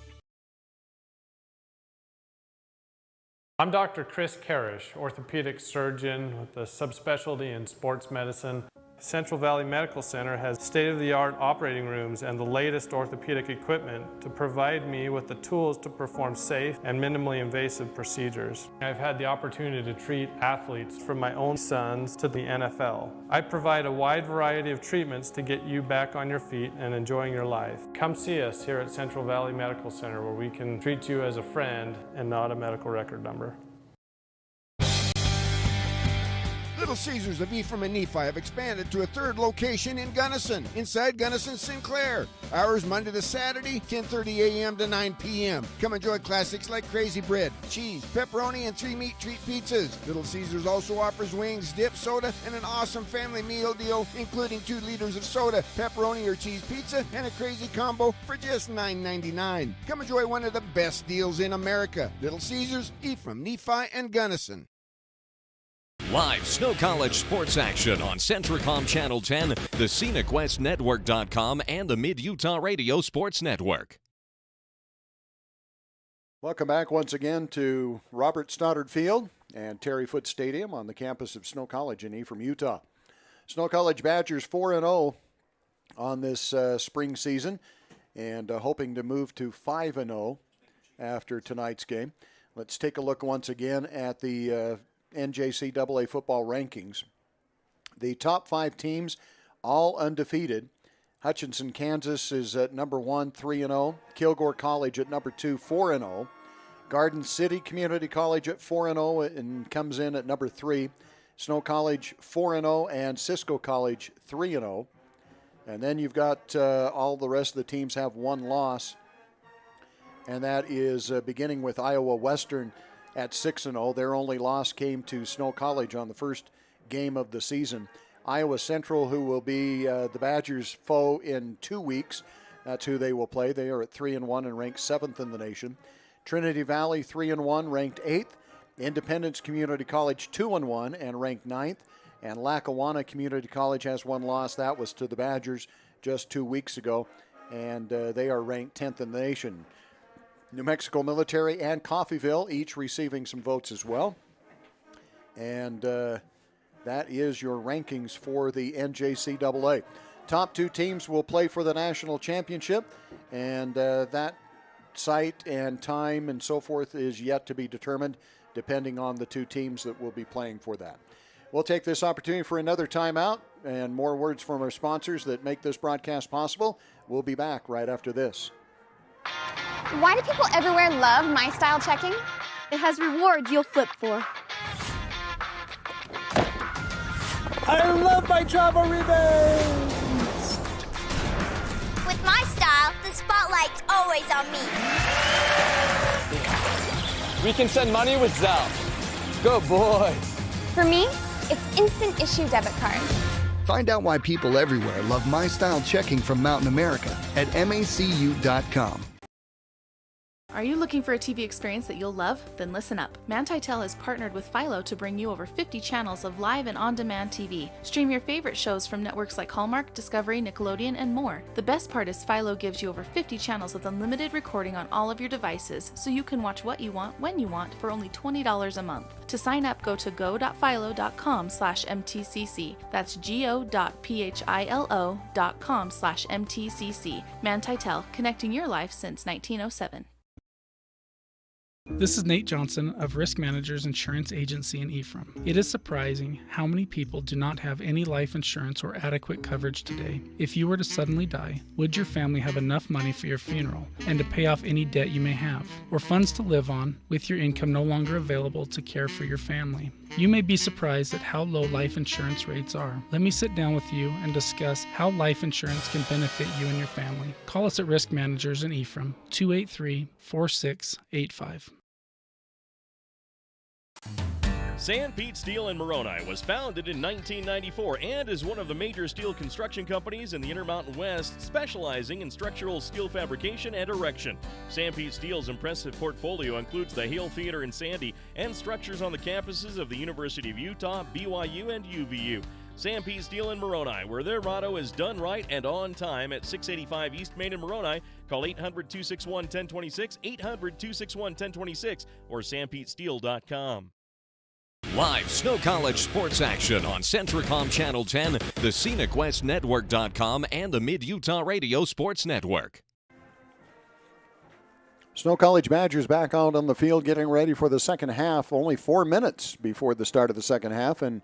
I'm Dr. Chris Karish, orthopedic surgeon with a subspecialty in sports medicine. Central Valley Medical Center has state-of-the-art operating rooms and the latest orthopedic equipment to provide me with the tools to perform safe and minimally invasive procedures. I've had the opportunity to treat athletes from my own sons to the NFL. I provide a wide variety of treatments to get you back on your feet and enjoying your life. Come see us here at Central Valley Medical Center, where we can treat you as a friend and not a medical record number. Little Caesars of Ephraim and Nephi have expanded to a third location in Gunnison, inside Gunnison Sinclair. Hours Monday to Saturday, 10:30 a.m. to 9 p.m. Come enjoy classics like crazy bread, cheese, pepperoni, and 3-meat treat pizzas. Little Caesars also offers wings, dip, soda, and an awesome family meal deal, including 2 liters of soda, pepperoni or cheese pizza, and a crazy combo for just $9.99. Come enjoy one of the best deals in America. Little Caesars, Ephraim, Nephi, and Gunnison. Live Snow College sports action on Centracom Channel 10, the ScenicWestNetwork.com, and the Mid-Utah Radio Sports Network. Welcome back once again to Robert Stoddard Field and Terry Foote Stadium on the campus of Snow College in Ephraim, Utah. Snow College Badgers 4-0 on this spring season, and hoping to move to 5-0 after tonight's game. Let's take a look once again at the NJCAA football rankings. The top 5 teams, all undefeated. Hutchinson, Kansas is at number 1, 3-0. Kilgore College at number 2, 4-0. Garden City Community College at 4-0 and comes in at number 3. Snow College 4-0 and Cisco College 3-0. And then you've got all the rest of the teams have 1 loss, and that is beginning with Iowa Western at 6-0. Their only loss came to Snow College on the first game of the season. Iowa Central, who will be the Badgers' foe in 2 weeks, that's who they will play. They are at 3-1 and ranked 7th in the nation. Trinity Valley 3-1, ranked 8th. Independence Community College 2-1 and ranked 9th. And Lackawanna Community College has one loss. That was to the Badgers just 2 weeks ago, and they are ranked 10th in the nation. New Mexico Military and Coffeyville each receiving some votes as well. And that is your rankings for the NJCAA. Top 2 teams will play for the national championship, and that site and time and so forth is yet to be determined, depending on the 2 teams that will be playing for that. We'll take this opportunity for another timeout and more words from our sponsors that make this broadcast possible. We'll be back right after this. Why do people everywhere love My Style checking? It has rewards you'll flip for. I love my travel rebates! With My Style, the spotlight's always on me. We can send money with Zelle. Go boys! For me, it's instant issue debit card. Find out why people everywhere love My Style checking from Mountain America at macu.com. Are you looking for a TV experience that you'll love? Then listen up. Manti-Tel has partnered with Philo to bring you over 50 channels of live and on-demand TV. Stream your favorite shows from networks like Hallmark, Discovery, Nickelodeon, and more. The best part is Philo gives you over 50 channels with unlimited recording on all of your devices, so you can watch what you want, when you want, for only $20 a month. To sign up, go to go.philo.com/MTCC. That's go.philo.com/MTCC. Manti-Tel, connecting your life since 1907. This is Nate Johnson of Risk Managers Insurance Agency in Ephraim. It is surprising how many people do not have any life insurance or adequate coverage today. If you were to suddenly die, would your family have enough money for your funeral and to pay off any debt you may have, or funds to live on with your income no longer available to care for your family? You may be surprised at how low life insurance rates are. Let me sit down with you and discuss how life insurance can benefit you and your family. Call us at Risk Managers in Ephraim, 283-4685. San Pete Steel in Moroni was founded in 1994 and is one of the major steel construction companies in the Intermountain West, specializing in structural steel fabrication and erection. San Pete Steel's impressive portfolio includes the Hale Theater in Sandy and structures on the campuses of the University of Utah, BYU, and UVU. San Pete Steel in Moroni, where their motto is done right and on time, at 685 East Main in Moroni. Call 800-261-1026, 800-261-1026, or sanpetesteel.com. Live Snow College sports action on Centricom Channel 10, the ScenicWestNetwork.com, and the Mid-Utah Radio Sports Network. Snow College Badgers back out on the field getting ready for the second half. Only 4 minutes before the start of the second half, and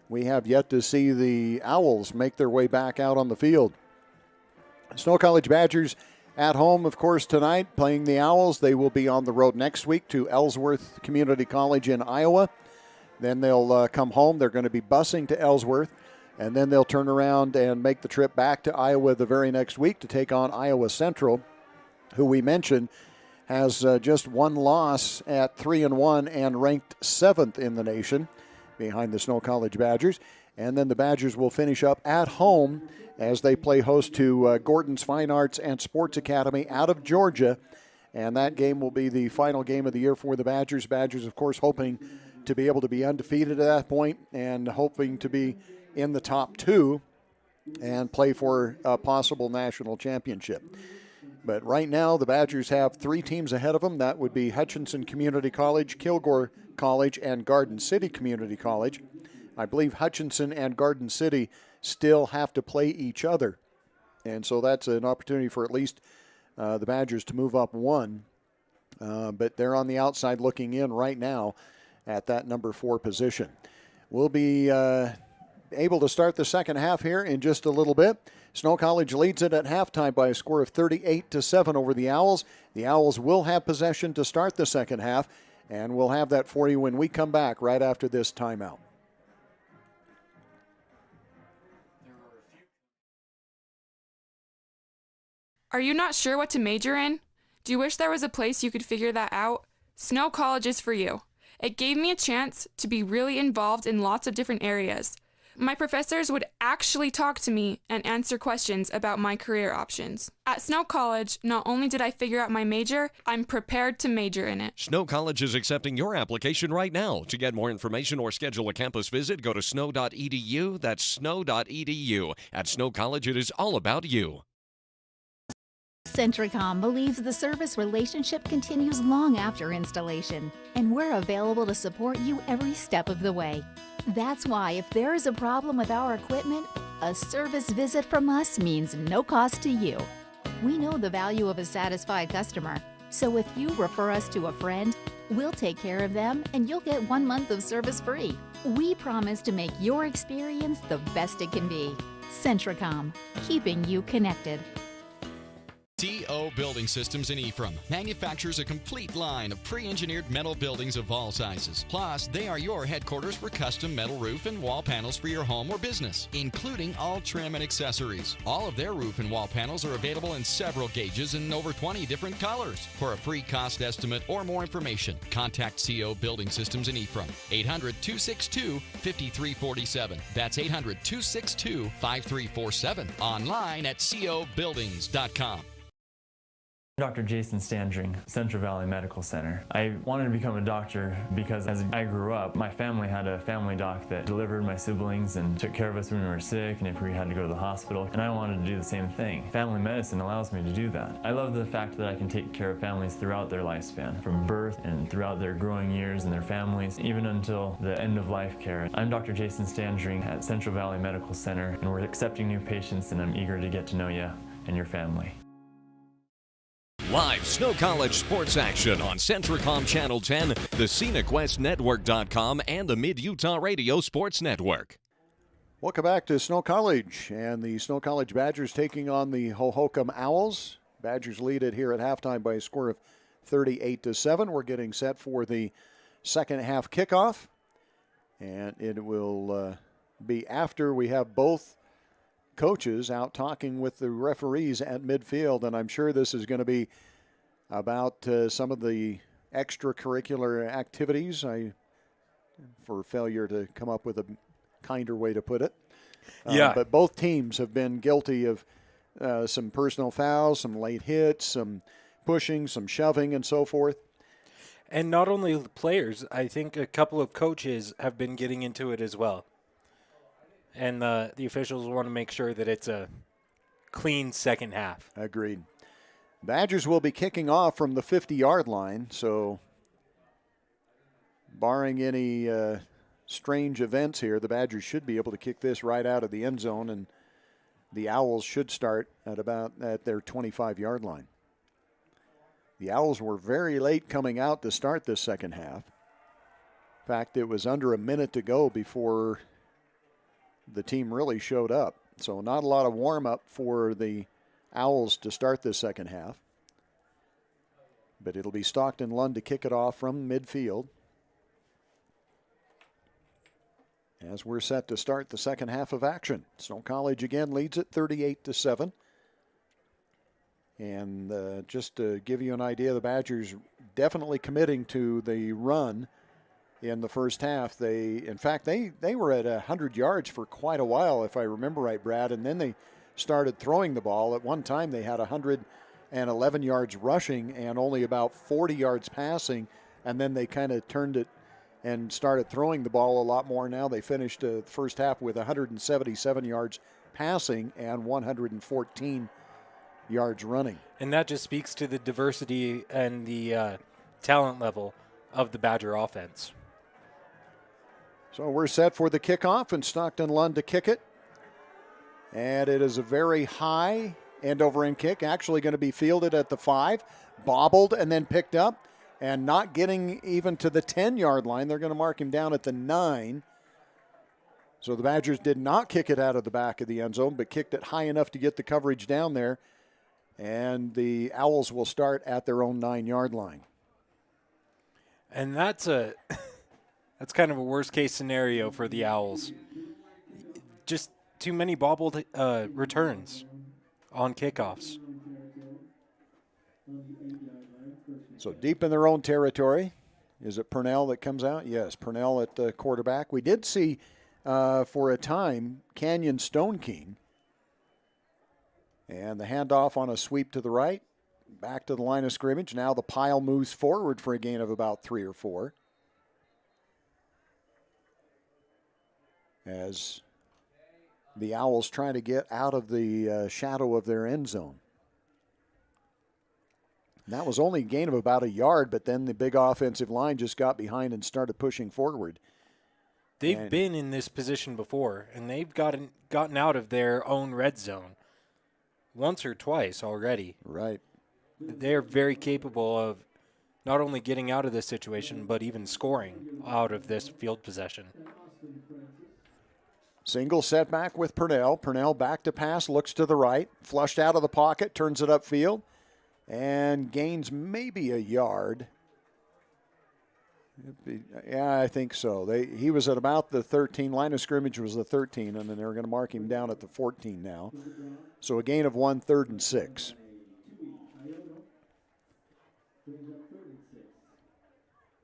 we have yet to see the Owls make their way back out on the field. Snow College Badgers at home, of course, tonight, playing the Owls. They will be on the road next week to Ellsworth Community College in Iowa. Then they'll come home. They're going to be busing to Ellsworth, and then they'll turn around and make the trip back to Iowa the very next week to take on Iowa Central, who we mentioned has just one loss at 3-1 and ranked 7th in the nation behind the Snow College Badgers. And then the Badgers will finish up at home as they play host to Gordon's Fine Arts and Sports Academy out of Georgia. And that game will be the final game of the year for the Badgers. Badgers, of course, hoping to be able to be undefeated at that point and hoping to be in the top 2 and play for a possible national championship. But right now, the Badgers have 3 teams ahead of them. That would be Hutchinson Community College, Kilgore College, and Garden City Community College. I believe Hutchinson and Garden City still have to play each other. And so that's an opportunity for at least the Badgers to move up 1. But they're on the outside looking in right now at that number 4 position. We'll be able to start the second half here in just a little bit. Snow College leads it at halftime by a score of 38-7 over the Owls. The Owls will have possession to start the second half, and we'll have that for you when we come back right after this timeout. Are you not sure what to major in? Do you wish there was a place you could figure that out? Snow College is for you. It gave me a chance to be really involved in lots of different areas. My professors would actually talk to me and answer questions about my career options. At Snow College, not only did I figure out my major, I'm prepared to major in it. Snow College is accepting your application right now. To get more information or schedule a campus visit, go to snow.edu. That's snow.edu. At Snow College, it is all about you. Centricom believes the service relationship continues long after installation, and we're available to support you every step of the way. That's why if there is a problem with our equipment, a service visit from us means no cost to you. We know the value of a satisfied customer, so if you refer us to a friend, we'll take care of them and you'll get 1 month of service free. We promise to make your experience the best it can be. Centricom, keeping you connected. TO Building Systems in Ephraim manufactures a complete line of pre-engineered metal buildings of all sizes. Plus, they are your headquarters for custom metal roof and wall panels for your home or business, including all trim and accessories. All of their roof and wall panels are available in several gauges and over 20 different colors. For a free cost estimate or more information, contact CO Building Systems in Ephraim, 800-262-5347. That's 800-262-5347. Online at cobuildings.com. Dr. Jason Standring, Central Valley Medical Center. I wanted to become a doctor because as I grew up, my family had a family doc that delivered my siblings and took care of us when we were sick and if we had to go to the hospital, and I wanted to do the same thing. Family medicine allows me to do that. I love the fact that I can take care of families throughout their lifespan, from birth and throughout their growing years and their families, even until the end of life care. I'm Dr. Jason Standring at Central Valley Medical Center, and we're accepting new patients, and I'm eager to get to know you and your family. Live Snow College sports action on Centricom Channel 10, the ScenicWestNetwork.com, and the Mid-Utah Radio Sports Network. Welcome back to Snow College, and the Snow College Badgers taking on the Hohokam Owls. Badgers lead it here at halftime by a score of 38-7. We're getting set for the second half kickoff, and it will be after we have both coaches out talking with the referees at midfield, and I'm sure this is going to be about some of the extracurricular activities. For failure to come up with a kinder way to put it. But both teams have been guilty of some personal fouls, some late hits, some pushing, some shoving, and so forth. And not only the players, I think a couple of coaches have been getting into it as well. And the officials want to make sure that it's a clean second half. Agreed. Badgers will be kicking off from the 50-yard line, so barring any strange events here, the Badgers should be able to kick this right out of the end zone, and the Owls should start at their 25-yard line. The Owls were very late coming out to start this second half. In fact, it was under a minute to go before the team really showed up. So not a lot of warm-up for the Owls to start this second half. But it'll be Stockton Lund to kick it off from midfield, as we're set to start the second half of action. Snow College again leads it 38-7. And just to give you an idea, the Badgers definitely committing to the run in the first half. In fact, they were at 100 yards for quite a while, if I remember right, Brad, and then they started throwing the ball. At one time, they had 111 yards rushing and only about 40 yards passing, and then they kind of turned it and started throwing the ball a lot more. Now they finished the first half with 177 yards passing and 114 yards running. And that just speaks to the diversity and the talent level of the Badger offense. So we're set for the kickoff, and Stockton Lund to kick it. And it is a very high end-over-end kick, actually going to be fielded at the 5, bobbled and then picked up, and not getting even to the 10-yard line. They're going to mark him down at the 9. So the Badgers did not kick it out of the back of the end zone, but kicked it high enough to get the coverage down there. And the Owls will start at their own 9-yard line. And that's kind of a worst-case scenario for the Owls. Just too many bobbled returns on kickoffs. So deep in their own territory. Is it Purnell that comes out? Yes, Purnell at the quarterback. We did see for a time, Canyon Stone King. And the handoff on a sweep to the right. Back to the line of scrimmage. Now the pile moves forward for a gain of about 3 or 4. As the Owls try to get out of the shadow of their end zone. And that was only a gain of about 1 yard, but then the big offensive line just got behind and started pushing forward. They've been in this position before, and they've gotten out of their own red zone once or twice already. Right. They're very capable of not only getting out of this situation, but even scoring out of this field possession. Single setback with Purnell. Purnell back to pass, looks to the right, flushed out of the pocket, turns it upfield, and gains maybe 1 yard. Yeah, I think so. He was at about the 13. Line of scrimmage was the 13, and then they're going to mark him down at the 14 now. So a gain of 1, 3rd and 6.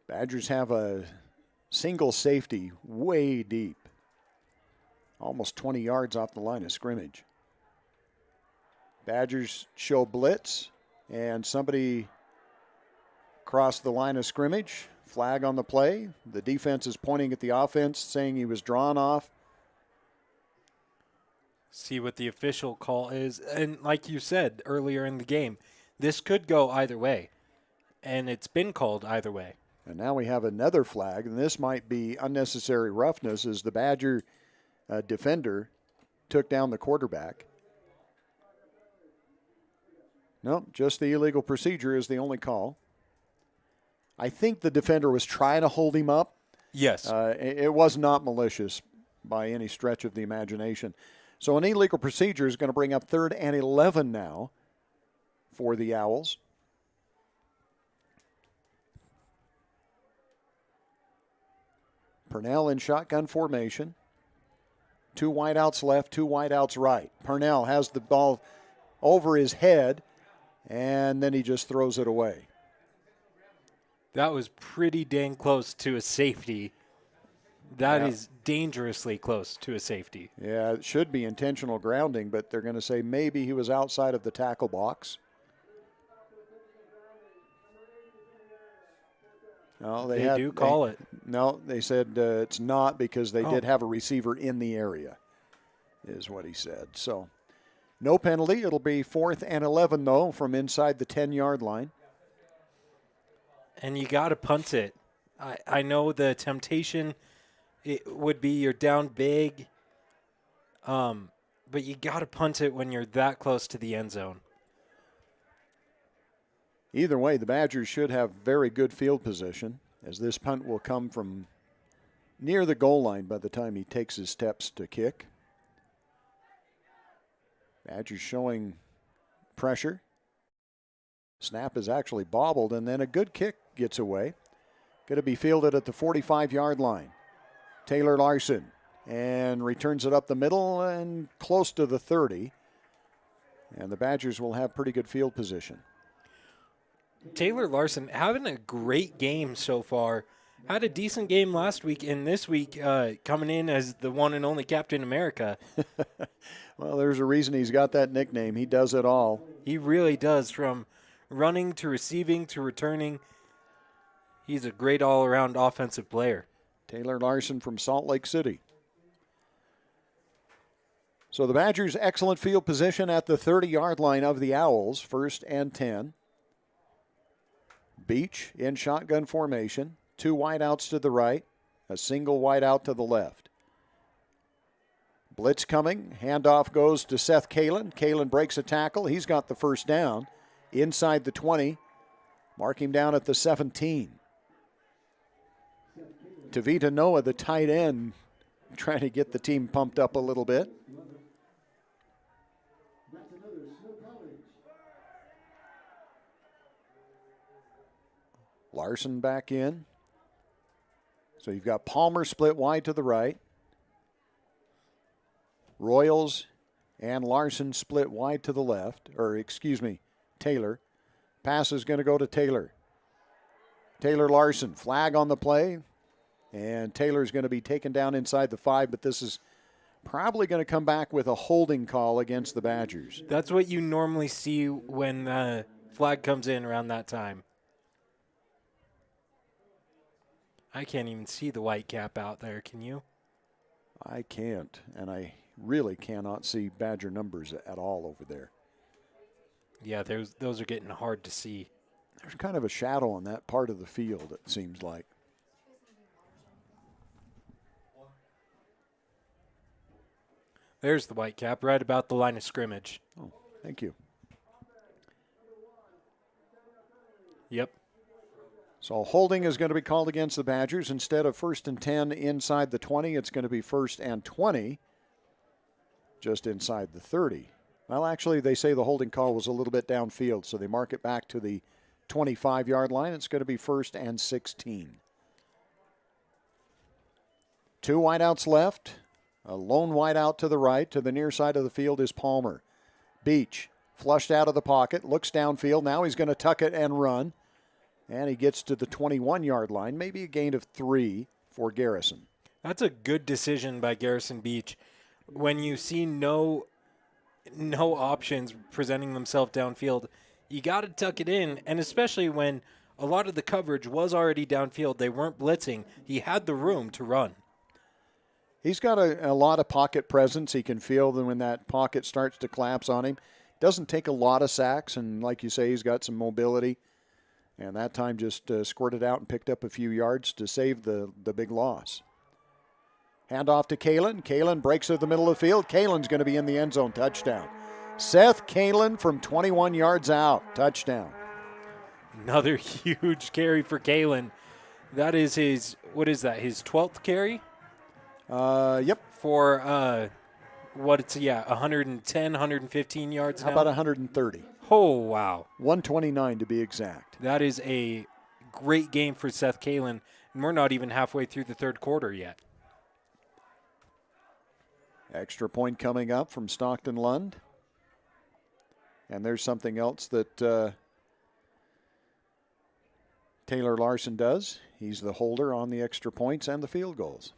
Badgers have a single safety way deep. Almost 20 yards off the line of scrimmage. Badgers show blitz, and somebody crossed the line of scrimmage. Flag on the play. The defense is pointing at the offense, saying he was drawn off. See what the official call is. And like you said earlier in the game, this could go either way. And it's been called either way. And now we have another flag, and this might be unnecessary roughness as the Badger defender took down the quarterback. Nope, just the illegal procedure is the only call. I think the defender was trying to hold him up. Yes. It was not malicious by any stretch of the imagination. So an illegal procedure is going to bring up 3rd and 11 now for the Owls. Purnell in shotgun formation. 2 wideouts left, 2 wideouts right. Purnell has the ball over his head, and then he just throws it away. That was pretty dang close to a safety. That is dangerously close to a safety. Yeah, it should be intentional grounding, but they're going to say maybe he was outside of the tackle box. No, they do call it. No, they said it's not because they did have a receiver in the area, is what he said. So no penalty. It'll be 4th and 11, though, from inside the 10-yard line. And you got to punt it. I know the temptation it would be you're down big, but you got to punt it when you're that close to the end zone. Either way, the Badgers should have very good field position, as this punt will come from near the goal line by the time he takes his steps to kick. Badgers showing pressure. Snap is actually bobbled, and then a good kick gets away. Going to be fielded at the 45-yard line. Taylor Larson, and returns it up the middle and close to the 30. And the Badgers will have pretty good field position. Taylor Larson having a great game so far. Had a decent game last week, and this week coming in as the one and only Captain America. Well, there's a reason he's got that nickname. He does it all. He really does, from running to receiving to returning. He's a great all-around offensive player. Taylor Larson from Salt Lake City. So the Badgers' excellent field position at the 30-yard line of the Owls, 1st and 10. Beach in shotgun formation. 2 wideouts to the right, a single wideout to the left. Blitz coming. Handoff goes to Seth Kalin. Kalin breaks a tackle. He's got the first down inside the 20. Mark him down at the 17. Tavita Noah, the tight end, trying to get the team pumped up a little bit. Larson back in. So you've got Palmer split wide to the right. Royals and Larson split wide to the left. Taylor. Pass is going to go to Taylor. Taylor Larson, flag on the play. And Taylor's going to be taken down inside the 5, but this is probably going to come back with a holding call against the Badgers. That's what you normally see when the flag comes in around that time. I can't even see the white cap out there, can you? I can't, and I really cannot see Badger numbers at all over there. Yeah, those are getting hard to see. There's kind of a shadow on that part of the field, it seems like. There's the white cap right about the line of scrimmage. Oh, thank you. Yep. So holding is going to be called against the Badgers. Instead of 1st and 10 inside the 20, it's going to be 1st and 20 just inside the 30. Well, actually, they say the holding call was a little bit downfield, so they mark it back to the 25-yard line. It's going to be 1st and 16. 2 wideouts left. A lone wideout to the right. To the near side of the field is Palmer. Beach flushed out of the pocket, looks downfield. Now he's going to tuck it and run. And he gets to the 21-yard line, maybe a gain of 3 for Garrison. That's a good decision by Garrison Beach. When you see no options presenting themselves downfield, you got to tuck it in, and especially when a lot of the coverage was already downfield, they weren't blitzing. He had the room to run. He's got a lot of pocket presence. He can feel that when that pocket starts to collapse on him. Doesn't take a lot of sacks, and like you say, he's got some mobility. And that time just squirted out and picked up a few yards to save the big loss. Hand off to Kalen. Kalen breaks to the middle of the field. Kalen's going to be in the end zone. Touchdown. Seth Kalen from 21 yards out. Touchdown. Another huge carry for Kalen. That is his 12th carry? Yep. For 110, 115 yards How now? about 130? Oh, wow. 129 to be exact. That is a great game for Seth Kalen, and we're not even halfway through the third quarter yet. Extra point coming up from Stockton Lund. And there's something else that Taylor Larson does. He's the holder on the extra points and the field goals.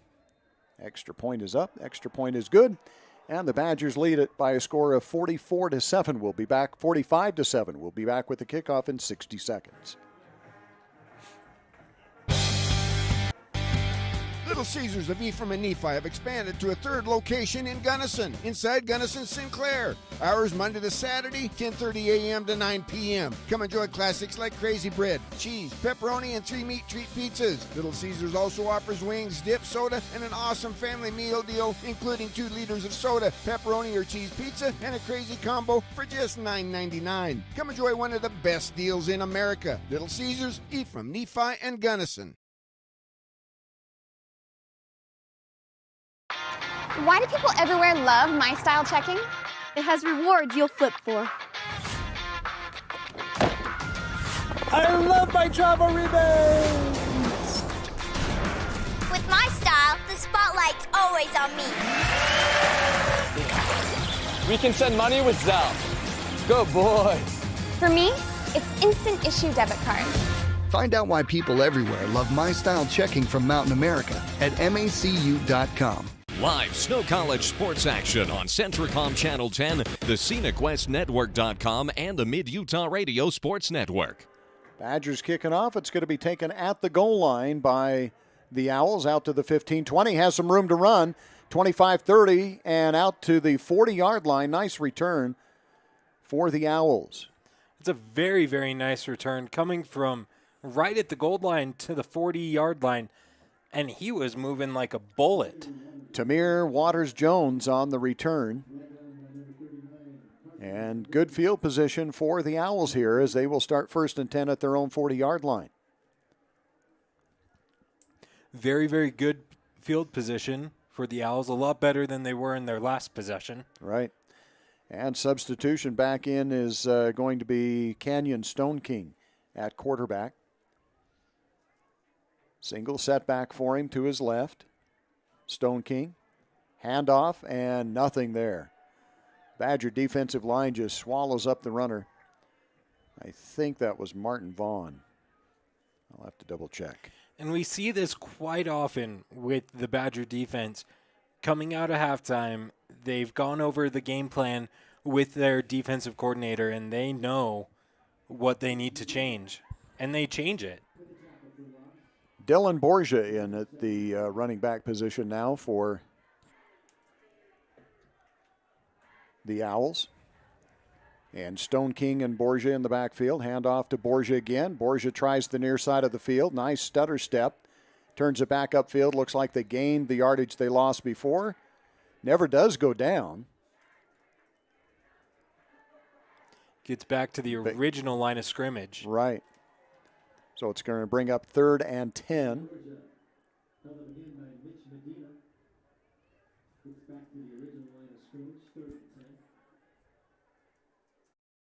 Extra point is up. Extra point is good. And the Badgers lead it by a score of 44-7. We'll be back 45-7. We'll be back with the kickoff in 60 seconds. Little Caesars of Ephraim and Nephi have expanded to a third location in Gunnison, inside Gunnison Sinclair. Hours Monday to Saturday, 10:30 a.m. to 9 p.m. Come enjoy classics like crazy bread, cheese, pepperoni, and 3 meat treat pizzas. Little Caesars also offers wings, dip, soda, and an awesome family meal deal, including 2 liters of soda, pepperoni or cheese pizza, and a crazy combo for just $9.99. Come enjoy one of the best deals in America. Little Caesars, Ephraim, Nephi, and Gunnison. Why do people everywhere love My Style checking? It has rewards you'll flip for. I love my travel rebates! With My Style, the spotlight's always on me. We can send money with Zelle. Go boys! For me, it's instant issue debit card. Find out why people everywhere love My Style checking from Mountain America at macu.com. Live Snow College sports action on Centricom Channel 10, the ScenicWestNetwork.com, and the Mid-Utah Radio Sports Network. Badgers kicking off. It's going to be taken at the goal line by the Owls out to the 15-20. Has some room to run. 25-30 and out to the 40-yard line. Nice return for the Owls. It's a very, very nice return coming from right at the goal line to the 40-yard line, and he was moving like a bullet. Tamir Waters-Jones on the return. And good field position for the Owls here as they will start 1st and 10 at their own 40-yard line. Very, very good field position for the Owls. A lot better than they were in their last possession. Right. And substitution back in is going to be Canyon Stone King at quarterback. Single setback for him to his left. Stone King, handoff, and nothing there. Badger defensive line just swallows up the runner. I think that was Martin Vaughn. I'll have to double check. And we see this quite often with the Badger defense. Coming out of halftime, they've gone over the game plan with their defensive coordinator, and they know what they need to change, and they change it. Dylan Borgia in at the running back position now for the Owls. And Stone King and Borgia in the backfield. Hand off to Borgia again. Borgia tries the near side of the field. Nice stutter step. Turns it back upfield. Looks like they gained the yardage they lost before. Never does go down. Gets back to the original line of scrimmage. Right. So it's going to bring up 3rd and 10.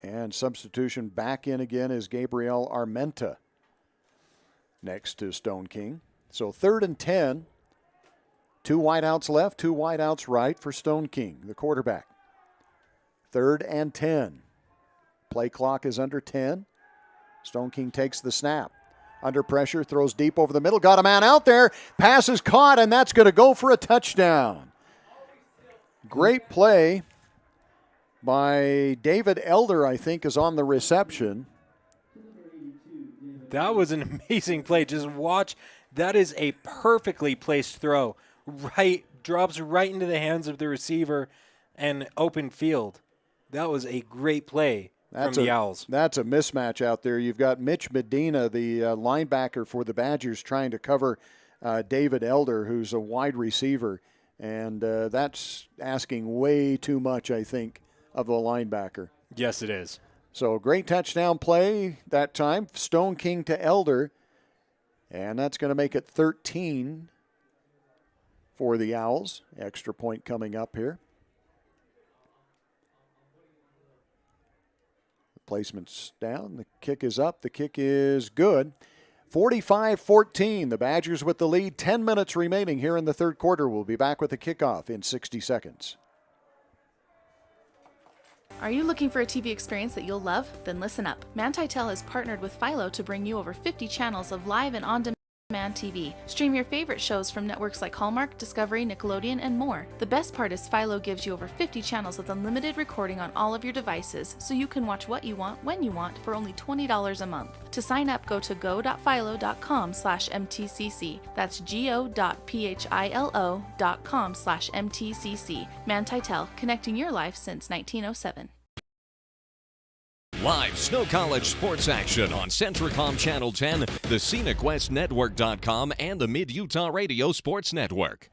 And substitution back in again is Gabriel Armenta next to Stone King. So 3rd and 10. 2 wideouts left, 2 wideouts right for Stone King, the quarterback. 3rd and 10. Play clock is under 10. Stone King takes the snap. Under pressure, throws deep over the middle. Got a man out there. Pass is caught, and that's going to go for a touchdown. Great play by David Elder, I think, is on the reception. That was an amazing play. Just watch. That is a perfectly placed throw. Right, drops right into the hands of the receiver and open field. That was a great play from the Owls. That's a mismatch out there. You've got Mitch Medina, the linebacker for the Badgers, trying to cover David Elder, who's a wide receiver. And that's asking way too much, I think, of the linebacker. Yes, it is. So great touchdown play that time. Stone King to Elder. And that's going to make it 13 for the Owls. Extra point coming up here. The placement's down. The kick is up. The kick is good. 45-14. The Badgers with the lead. 10 minutes remaining here in the third quarter. We'll be back with the kickoff in 60 seconds. Are you looking for a TV experience that you'll love? Then listen up. Manti-Tel has partnered with Philo to bring you over 50 channels of live and on-demand TV. Stream your favorite shows from networks like Hallmark, Discovery, Nickelodeon, and more. The best part is Philo gives you over 50 channels with unlimited recording on all of your devices, so you can watch what you want, when you want, for only $20 a month. To sign up, go to go.philo.com/MTCC. That's go.philo.com/MTCC. Manti-Tel, connecting your life since 1907. Live Snow College sports action on Centricom Channel 10, the ScenicWestNetwork.com, and the Mid-Utah Radio Sports Network.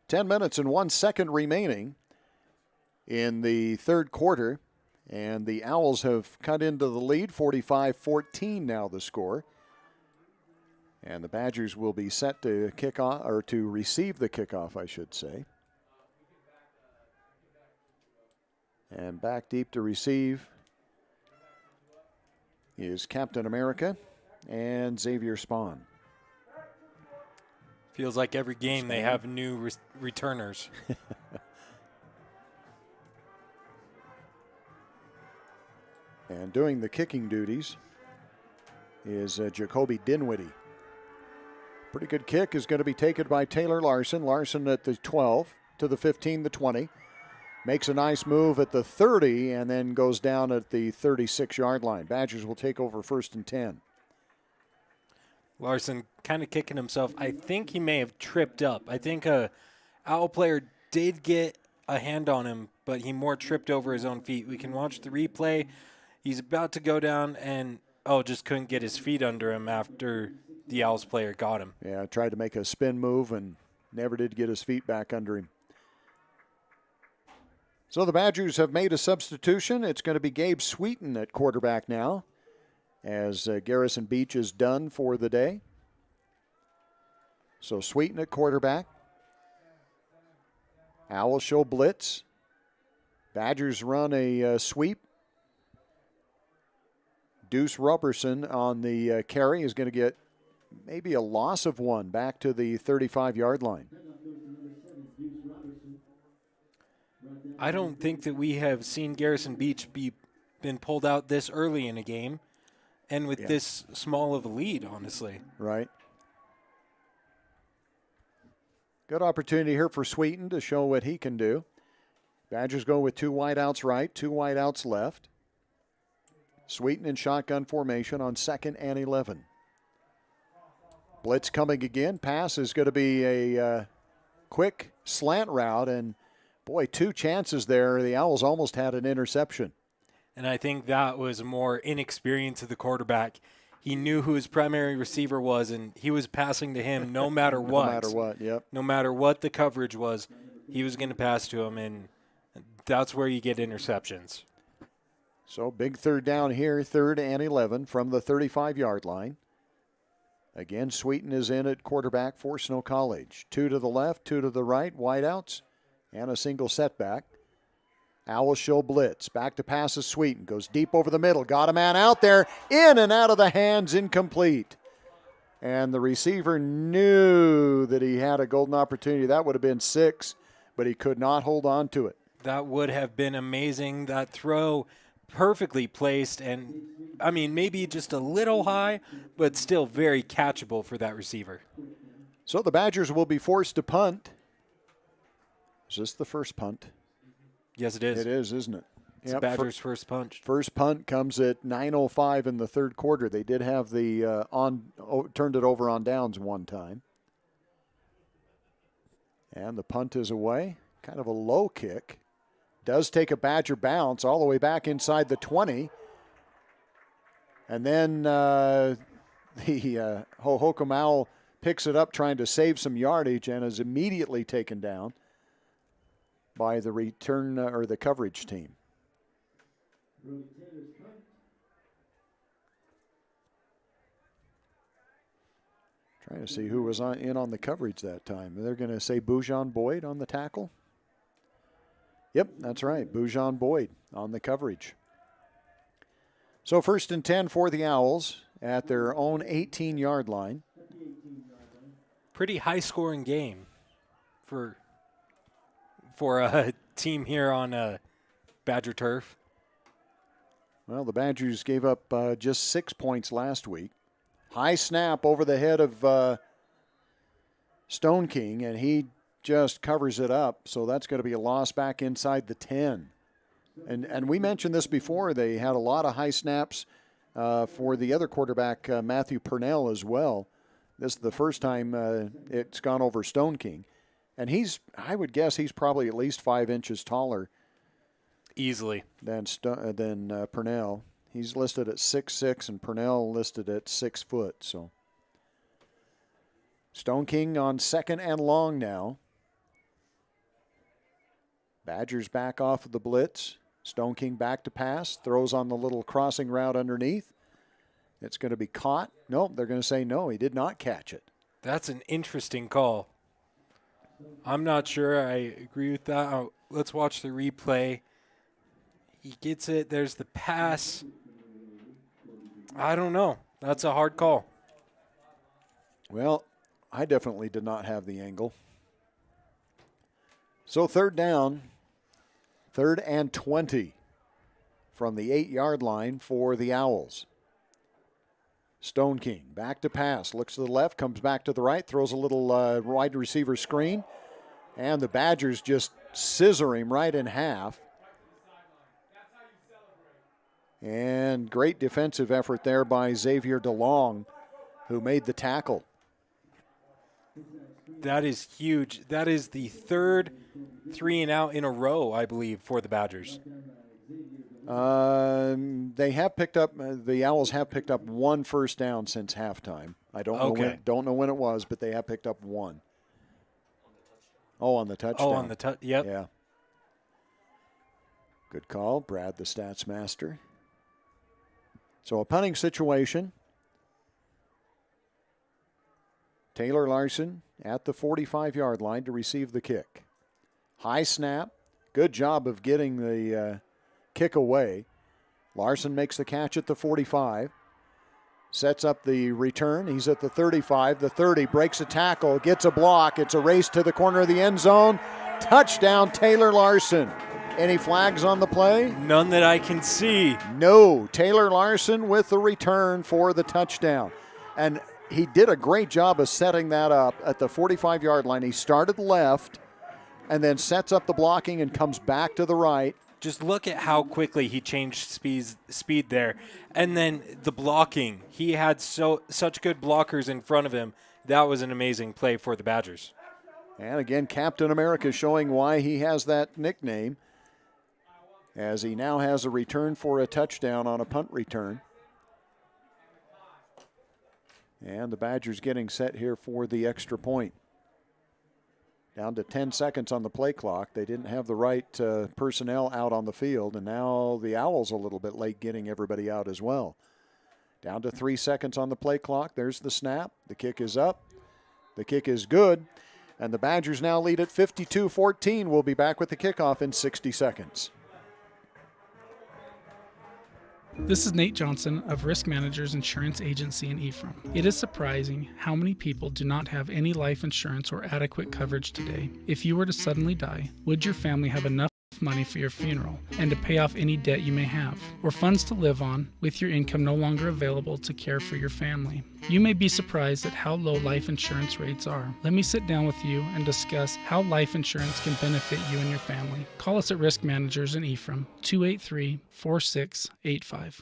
10 minutes and 1 second remaining in the third quarter, and the Owls have cut into the lead. 45-14 now the score. And the Badgers will be set to kick off, or to receive the kickoff, I should say. And back deep to receive is Captain America and Xavier Spahn. Feels like every game they have new returners. And doing the kicking duties is Jacoby Dinwiddie. Pretty good kick is going to be taken by Taylor Larson. Larson at the 12, to the 15, the 20. Makes a nice move at the 30 and then goes down at the 36-yard line. Badgers will take over 1st and 10. Larson kind of kicking himself. I think he may have tripped up. I think a Owl player did get a hand on him, but he more tripped over his own feet. We can watch the replay. He's about to go down and, just couldn't get his feet under him after the Owls player got him. Yeah, tried to make a spin move and never did get his feet back under him. So the Badgers have made a substitution. It's going to be Gabe Sweeten at quarterback now, as Garrison Beach is done for the day. So Sweeten at quarterback. Owls show blitz. Badgers run a sweep. Deuce Roberson on the carry is going to get maybe a loss of 1 back to the 35-yard line. I don't think that we have seen Garrison Beach been pulled out this early in a game and with this small of a lead, honestly. Right. Good opportunity here for Sweeten to show what he can do. Badgers go with 2 wideouts right, 2 wideouts left. Sweeten in shotgun formation on 2nd and 11. Blitz coming again. Pass is going to be a quick slant route, and boy, 2 chances there. The Owls almost had an interception. And I think that was more inexperience of the quarterback. He knew who his primary receiver was, and he was passing to him no matter what. No matter what, yep. No matter what the coverage was, he was going to pass to him, and that's where you get interceptions. So big 3rd down here, 3rd and 11 from the 35-yard line. Again, Sweeten is in at quarterback for Snow College. 2 to the left, 2 to the right, wideouts, and a single setback. Owls show blitz. Back to pass is Sweeten. Goes deep over the middle. Got a man out there. In and out of the hands, incomplete. And the receiver knew that he had a golden opportunity. That would have been 6, but he could not hold on to it. That would have been amazing. That throw perfectly placed, and I mean, maybe just a little high, but still very catchable for that receiver. So the Badgers will be forced to punt. Is this the first punt? Yes, it is. It is, isn't it? It's Badgers' first punt. First punt comes at 9:05 in the 3rd quarter. They did have the turned it over on downs one time. And the punt is away. Kind of a low kick. Does take a Badger bounce all the way back inside the 20. And then the Hohokam Owl picks it up trying to save some yardage and is immediately taken down by the return or the coverage team. Trying to see who was in on the coverage that time. They're going to say Boujon Boyd on the tackle. Yep, that's right. Boujon Boyd on the coverage. So 1st and 10 for the Owls at their own 18-yard line. Pretty high-scoring game for a team here on Badger turf. Well, the Badgers gave up just 6 points last week. High snap over the head of Stone King, and he just covers it up. So that's going to be a loss back inside the 10. And we mentioned this before. They had a lot of high snaps for the other quarterback, Matthew Purnell, as well. This is the first time it's gone over Stone King. And I would guess he's probably at least 5 inches taller. Easily. Than Purnell. He's listed at 6'6", and Purnell listed at 6 foot. So Stone King on 2nd and long now. Badgers back off of the blitz. Stone King back to pass. Throws on the little crossing route underneath. It's going to be caught. Nope, they're going to say no, he did not catch it. That's an interesting call. I'm not sure I agree with that. Let's watch the replay. He gets it. There's the pass. I don't know. That's a hard call. Well, I definitely did not have the angle. So 3rd down, 3rd and 20 from the 8-yard line for the Owls. Stone King back to pass, looks to the left, comes back to the right, throws a little wide receiver screen, and the Badgers just scissor him right in half. And great defensive effort there by Xavier DeLong, who made the tackle. That is huge. That is the 3rd 3-and-out in a row, I believe, for the Badgers. They have picked up. The Owls have picked up 1 first down since halftime. I don't know when it was, but they have picked up 1. Oh, on the touchdown. Oh, on the yep. Yeah. Good call, Brad, the stats master. So a punting situation. Taylor Larson at the 45-yard line to receive the kick. High snap. Good job of getting the kick away. Larson makes the catch at the 45. Sets up the return. He's at the 35. The 30 breaks a tackle, gets a block. It's a race to the corner of the end zone. Touchdown, Taylor Larson. Any flags on the play? None that I can see. No. Taylor Larson with the return for the touchdown. And he did a great job of setting that up at the 45-yard line. He started left and then sets up the blocking and comes back to the right. Just look at how quickly he changed speed there. And then the blocking. He had such good blockers in front of him. That was an amazing play for the Badgers. And again, Captain America showing why he has that nickname, as he now has a return for a touchdown on a punt return. And the Badgers getting set here for the extra point. Down to 10 seconds on the play clock. They didn't have the right personnel out on the field, and now the Owls a little bit late getting everybody out as well. Down to 3 seconds on the play clock. There's the snap. The kick is up. The kick is good. And the Badgers now lead at 52-14. We'll be back with the kickoff in 60 seconds. This is Nate Johnson of Risk Managers Insurance Agency in Ephraim. It is surprising how many people do not have any life insurance or adequate coverage today. If you were to suddenly die, would your family have enough money for your funeral and to pay off any debt you may have, or funds to live on with your income no longer available to care for your family? You may be surprised at how low life insurance rates are. Let me sit down with you and discuss how life insurance can benefit you and your family. Call us at Risk Managers in Ephraim, 283-4685.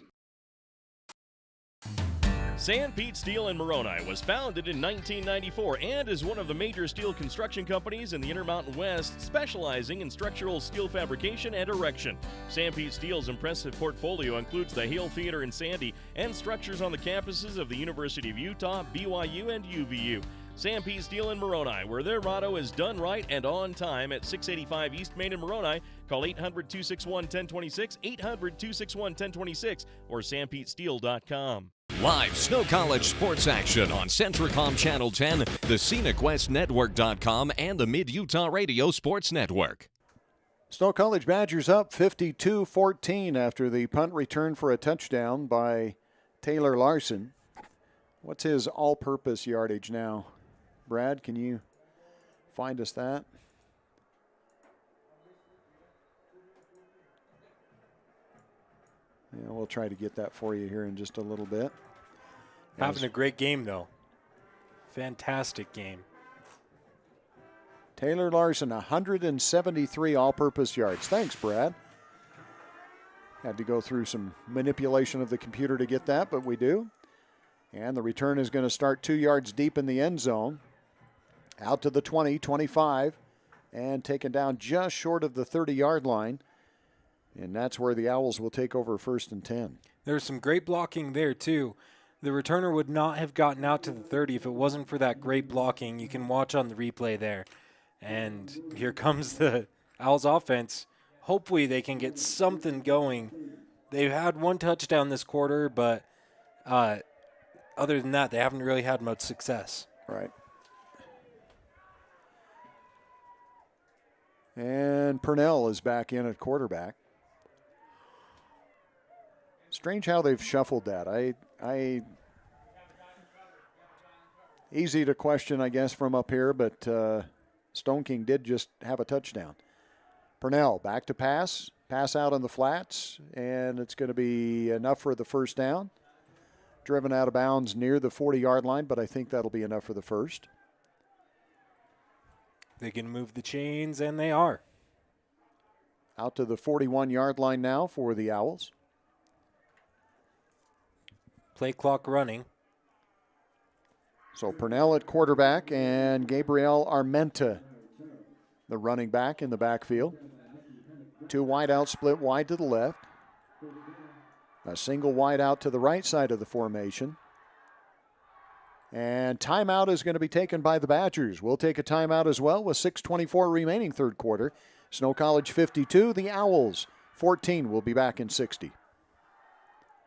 Sanpete Steel in Moroni was founded in 1994 and is one of the major steel construction companies in the Intermountain West, specializing in structural steel fabrication and erection. Sanpete Steel's impressive portfolio includes the Hale Theater in Sandy and structures on the campuses of the University of Utah, BYU, and UVU. Sanpete Steel in Moroni, where their motto is done right and on time, at 685 East Main in Moroni. Call 800-261-1026, 800-261-1026, or sanpetesteel.com. Live Snow College sports action on Centricom Channel 10, the ScenicWestNetwork.com, and the Mid-Utah Radio Sports Network. Snow College Badgers up 52-14 after the punt return for a touchdown by Taylor Larson. What's his all-purpose yardage now? Brad, can you find us that? Yeah, we'll try to get that for you here in just a little bit. Having a great game, though. Fantastic game. Taylor Larson, 173 all-purpose yards. Thanks, Brad. Had to go through some manipulation of the computer to get that, but we do. And the return is going to start 2 yards deep in the end zone. Out to the 20, 25, and taken down just short of the 30-yard line. And that's where the Owls will take over 1st and 10. There's some great blocking there, too. The returner would not have gotten out to the 30 if it wasn't for that great blocking. You can watch on the replay there. And here comes the Owls offense. Hopefully they can get something going. They've had one touchdown this quarter, but other than that, they haven't really had much success. Right. And Purnell is back in at quarterback. Strange how they've shuffled that. Easy to question, I guess, from up here, but Stone King did just have a touchdown. Purnell back to pass out on the flats, and it's going to be enough for the first down. Driven out of bounds near the 40-yard line, but I think that'll be enough for the first. They can move the chains, and they are. Out to the 41-yard line now for the Owls. Play clock running. So Purnell at quarterback and Gabriel Armenta, the running back in the backfield. 2 wide out, split wide to the left. A single wide out to the right side of the formation. And timeout is going to be taken by the Badgers. We'll take a timeout as well with 6:24 remaining third quarter. Snow College 52, the Owls 14. We'll be back in 60.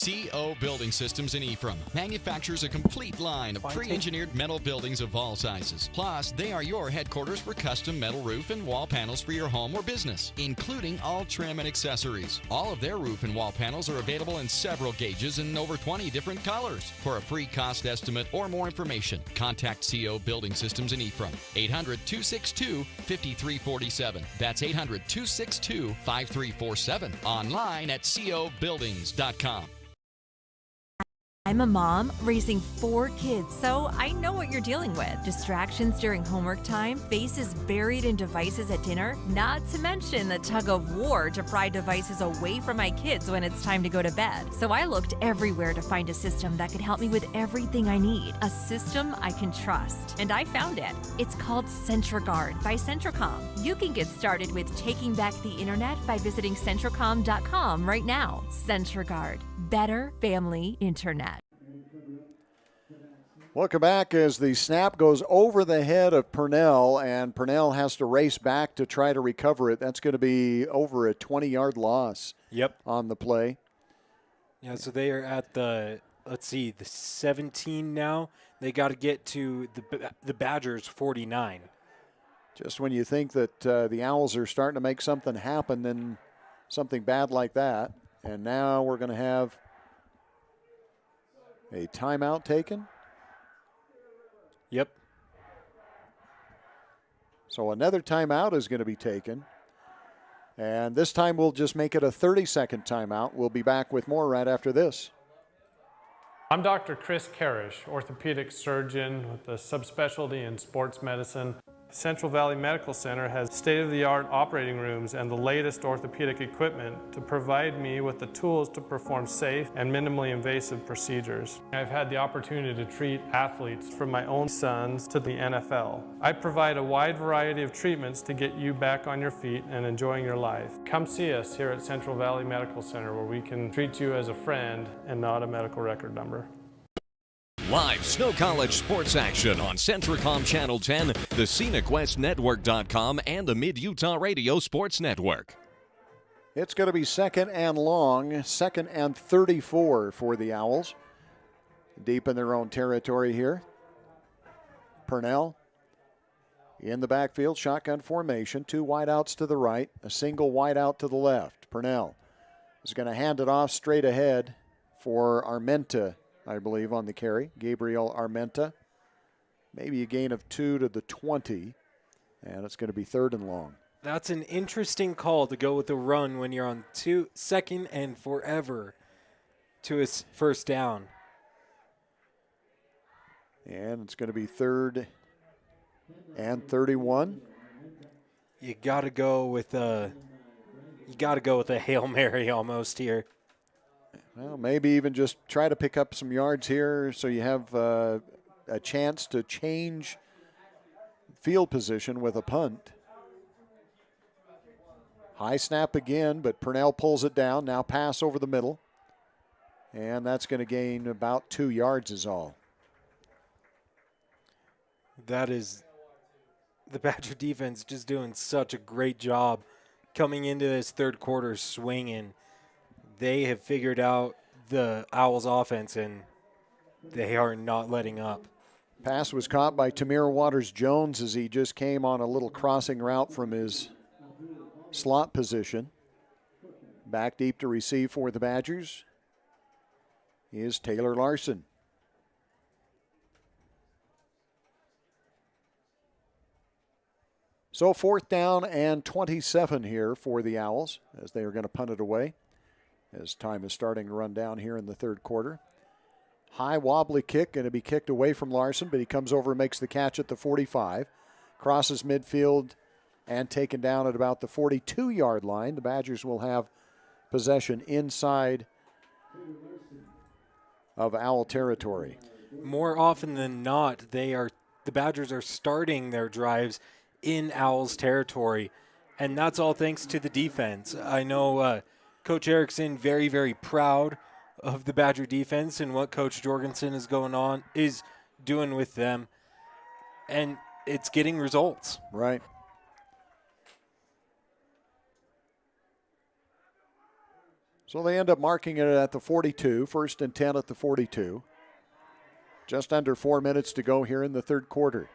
CO Building Systems in Ephraim manufactures a complete line of pre-engineered metal buildings of all sizes. Plus, they are your headquarters for custom metal roof and wall panels for your home or business, including all trim and accessories. All of their roof and wall panels are available in several gauges and over 20 different colors. For a free cost estimate or more information, contact CO Building Systems in Ephraim, 800-262-5347. That's 800-262-5347. Online at cobuildings.com. I'm a mom raising 4 kids, so I know what you're dealing with. Distractions during homework time, faces buried in devices at dinner, not to mention the tug of war to pry devices away from my kids when it's time to go to bed. So I looked everywhere to find a system that could help me with everything I need. A system I can trust. And I found it. It's called CentraGuard by Centracom. You can get started with taking back the internet by visiting Centracom.com right now. CentraGuard. Better family internet. Welcome back as the snap goes over the head of Purnell, and Purnell has to race back to try to recover it. That's going to be over a 20-yard loss on the play. Yeah, so they are at the 17 now. They got to get to the Badgers' 49. Just when you think that the Owls are starting to make something happen, then something bad like that. And now we're going to have a timeout taken. Yep. So another timeout is going to be taken. And this time we'll just make it a 30-second timeout. We'll be back with more right after this. I'm Dr. Chris Karish, orthopedic surgeon with a subspecialty in sports medicine. Central Valley Medical Center has state-of-the-art operating rooms and the latest orthopedic equipment to provide me with the tools to perform safe and minimally invasive procedures. I've had the opportunity to treat athletes from my own sons to the NFL. I provide a wide variety of treatments to get you back on your feet and enjoying your life. Come see us here at Central Valley Medical Center, where we can treat you as a friend and not a medical record number. Live Snow College sports action on Centracom Channel 10, the ScenicWestNetwork.com, and the Mid-Utah Radio Sports Network. It's going to be second and long, second and 34 for the Owls. Deep in their own territory here. Purnell in the backfield, shotgun formation, 2 wideouts to the right, a single wideout to the left. Purnell is going to hand it off straight ahead for Armenta, I believe, on the carry. Gabriel Armenta. Maybe a gain of 2 to the 20. And it's going to be third and long. That's an interesting call to go with the run when you're on second and forever to his first down. And it's going to be third and 31. You got to go with a Hail Mary almost here. Well, maybe even just try to pick up some yards here so you have a chance to change field position with a punt. High snap again, but Purnell pulls it down. Now pass over the middle. And that's going to gain about 2 yards is all. That is the Badger defense just doing such a great job coming into this third quarter swinging. They have figured out the Owls offense, and they are not letting up. Pass was caught by Tamir Waters-Jones as he just came on a little crossing route from his slot position. Back deep to receive for the Badgers is Taylor Larson. So 4th down and 27 here for the Owls as they are going to punt it away, as time is starting to run down here in the third quarter. High wobbly kick, going to be kicked away from Larson, but he comes over and makes the catch at the 45. Crosses midfield and taken down at about the 42-yard line. The Badgers will have possession inside of Owl territory. More often than not, the Badgers are starting their drives in Owls territory, and that's all thanks to the defense. I know Coach Erickson very, very proud of the Badger defense and what Coach Jorgensen is doing with them, and it's getting results. Right. So they end up marking it at the 42, 1st and 10 at the 42. Just under 4 minutes to go here in the third quarter.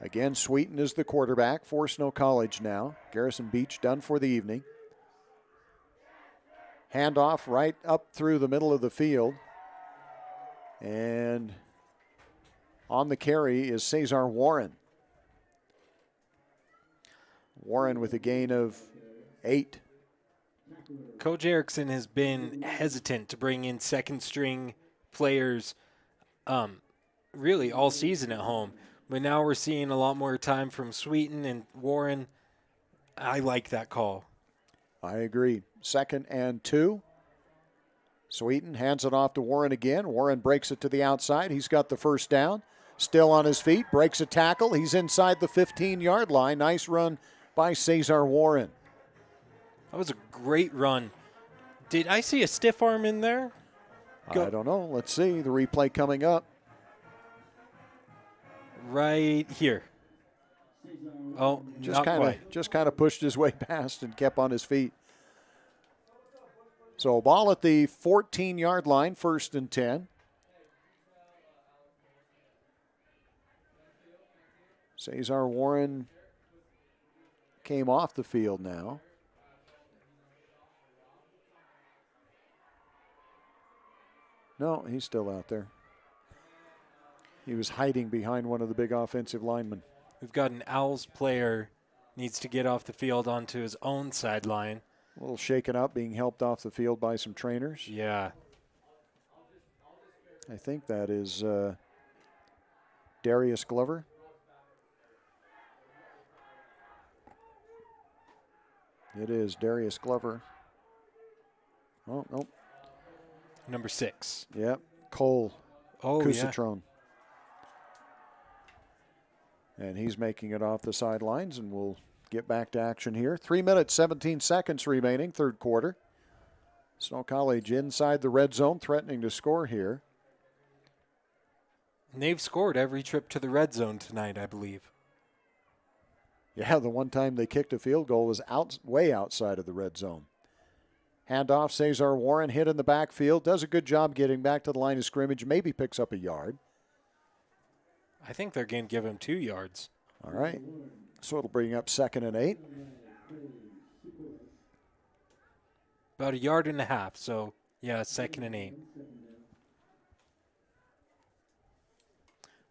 Again, Sweeten is the quarterback for Snow College now. Garrison Beach done for the evening. Handoff right up through the middle of the field. And on the carry is Cesar Warren. Warren with a gain of 8. Coach Erickson has been hesitant to bring in second-string players really all season at home. But now we're seeing a lot more time from Sweeten and Warren. I like that call. I agree. 2nd and 2. Sweeten hands it off to Warren again. Warren breaks it to the outside. He's got the first down. Still on his feet. Breaks a tackle. He's inside the 15-yard line. Nice run by Cesar Warren. That was a great run. Did I see a stiff arm in there? I don't know. Let's see. The replay coming up. Right here. Oh, not quite. Just kind of pushed his way past and kept on his feet. So ball at the 14-yard line, 1st and 10. Cesar Warren came off the field now. No, he's still out there. He was hiding behind one of the big offensive linemen. We've got an Owls player needs to get off the field onto his own sideline. A little shaken up, being helped off the field by some trainers. Yeah. I think that is Darius Glover. It is Darius Glover. Oh, no. Number 6. Yep. Cole Cusatrone. Yeah. And he's making it off the sidelines, and we'll get back to action here. 3 minutes, 17 seconds remaining, 3rd quarter. Snow College inside the red zone, threatening to score here. And they've scored every trip to the red zone tonight, I believe. Yeah, the one time they kicked a field goal was way outside of the red zone. Handoff, Cesar Warren hit in the backfield. Does a good job getting back to the line of scrimmage. Maybe picks up a yard. I think they're going to give him 2 yards. All right. So it'll bring up 2nd and 8. About 1.5 yards. So, yeah, 2nd and 8.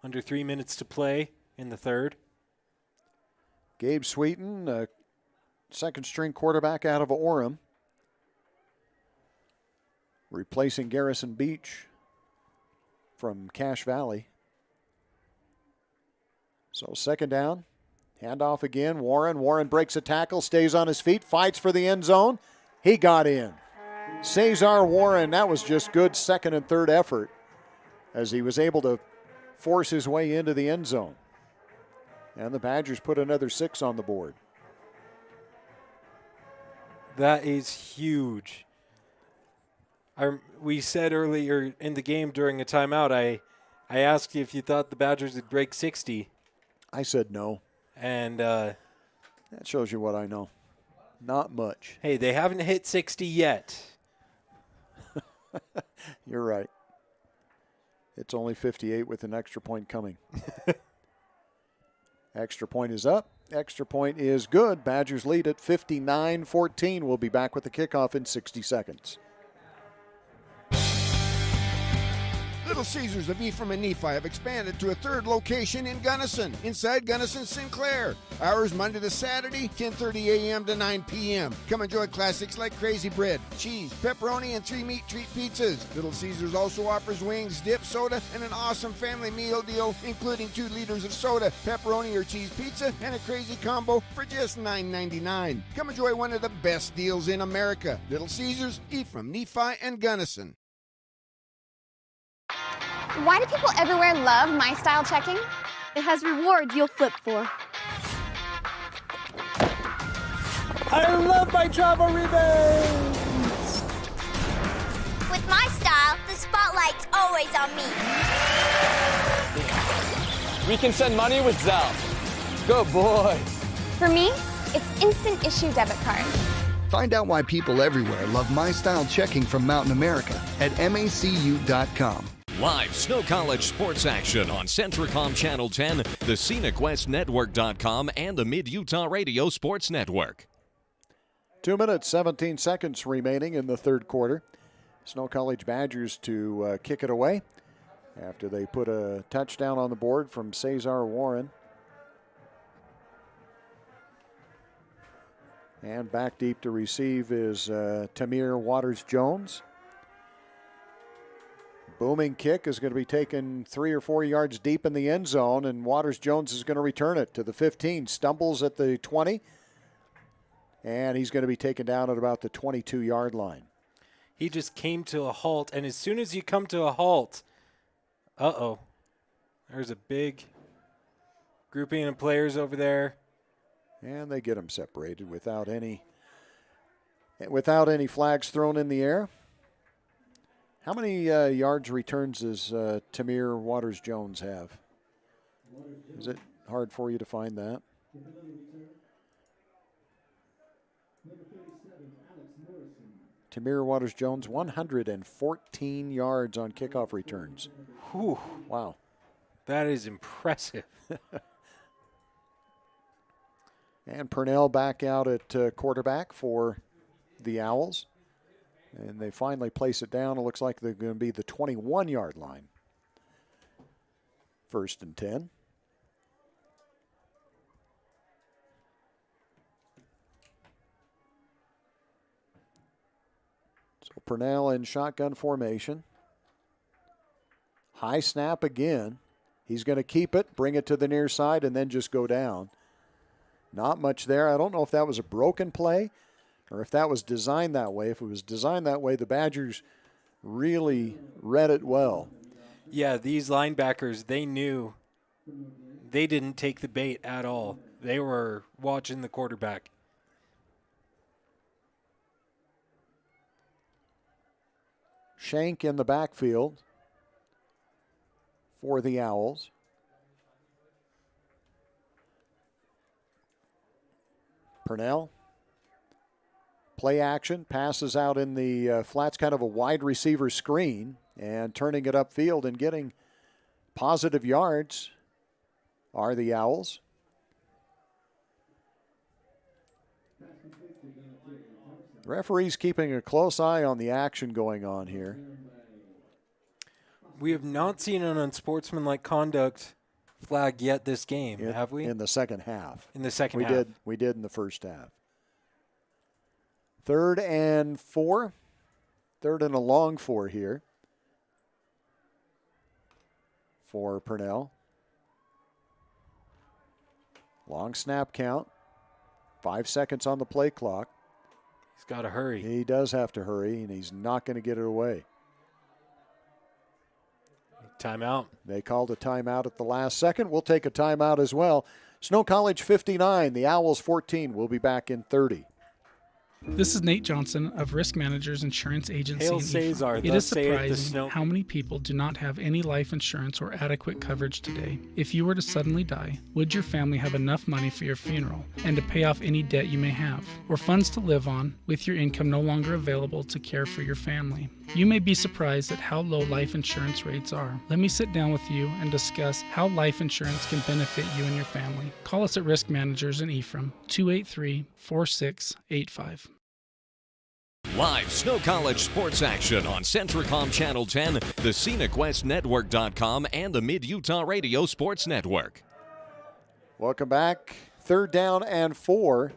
Under 3 minutes to play in the 3rd. Gabe Sweeten, 2nd-string quarterback out of Orem. Replacing Garrison Beach from Cache Valley. So 2nd down. Handoff again. Warren breaks a tackle, stays on his feet, fights for the end zone. He got in. Cesar Warren, that was just good 2nd and 3rd effort as he was able to force his way into the end zone. And the Badgers put another 6 on the board. That is huge. We said earlier in the game during a timeout, I asked you if you thought the Badgers would break 60. I said no. And that shows you what I know. Not much. Hey, they haven't hit 60 yet. You're right. It's only 58 with an extra point coming. Extra point is up. Extra point is good. Badgers lead at 59-14. We'll be back with the kickoff in 60 seconds. Little Caesars of Ephraim and Nephi have expanded to a 3rd location in Gunnison, inside Gunnison Sinclair. Hours Monday to Saturday, 10:30 a.m. to 9 p.m. Come enjoy classics like crazy bread, cheese, pepperoni, and 3 meat treat pizzas. Little Caesars also offers wings, dip, soda, and an awesome family meal deal, including 2 liters of soda, pepperoni or cheese pizza, and a crazy combo for just $9.99. Come enjoy one of the best deals in America. Little Caesars, Ephraim, Nephi, and Gunnison. Why do people everywhere love my style checking? It has rewards you'll flip for. I love my travel rebates! With my style, the spotlight's always on me. We can send money with Zelle. Good boy. For me, it's instant issue debit card. Find out why people everywhere love My Style checking from Mountain America at macu.com. Live Snow College sports action on Centricom Channel 10, the ScenicWestNetwork.com, and the Mid-Utah Radio Sports Network. 2 minutes, 17 seconds remaining in the 3rd quarter. Snow College Badgers to kick it away after they put a touchdown on the board from Cesar Warren. And back deep to receive is Tamir Waters-Jones. Booming kick is going to be taken 3 or 4 yards deep in the end zone, and Waters-Jones is going to return it to the 15. Stumbles at the 20, and he's going to be taken down at about the 22-yard line. He just came to a halt, and as soon as you come to a halt, there's a big grouping of players over there. And they get them separated without any flags thrown in the air. How many yards returns does Tamir Waters-Jones have? Is it hard for you to find that? Tamir Waters-Jones, 114 yards on kickoff returns. Whew. Wow. That is impressive. And Purnell back out at quarterback for the Owls. And they finally place it down. It looks like they're going to be the 21-yard line. 1st and 10. So Purnell in shotgun formation. High snap again. He's going to keep it, bring it to the near side, and then just go down. Not much there. I don't know if that was a broken play or if that was designed that way. If it was designed that way, the Badgers really read it well. Yeah, these linebackers, they knew they didn't take the bait at all. They were watching the quarterback. Shank in the backfield for the Owls. Purnell, play action, passes out in the flats, kind of a wide receiver screen, and turning it upfield and getting positive yards are the Owls. The referee's keeping a close eye on the action going on here. We have not seen an unsportsmanlike conduct flag yet this game, have we? In the second half. In the second half. We did in the first half. 3rd and 4. 3rd and a long 4 here for Purnell. Long snap count. 5 seconds on the play clock. He's got to hurry. He does have to hurry, and he's not going to get it away. Timeout. They called a timeout at the last second. We'll take a timeout as well. Snow College 59, the Owls 14. We'll be back in 30. This is Nate Johnson of Risk Managers Insurance Agency in Cesar, It is surprising how many people do not have any life insurance or adequate coverage today. If you were to suddenly die, would your family have enough money for your funeral and to pay off any debt you may have, or funds to live on with your income no longer available to care for your family? You may be surprised at how low life insurance rates are. Let me sit down with you and discuss how life insurance can benefit you and your family. Call us at Risk Managers in Ephraim, 283-4685. Live Snow College sports action on Centricom Channel 10, the ScenicWestNetwork.com, and the Mid-Utah Radio Sports Network. Welcome back. 3rd down and 4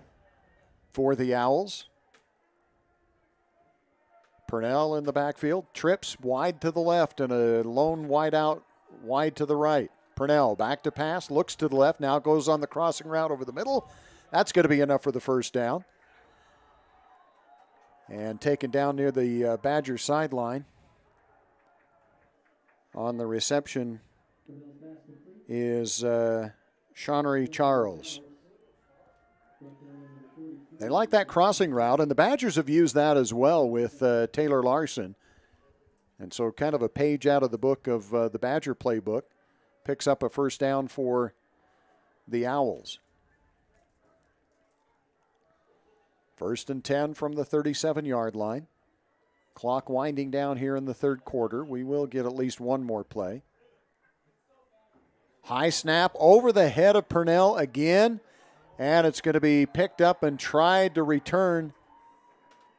for the Owls. Purnell in the backfield, trips wide to the left and a lone wide out wide to the right. Purnell back to pass, looks to the left, now goes on the crossing route over the middle. That's going to be enough for the first down. And taken down near the Badger sideline. On the reception is Shawnery Charles. They like that crossing route, and the Badgers have used that as well with Taylor Larson. And so kind of a page out of the book of the Badger playbook. Picks up a first down for the Owls. 1st and 10 from the 37-yard line. Clock winding down here in the 3rd quarter. We will get at least one more play. High snap over the head of Purnell again. And it's going to be picked up and tried to return.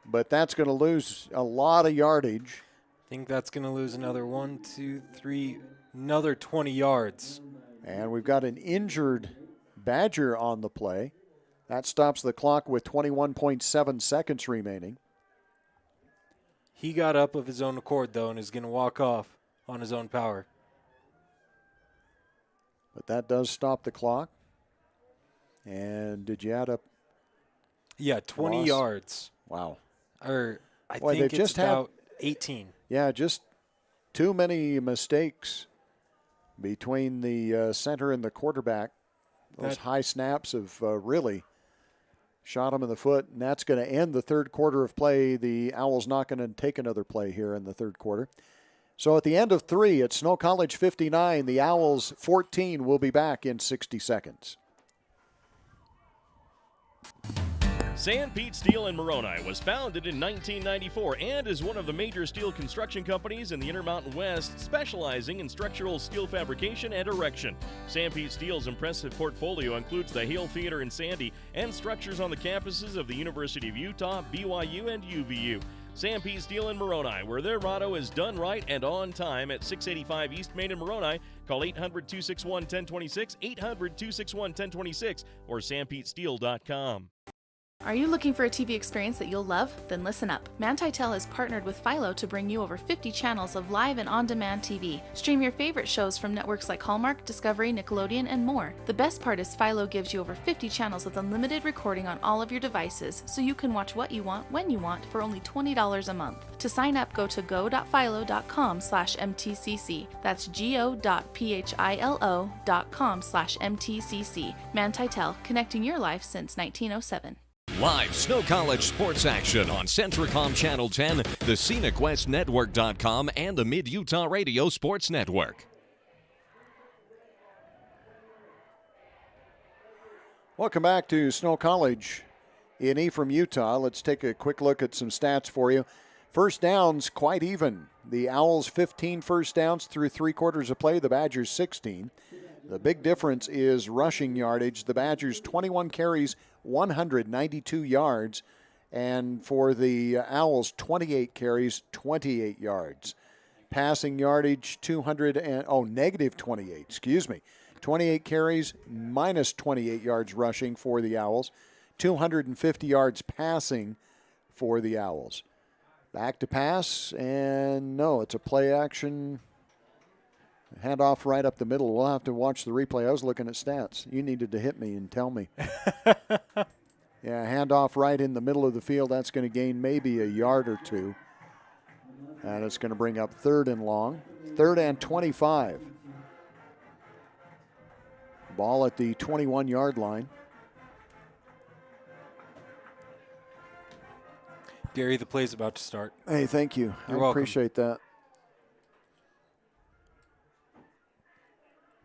But that's going to lose a lot of yardage. I think that's going to lose another another 20 yards. And we've got an injured Badger on the play. That stops the clock with 21.7 seconds remaining. He got up of his own accord, though, and is going to walk off. on his own power. But that does stop the clock. And did you add up? Yeah, 20 loss? yards. Wow. Or I Boy, think they've it's just about 18. Yeah, just too many mistakes between the center and the quarterback. Those high snaps have really shot him in the foot, and that's going to end the third quarter of play. The Owls not going to take another play here in the third quarter. So at the end of 3, it's Snow College 59. The Owls 14 will be back in 60 seconds. Sanpete Steel in Moroni was founded in 1994 and is one of the major steel construction companies in the Intermountain West, specializing in structural steel fabrication and erection. Sanpete Steel's impressive portfolio includes the Hale Theater in Sandy and structures on the campuses of the University of Utah, BYU, and UVU. Sanpete Steel in Moroni, where their motto is done right and on time, at 685 East Main in Moroni. Call 800-261-1026, 800-261-1026, or sanpetesteel.com. Are you looking for a TV experience that you'll love? Then listen up. Manti-Tel has partnered with Philo to bring you over 50 channels of live and on-demand TV. Stream your favorite shows from networks like Hallmark, Discovery, Nickelodeon, and more. The best part is Philo gives you over 50 channels with unlimited recording on all of your devices, so you can watch what you want, when you want, for only $20 a month. To sign up, go to go.philo.com/mtcc. That's go.philo.com/mtcc. Manti-Tel, connecting your life since 1907. Live Snow College sports action on Centricom Channel 10, the ScenicWestNetwork.com, and the Mid-Utah Radio Sports Network. Welcome back to Snow College in Ephraim, Utah. Let's take a quick look at some stats for you. First downs, quite even. The Owls 15 first downs through 3 quarters of play, the Badgers 16. The big difference is rushing yardage. The Badgers 21 carries, 192 yards, and for the Owls 28 carries, 28 yards. Passing yardage negative 28, excuse me. 28 carries, minus 28 yards rushing for the Owls. 250 yards passing for the Owls. Back to pass, and no, it's a play action. Handoff right up the middle. We'll have to watch the replay. I was looking at stats. You needed to hit me and tell me. Yeah, handoff right in the middle of the field. That's going to gain maybe a yard or two. And it's going to bring up 3rd and long. 3rd and 25. Ball at the 21-yard line. Gary, the play's about to start. Hey, thank you. You're I welcome. appreciate that.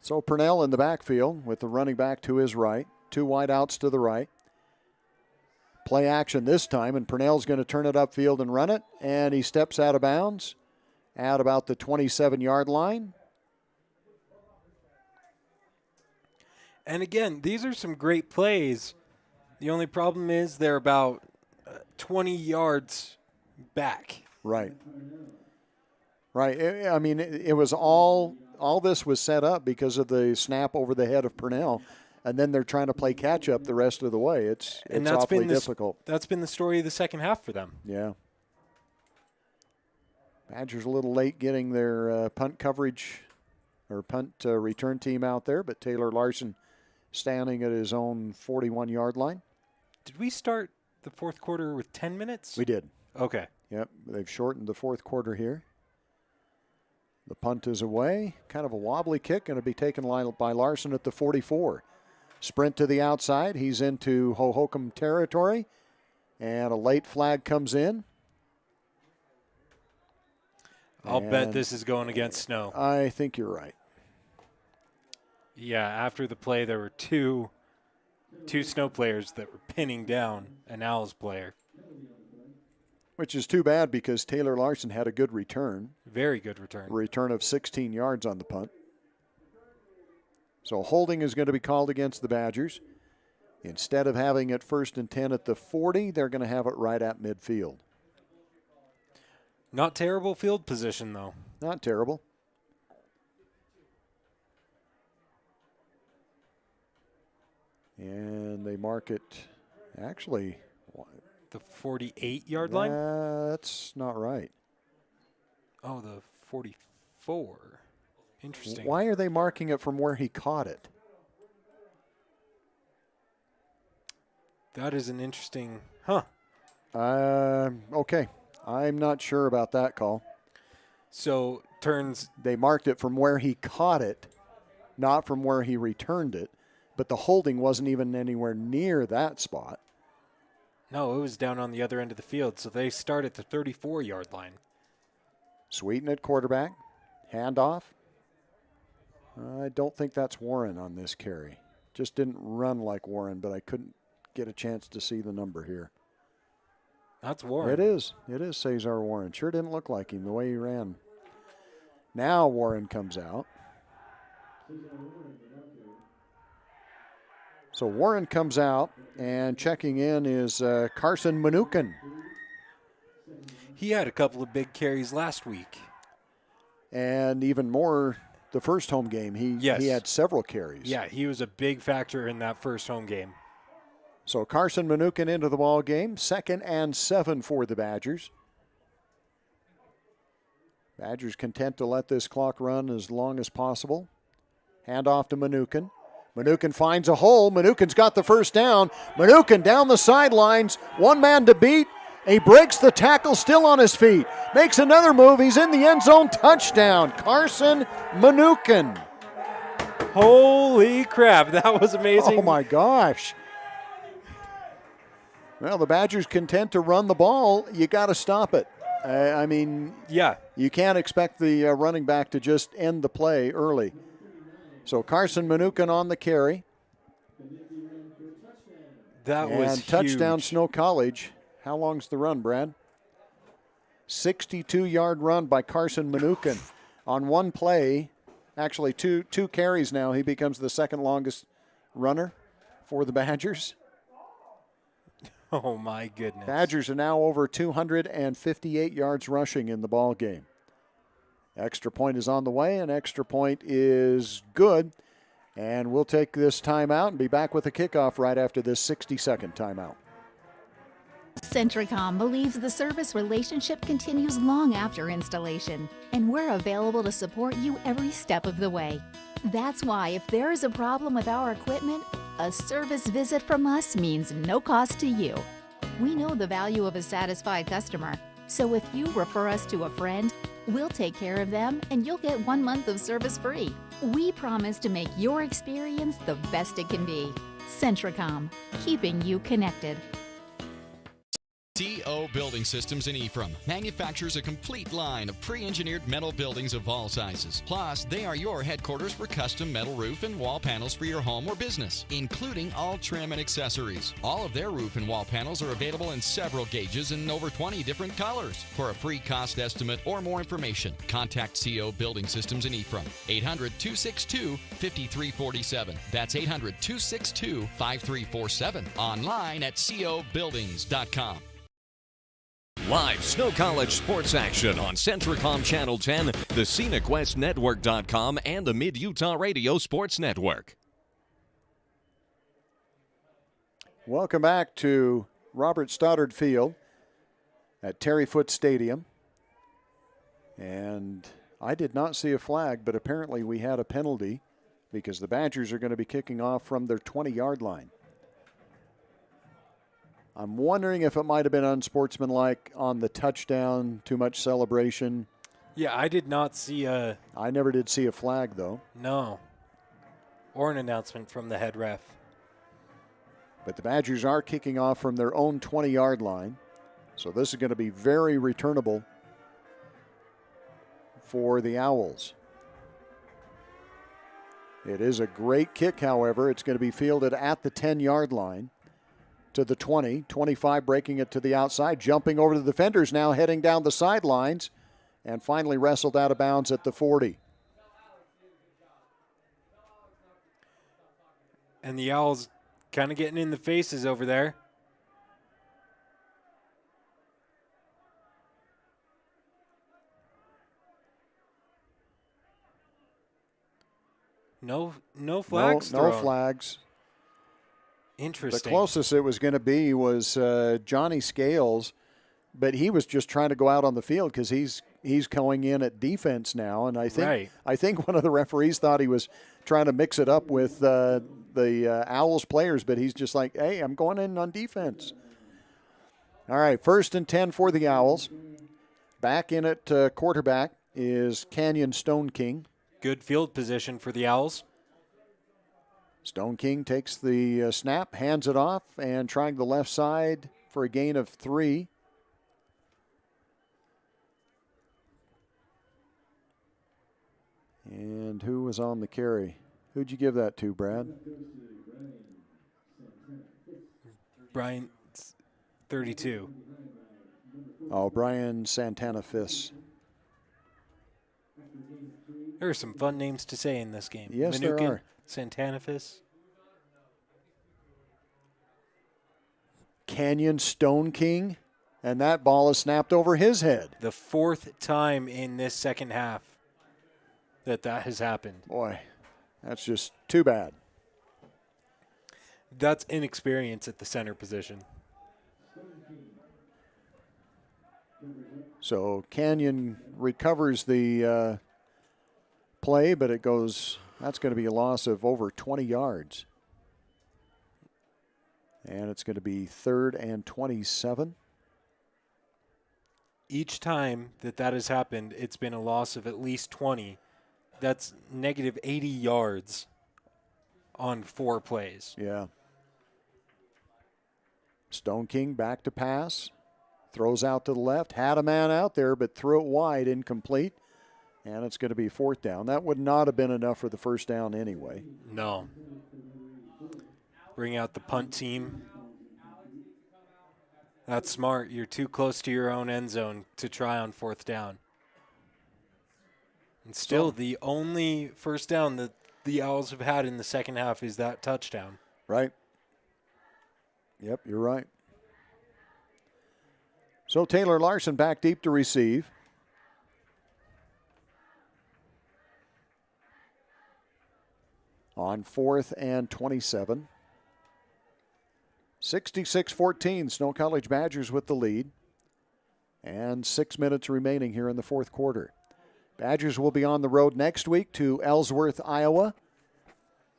So Purnell in the backfield with the running back to his right. 2 wideouts to the right. Play action this time, and Purnell's going to turn it upfield and run it. And he steps out of bounds at about the 27-yard line. And again, these are some great plays. The only problem is they're about 20 yards back. Right. Right. I mean, it was all this was set up because of the snap over the head of Purnell, and then they're trying to play catch-up the rest of the way. It's awfully difficult. That's been the story of the second half for them. Yeah. Badgers a little late getting their punt coverage or punt return team out there, but Taylor Larson standing at his own 41-yard line. Did we start the fourth quarter with 10 minutes? We did. Okay. Yep, they've shortened the fourth quarter here. The punt is away. Kind of a wobbly kick, going to be taken by Larson at the 44. Sprint to the outside. He's into Hohokam territory, and a late flag comes in. I'll bet this is going against Snow. I think you're right. Yeah, after the play, there were two Snow players that were pinning down an Owls player. Which is too bad because Taylor Larson had a good return. Very good return. Return of 16 yards on the punt. So holding is going to be called against the Badgers. Instead of having it 1st and 10 at the 40, they're going to have it right at midfield. Not terrible field position, though. Not terrible. And they mark it, actually, the 48-yard line? That's not right. Oh, the 44. 34. Interesting. Why are they marking it from where he caught it? That is an interesting, Okay. I'm not sure about that call. So turns. They marked it from where he caught it, not from where he returned it. But the holding wasn't even anywhere near that spot. No, it was down on the other end of the field. So they start at the 34-yard line. Sweeten at quarterback. Handoff. I don't think that's Warren on this carry. Just didn't run like Warren, but I couldn't get a chance to see the number here. That's Warren. It is. It is Cesar Warren. Sure didn't look like him the way he ran. Now Warren comes out. So Warren comes out, and checking in is Carson Mnookin. He had a couple of big carries last week. And even more the first home game. He had several carries. Yeah, he was a big factor in that first home game. So Carson Mnookin into the ball game. 2nd and 7 for the Badgers. Badgers content to let this clock run as long as possible. Hand off to Mnookin. Mnookin finds a hole. Mnookin's got the first down. Mnookin down the sidelines. One man to beat. He breaks the tackle, still on his feet. Makes another move. He's in the end zone. Touchdown. Carson Mnookin. Holy crap. That was amazing. Oh, my gosh. Well, the Badgers content to run the ball. You got to stop it. I mean, you can't expect the running back to just end the play early. So Carson Mnookin on the carry. That was huge. Touchdown Snow College. How long's the run, Brad? 62-yard run by Carson Mnookin. On one play, actually two carries now, he becomes the second longest runner for the Badgers. Oh, my goodness. Badgers are now over 258 yards rushing in the ball game. Extra point is on the way, and extra point is good. And we'll take this timeout and be back with a kickoff right after this 60-second timeout. Centricom believes the service relationship continues long after installation, and we're available to support you every step of the way. That's why if there is a problem with our equipment, a service visit from us means no cost to you. We know the value of a satisfied customer, so if you refer us to a friend, we'll take care of them and you'll get 1 month of service free. We promise to make your experience the best it can be. Centricom, keeping you connected. TO Building Systems in Ephraim manufactures a complete line of pre-engineered metal buildings of all sizes. Plus, they are your headquarters for custom metal roof and wall panels for your home or business, including all trim and accessories. All of their roof and wall panels are available in several gauges and over 20 different colors. For a free cost estimate or more information, contact CO Building Systems in Ephraim. 800-262-5347. That's 800-262-5347. Online at cobuildings.com. Live Snow College sports action on Centricom Channel 10, the ScenicWestNetwork.com, and the Mid-Utah Radio Sports Network. Welcome back to Robert Stoddard Field at Terry Foote Stadium. And I did not see a flag, but apparently we had a penalty because the Badgers are going to be kicking off from their 20-yard line. I'm wondering if it might have been unsportsmanlike on the touchdown, too much celebration. Yeah, I did not see a... I never did see a flag, though. No. Or an announcement from the head ref. But the Badgers are kicking off from their own 20-yard line. So this is going to be very returnable for the Owls. It is a great kick, however. It's going to be fielded at the 10-yard line. To the 20, 25 breaking it to the outside, jumping over the defenders now, heading down the sidelines, and finally wrestled out of bounds at the 40. And the Owls kind of getting in the faces over there. No flags. No flags. Interesting. The closest it was going to be was Johnny Scales, but he was just trying to go out on the field because he's he's going in at defense now, and I think one of the referees thought he was trying to mix it up with the Owls players, but he's just like, hey, I'm going in on defense. All right, 1st and 10 for the Owls. Back in at quarterback is Canyon Stone King. Good field position for the Owls. Stone King takes the snap, hands it off, and trying the left side for a gain of 3. And who was on the carry? Who'd you give that to, Brad? Brian, 32. Oh, Brian Santana Fiss. There are some fun names to say in this game. Yes, Manukin, there are. Santana Fiss. Canyon Stone King, and that ball is snapped over his head. The 4th time in this second half that has happened. Boy, that's just too bad. That's inexperience at the center position. So Canyon recovers the play, but it goes, that's going to be a loss of over 20 yards. And it's going to be 3rd and 27. Each time that has happened, it's been a loss of at least 20. That's negative 80 yards on 4 plays. Yeah. Stone King back to pass. Throws out to the left. Had a man out there, but threw it wide, incomplete. And it's going to be 4th down. That would not have been enough for the 1st down anyway. No. Bring out the punt team. That's smart. You're too close to your own end zone to try on 4th down. And still, the only 1st down that the Owls have had in the second half is that touchdown. Right. Yep, you're right. So Taylor Larson back deep to receive. On 4th and 27. 66-14, Snow College Badgers with the lead. And 6 minutes remaining here in the 4th quarter. Badgers will be on the road next week to Ellsworth, Iowa.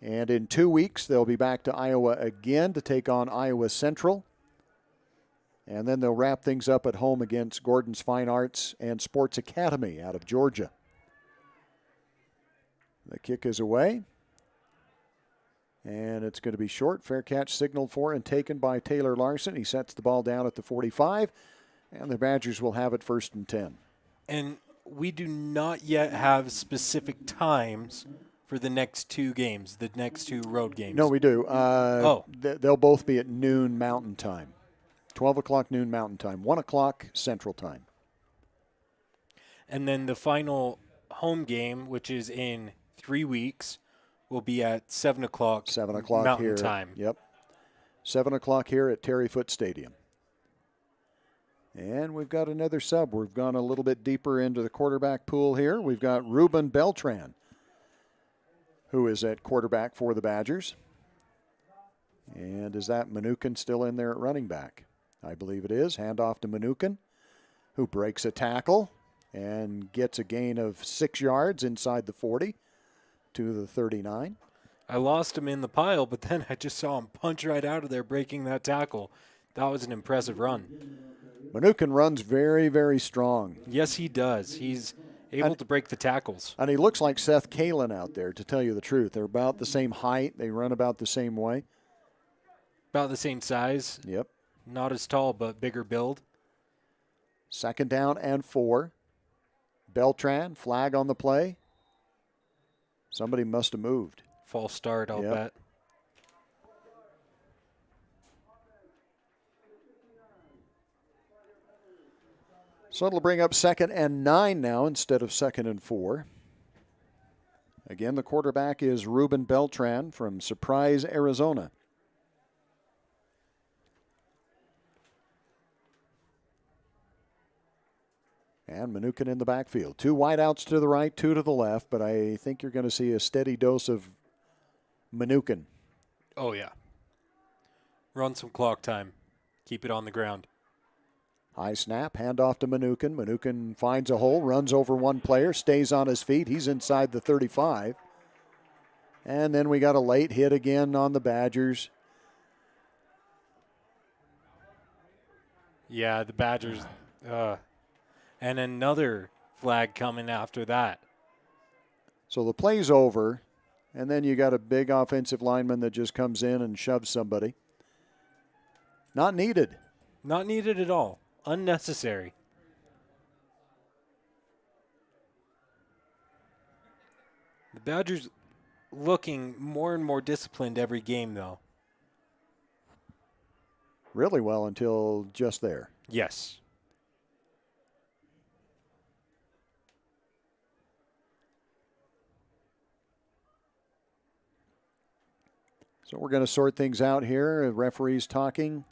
And in 2 weeks, they'll be back to Iowa again to take on Iowa Central. And then they'll wrap things up at home against Gordon's Fine Arts and Sports Academy out of Georgia. The kick is away. And it's going to be short. Fair catch signaled for and taken by Taylor Larson. He sets the ball down at the 45. And the Badgers will have it 1st and 10. And we do not yet have specific times for the next 2 games, the next 2 road games. No, we do. They'll both be at noon Mountain Time. 12 o'clock noon Mountain Time, 1 o'clock Central Time. And then the final home game, which is in 3 weeks, will be at 7 o'clock 7 o'clock Mountain here. Time. Yep. 7 o'clock here at Terry Foote Stadium. And we've got another sub. We've gone a little bit deeper into the quarterback pool here. We've got Ruben Beltran, who is at quarterback for the Badgers. And is that Manukin still in there at running back? I believe it is. Handoff to Manukin, who breaks a tackle and gets a gain of 6 yards inside the 40 to the 39. I lost him in the pile, but then I just saw him punch right out of there, breaking that tackle. That was an impressive run. Manukin runs very, very strong. Yes, he does. He's able to break the tackles. And he looks like Seth Kalin out there, to tell you the truth. They're about the same height. They run about the same way. About the same size. Yep. Not as tall, but bigger build. 2nd down and 4. Beltran, flag on the play. Somebody must have moved. False start, I'll bet. So it'll bring up 2nd and 9 now instead of 2nd and 4. Again, the quarterback is Ruben Beltran from Surprise, Arizona. And Manukin in the backfield. 2 wideouts to the right, 2 to the left, but I think you're going to see a steady dose of Manukin. Oh, yeah. Run some clock time. Keep it on the ground. High snap, handoff to Mnookin. Mnookin finds a hole, runs over one player, stays on his feet. He's inside the 35. And then we got a late hit again on the Badgers. Yeah, the Badgers. And another flag coming after that. So the play's over, and then you got a big offensive lineman that just comes in and shoves somebody. Not needed. Not needed at all. Unnecessary. The Badgers looking more and more disciplined every game, though. Really well until just there. Yes. So we're going to sort things out here. The referee's talking.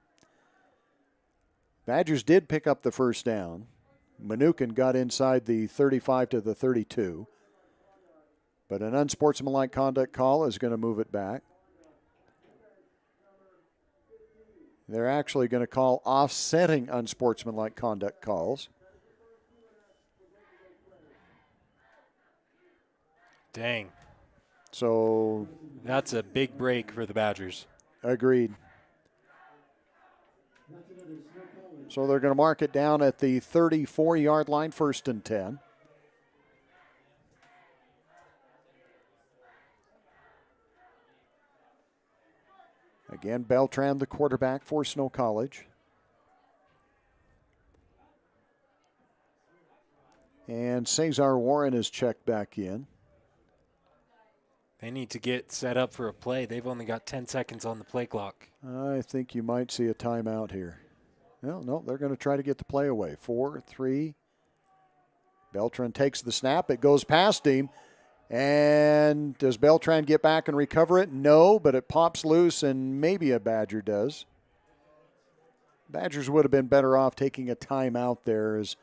Badgers did pick up the first down. Mnookin got inside the 35 to the 32. But an unsportsmanlike conduct call is going to move it back. They're actually going to call offsetting unsportsmanlike conduct calls. Dang. So that's a big break for the Badgers. Agreed. So they're going to mark it down at the 34-yard line, 1st and 10. Again, Beltran, the quarterback for Snow College. And Cesar Warren is checked back in. They need to get set up for a play. They've only got 10 seconds on the play clock. I think you might see a timeout here. No, they're going to try to get the play away. 4-3. Beltran takes the snap. It goes past him. And does Beltran get back and recover it? No, but it pops loose, and maybe a Badger does. Badgers would have been better off taking a timeout there as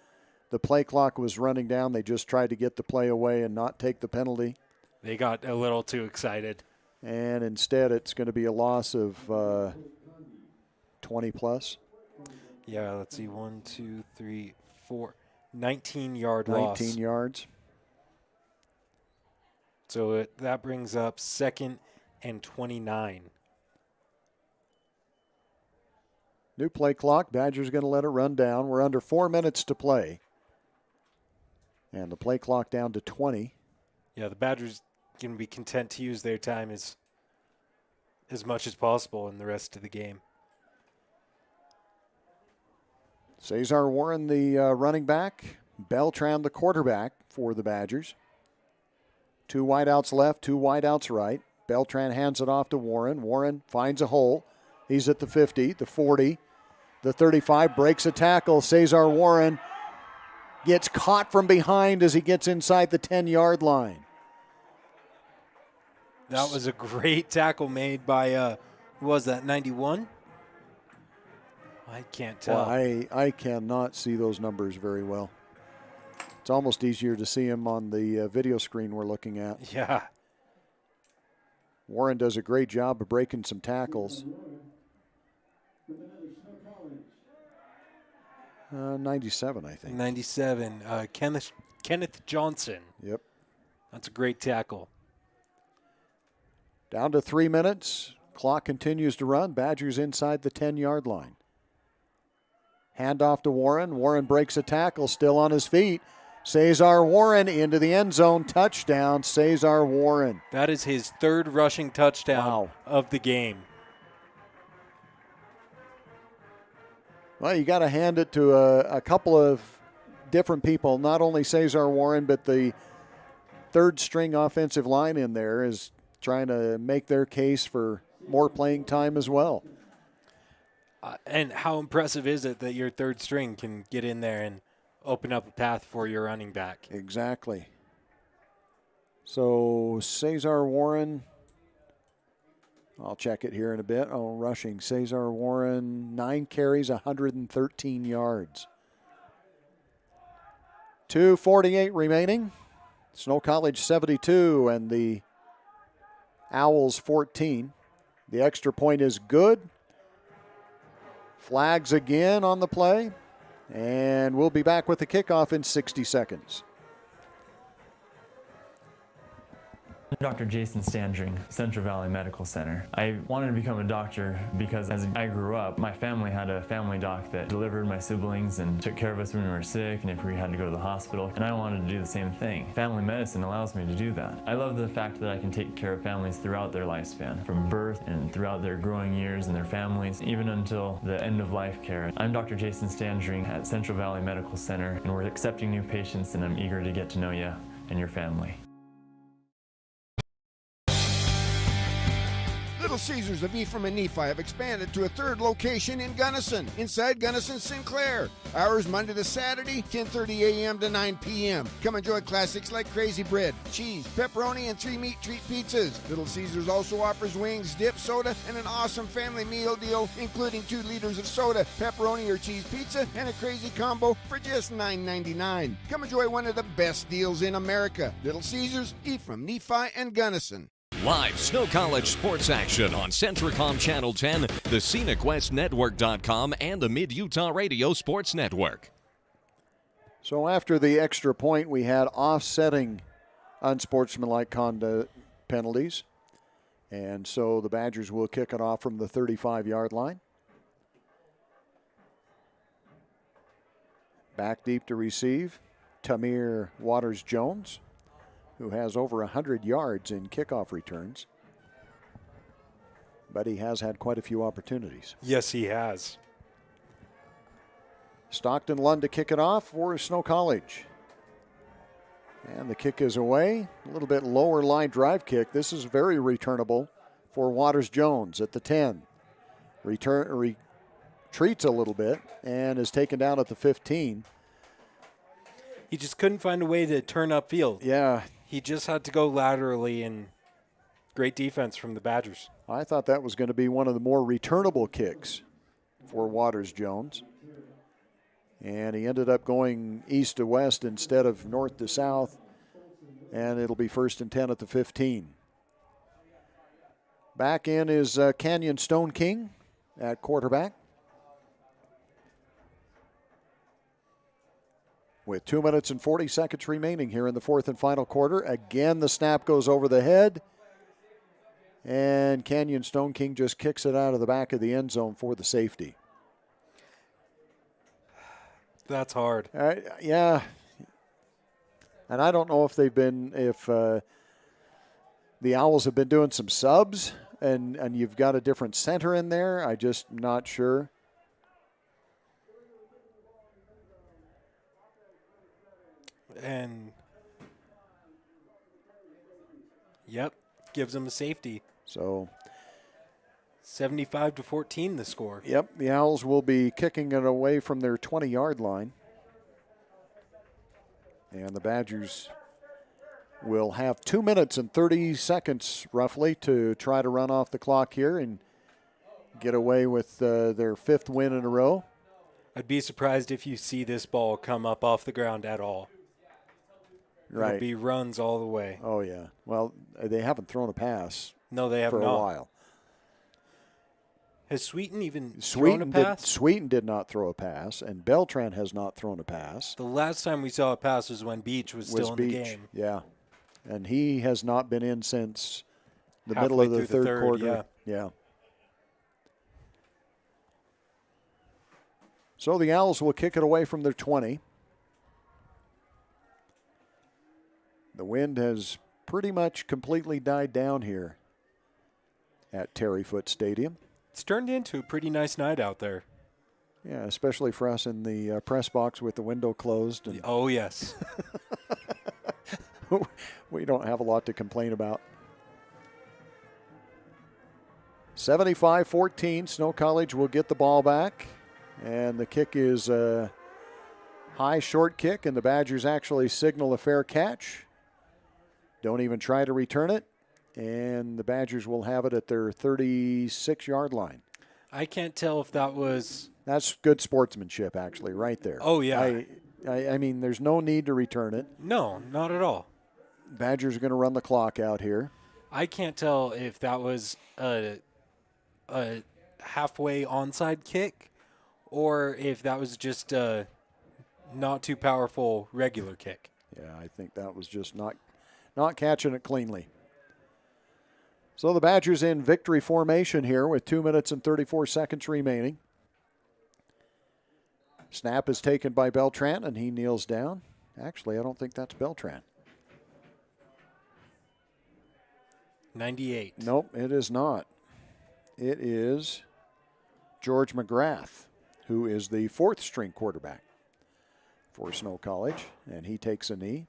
the play clock was running down. They just tried to get the play away and not take the penalty. They got a little too excited. And instead, it's going to be a loss of 20 plus. Yeah, let's see. 1, 2, 3, 4. 19-yard loss. 19 yards. So that brings up 2nd and 29. New play clock. Badgers going to let it run down. We're under 4 minutes to play. And the play clock down to 20. Yeah, the Badgers going to be content to use their time as much as possible in the rest of the game. Cesar Warren, the running back. Beltran, the quarterback for the Badgers. 2 wideouts left, 2 wideouts right. Beltran hands it off to Warren. Warren finds a hole. He's at the 50, the 40, the 35, breaks a tackle. Cesar Warren gets caught from behind as he gets inside the 10-yard line. That was a great tackle made by, who was that, 91? I can't tell. Well, I cannot see those numbers very well. It's almost easier to see him on the video screen we're looking at. Yeah. Warren does a great job of breaking some tackles. 97, I think. 97. Kenneth Johnson. Yep. That's a great tackle. Down to 3 minutes. Clock continues to run. Badgers inside the 10-yard line. Handoff to Warren. Warren breaks a tackle, still on his feet. Cesar Warren into the end zone. Touchdown, Cesar Warren. That is his 3rd rushing touchdown of the game. Well, you got to hand it to a couple of different people. Not only Cesar Warren, but the 3rd-string offensive line in there is trying to make their case for more playing time as well. And how impressive is it that your 3rd string can get in there and open up a path for your running back? Exactly. So Cesar Warren, I'll check it here in a bit. Oh, rushing. Cesar Warren, 9 carries, 113 yards. 2:48 remaining. Snow College 72 and the Owls 14. The extra point is good. Flags again on the play. And we'll be back with the kickoff in 60 seconds. Dr. Jason Standring, Central Valley Medical Center. I wanted to become a doctor because as I grew up, my family had a family doc that delivered my siblings and took care of us when we were sick and if we had to go to the hospital, and I wanted to do the same thing. Family medicine allows me to do that. I love the fact that I can take care of families throughout their lifespan, from birth and throughout their growing years and their families, even until the end of life care. I'm Dr. Jason Standring at Central Valley Medical Center, and we're accepting new patients, and I'm eager to get to know you and your family. Little Caesars of Ephraim and Nephi have expanded to a third location in Gunnison, inside Gunnison Sinclair. Hours Monday to Saturday, 10:30 a.m. to 9 p.m. Come enjoy classics like crazy bread, cheese, pepperoni, and 3 meat treat pizzas. Little Caesars also offers wings, dip, soda, and an awesome family meal deal, including 2 liters of soda, pepperoni or cheese pizza, and a crazy combo for just $9.99. Come enjoy one of the best deals in America. Little Caesars, Ephraim, Nephi, and Gunnison. Live Snow College sports action on Centricom Channel 10, the ScenicWestNetwork.com, and the Mid-Utah Radio Sports Network. So after the extra point, we had offsetting unsportsmanlike conduct penalties. And so the Badgers will kick it off from the 35-yard line. Back deep to receive, Tamir Waters-Jones, who has over 100 yards in kickoff returns. But he has had quite a few opportunities. Yes, he has. Stockton Lund to kick it off for Snow College. And the kick is away. A little bit lower line drive kick. This is very returnable for Waters-Jones at the 10. Retreats a little bit and is taken down at the 15. He just couldn't find a way to turn upfield. Yeah. He just had to go laterally, and great defense from the Badgers. I thought that was going to be one of the more returnable kicks for Waters-Jones. And he ended up going east to west instead of north to south. And it'll be 1st and 10 at the 15. Back in is Canyon Stone King at quarterback. With 2 minutes and 40 seconds remaining here in the 4th and final quarter. Again, the snap goes over the head. And Canyon Stone King just kicks it out of the back of the end zone for the safety. That's hard. Yeah. And I don't know if the Owls have been doing some subs and you've got a different center in there. I'm just not sure. And, yep, gives them a safety. So 75-14 the score. Yep, the Owls will be kicking it away from their 20-yard line. And the Badgers will have 2 minutes and 30 seconds roughly to try to run off the clock here and get away with their 5th win in a row. I'd be surprised if you see this ball come up off the ground at all. Right. It'll be runs all the way. Oh, yeah. Well, they haven't thrown a pass no, they have for not. a while. Has Sweeten even thrown a pass? Sweeten did not throw a pass, and Beltran has not thrown a pass. The last time we saw a pass was when Beach was still in the game. Yeah, and he has not been in since the Halfway middle of the through third quarter. Yeah. So the Owls will kick it away from their 20. The wind has pretty much completely died down here at Terry Foote Stadium. It's turned into a pretty nice night out there. Yeah, especially for us in the press box with the window closed. And oh, yes. we don't have a lot to complain about. 75-14, Snow College will get the ball back. And the kick is a high short kick, and the Badgers actually signal a fair catch. Don't even try to return it. And the Badgers will have it at their 36-yard line. I can't tell if that was... That's good sportsmanship, actually, right there. Oh, yeah. I mean, there's no need to return it. No, not at all. Badgers are going to run the clock out here. I can't tell if that was a halfway onside kick or if that was just not too powerful regular kick. Yeah, I think that was just not catching it cleanly. So the Badgers in victory formation here with 2 minutes and 34 seconds remaining. Snap is taken by Beltran, and he kneels down. Actually, I don't think that's Beltran. 98. Nope, it is not. It is George McGrath, who is the fourth-string quarterback for Snow College, and he takes a knee.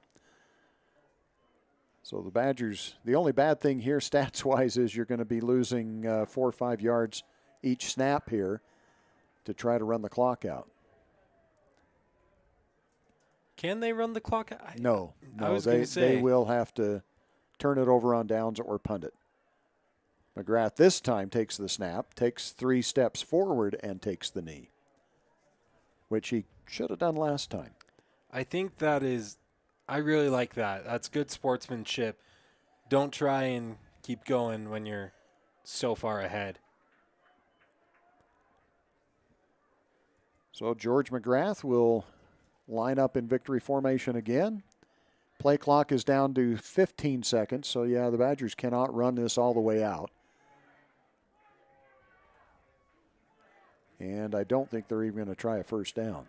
So the Badgers, the only bad thing here stats-wise is you're going to be losing 4 or 5 yards each snap here to try to run the clock out. Can they run the clock out? No, I was going to say. They will have to turn it over on downs or punt it. McGrath this time takes the snap, takes 3 steps forward, and takes the knee, which he should have done last time. I think that is, I really like that. That's good sportsmanship. Don't try and keep going when you're so far ahead. So George McGrath will line up in victory formation again. Play clock is down to 15 seconds, so yeah, the Badgers cannot run this all the way out. And I don't think they're even going to try a first down.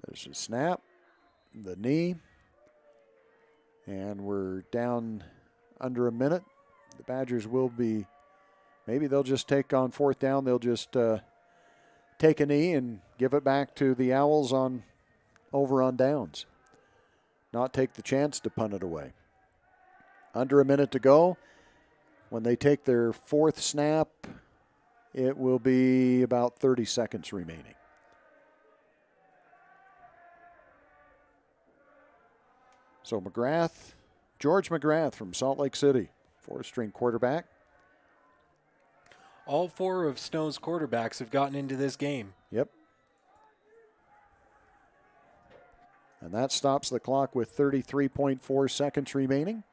There's a snap, the knee, and we're down under a minute. The Badgers will be, maybe they'll just take on fourth down. They'll just take a knee and give it back to the Owls over on downs. Not take the chance to punt it away. Under a minute to go. When they take their fourth snap, it will be about 30 seconds remaining. So McGrath, George McGrath from Salt Lake City, fourth-string quarterback. All 4 of Snow's quarterbacks have gotten into this game. Yep. And that stops the clock with 33.4 seconds remaining.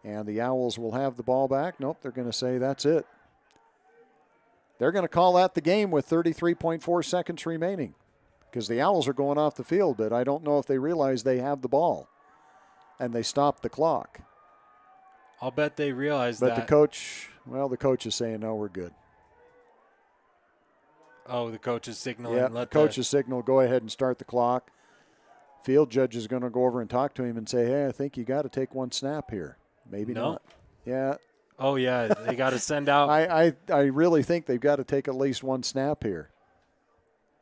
And the Owls will have the ball back. Nope, they're going to say that's it. They're going to call that the game with 33.4 seconds remaining because the Owls are going off the field, but I don't know if they realize they have the ball. And they stop the clock. I'll bet they realize that. But the coach is saying, no, we're good. Oh, the coach is signaling. Yeah, the coach is signal, go ahead and start the clock. Field judge is going to go over and talk to him and say, hey, I think you got to take one snap here. Maybe not. Yeah. Oh, yeah, they got to send out. I really think they've got to take at least one snap here.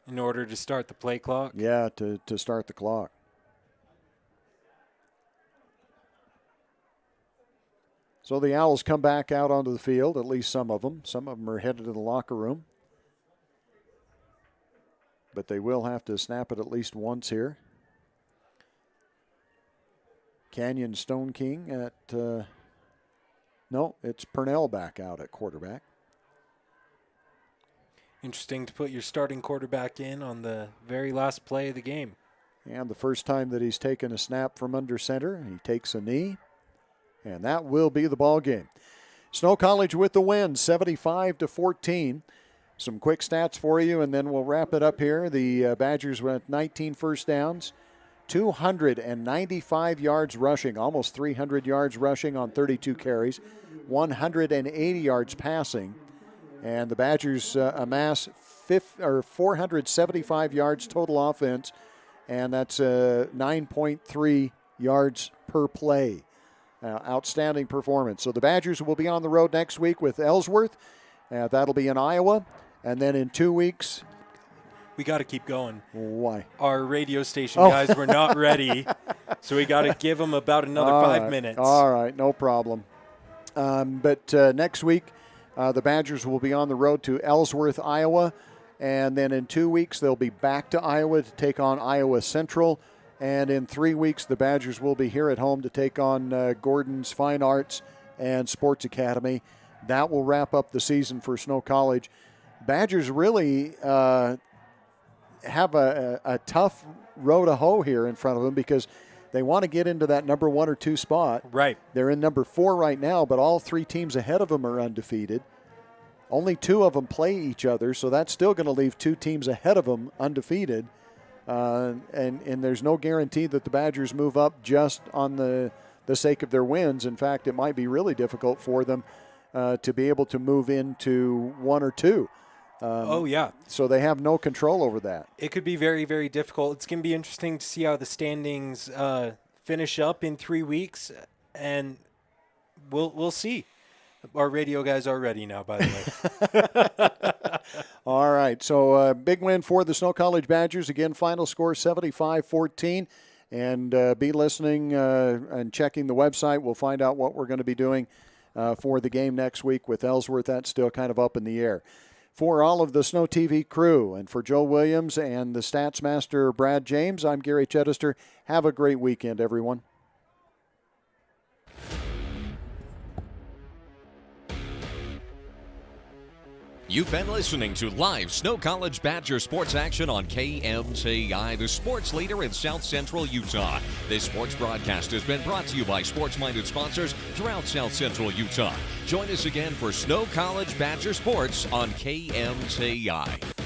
In order to start the play clock? Yeah, to start the clock. So the Owls come back out onto the field, at least some of them. Some of them are headed to the locker room. But they will have to snap it at least once here. Canyon Stone King at, no, it's Purnell back out at quarterback. Interesting to put your starting quarterback in on the very last play of the game. And the first time that he's taken a snap from under center, he takes a knee. And that will be the ball game. Snow College with the win, 75-14. Some quick stats for you, and then we'll wrap it up here. The Badgers went 19 first downs, 295 yards rushing, almost 300 yards rushing on 32 carries, 180 yards passing. And the Badgers amass 475 yards total offense, and that's 9.3 yards per play. Outstanding performance. So the Badgers will be on the road next week with Ellsworth. That'll be in Iowa. And then in 2 weeks. We got to keep going. Why? Our radio station guys were not ready. So we got to give them about another 5 minutes. All right, no problem. But next week, the Badgers will be on the road to Ellsworth, Iowa. And then in 2 weeks, they'll be back to Iowa to take on Iowa Central. And in 3 weeks, the Badgers will be here at home to take on Gordon's Fine Arts and Sports Academy. That will wrap up the season for Snow College. Badgers really have a tough row to hoe here in front of them because they want to get into that number 1 or 2 spot. Right. They're in number 4 right now, but all 3 teams ahead of them are undefeated. Only 2 of them play each other, so that's still going to leave 2 teams ahead of them undefeated. And there's no guarantee that the Badgers move up just on the sake of their wins. In fact, it might be really difficult for them to be able to move into 1 or 2. So they have no control over that. It could be very, very difficult. It's going to be interesting to see how the standings finish up in 3 weeks, and we'll see. Our radio guys are ready now, by the way. All right, so big win for the Snow College Badgers. Again, final score 75-14. And be listening and checking the website. We'll find out what we're going to be doing for the game next week with Ellsworth. That's still kind of up in the air. For all of the Snow TV crew and for Joe Williams and the Stats Master Brad James, I'm Gary Chedester. Have a great weekend, everyone. You've been listening to live Snow College Badger sports action on KMTI, the sports leader in South Central Utah. This sports broadcast has been brought to you by sports-minded sponsors throughout South Central Utah. Join us again for Snow College Badger sports on KMTI.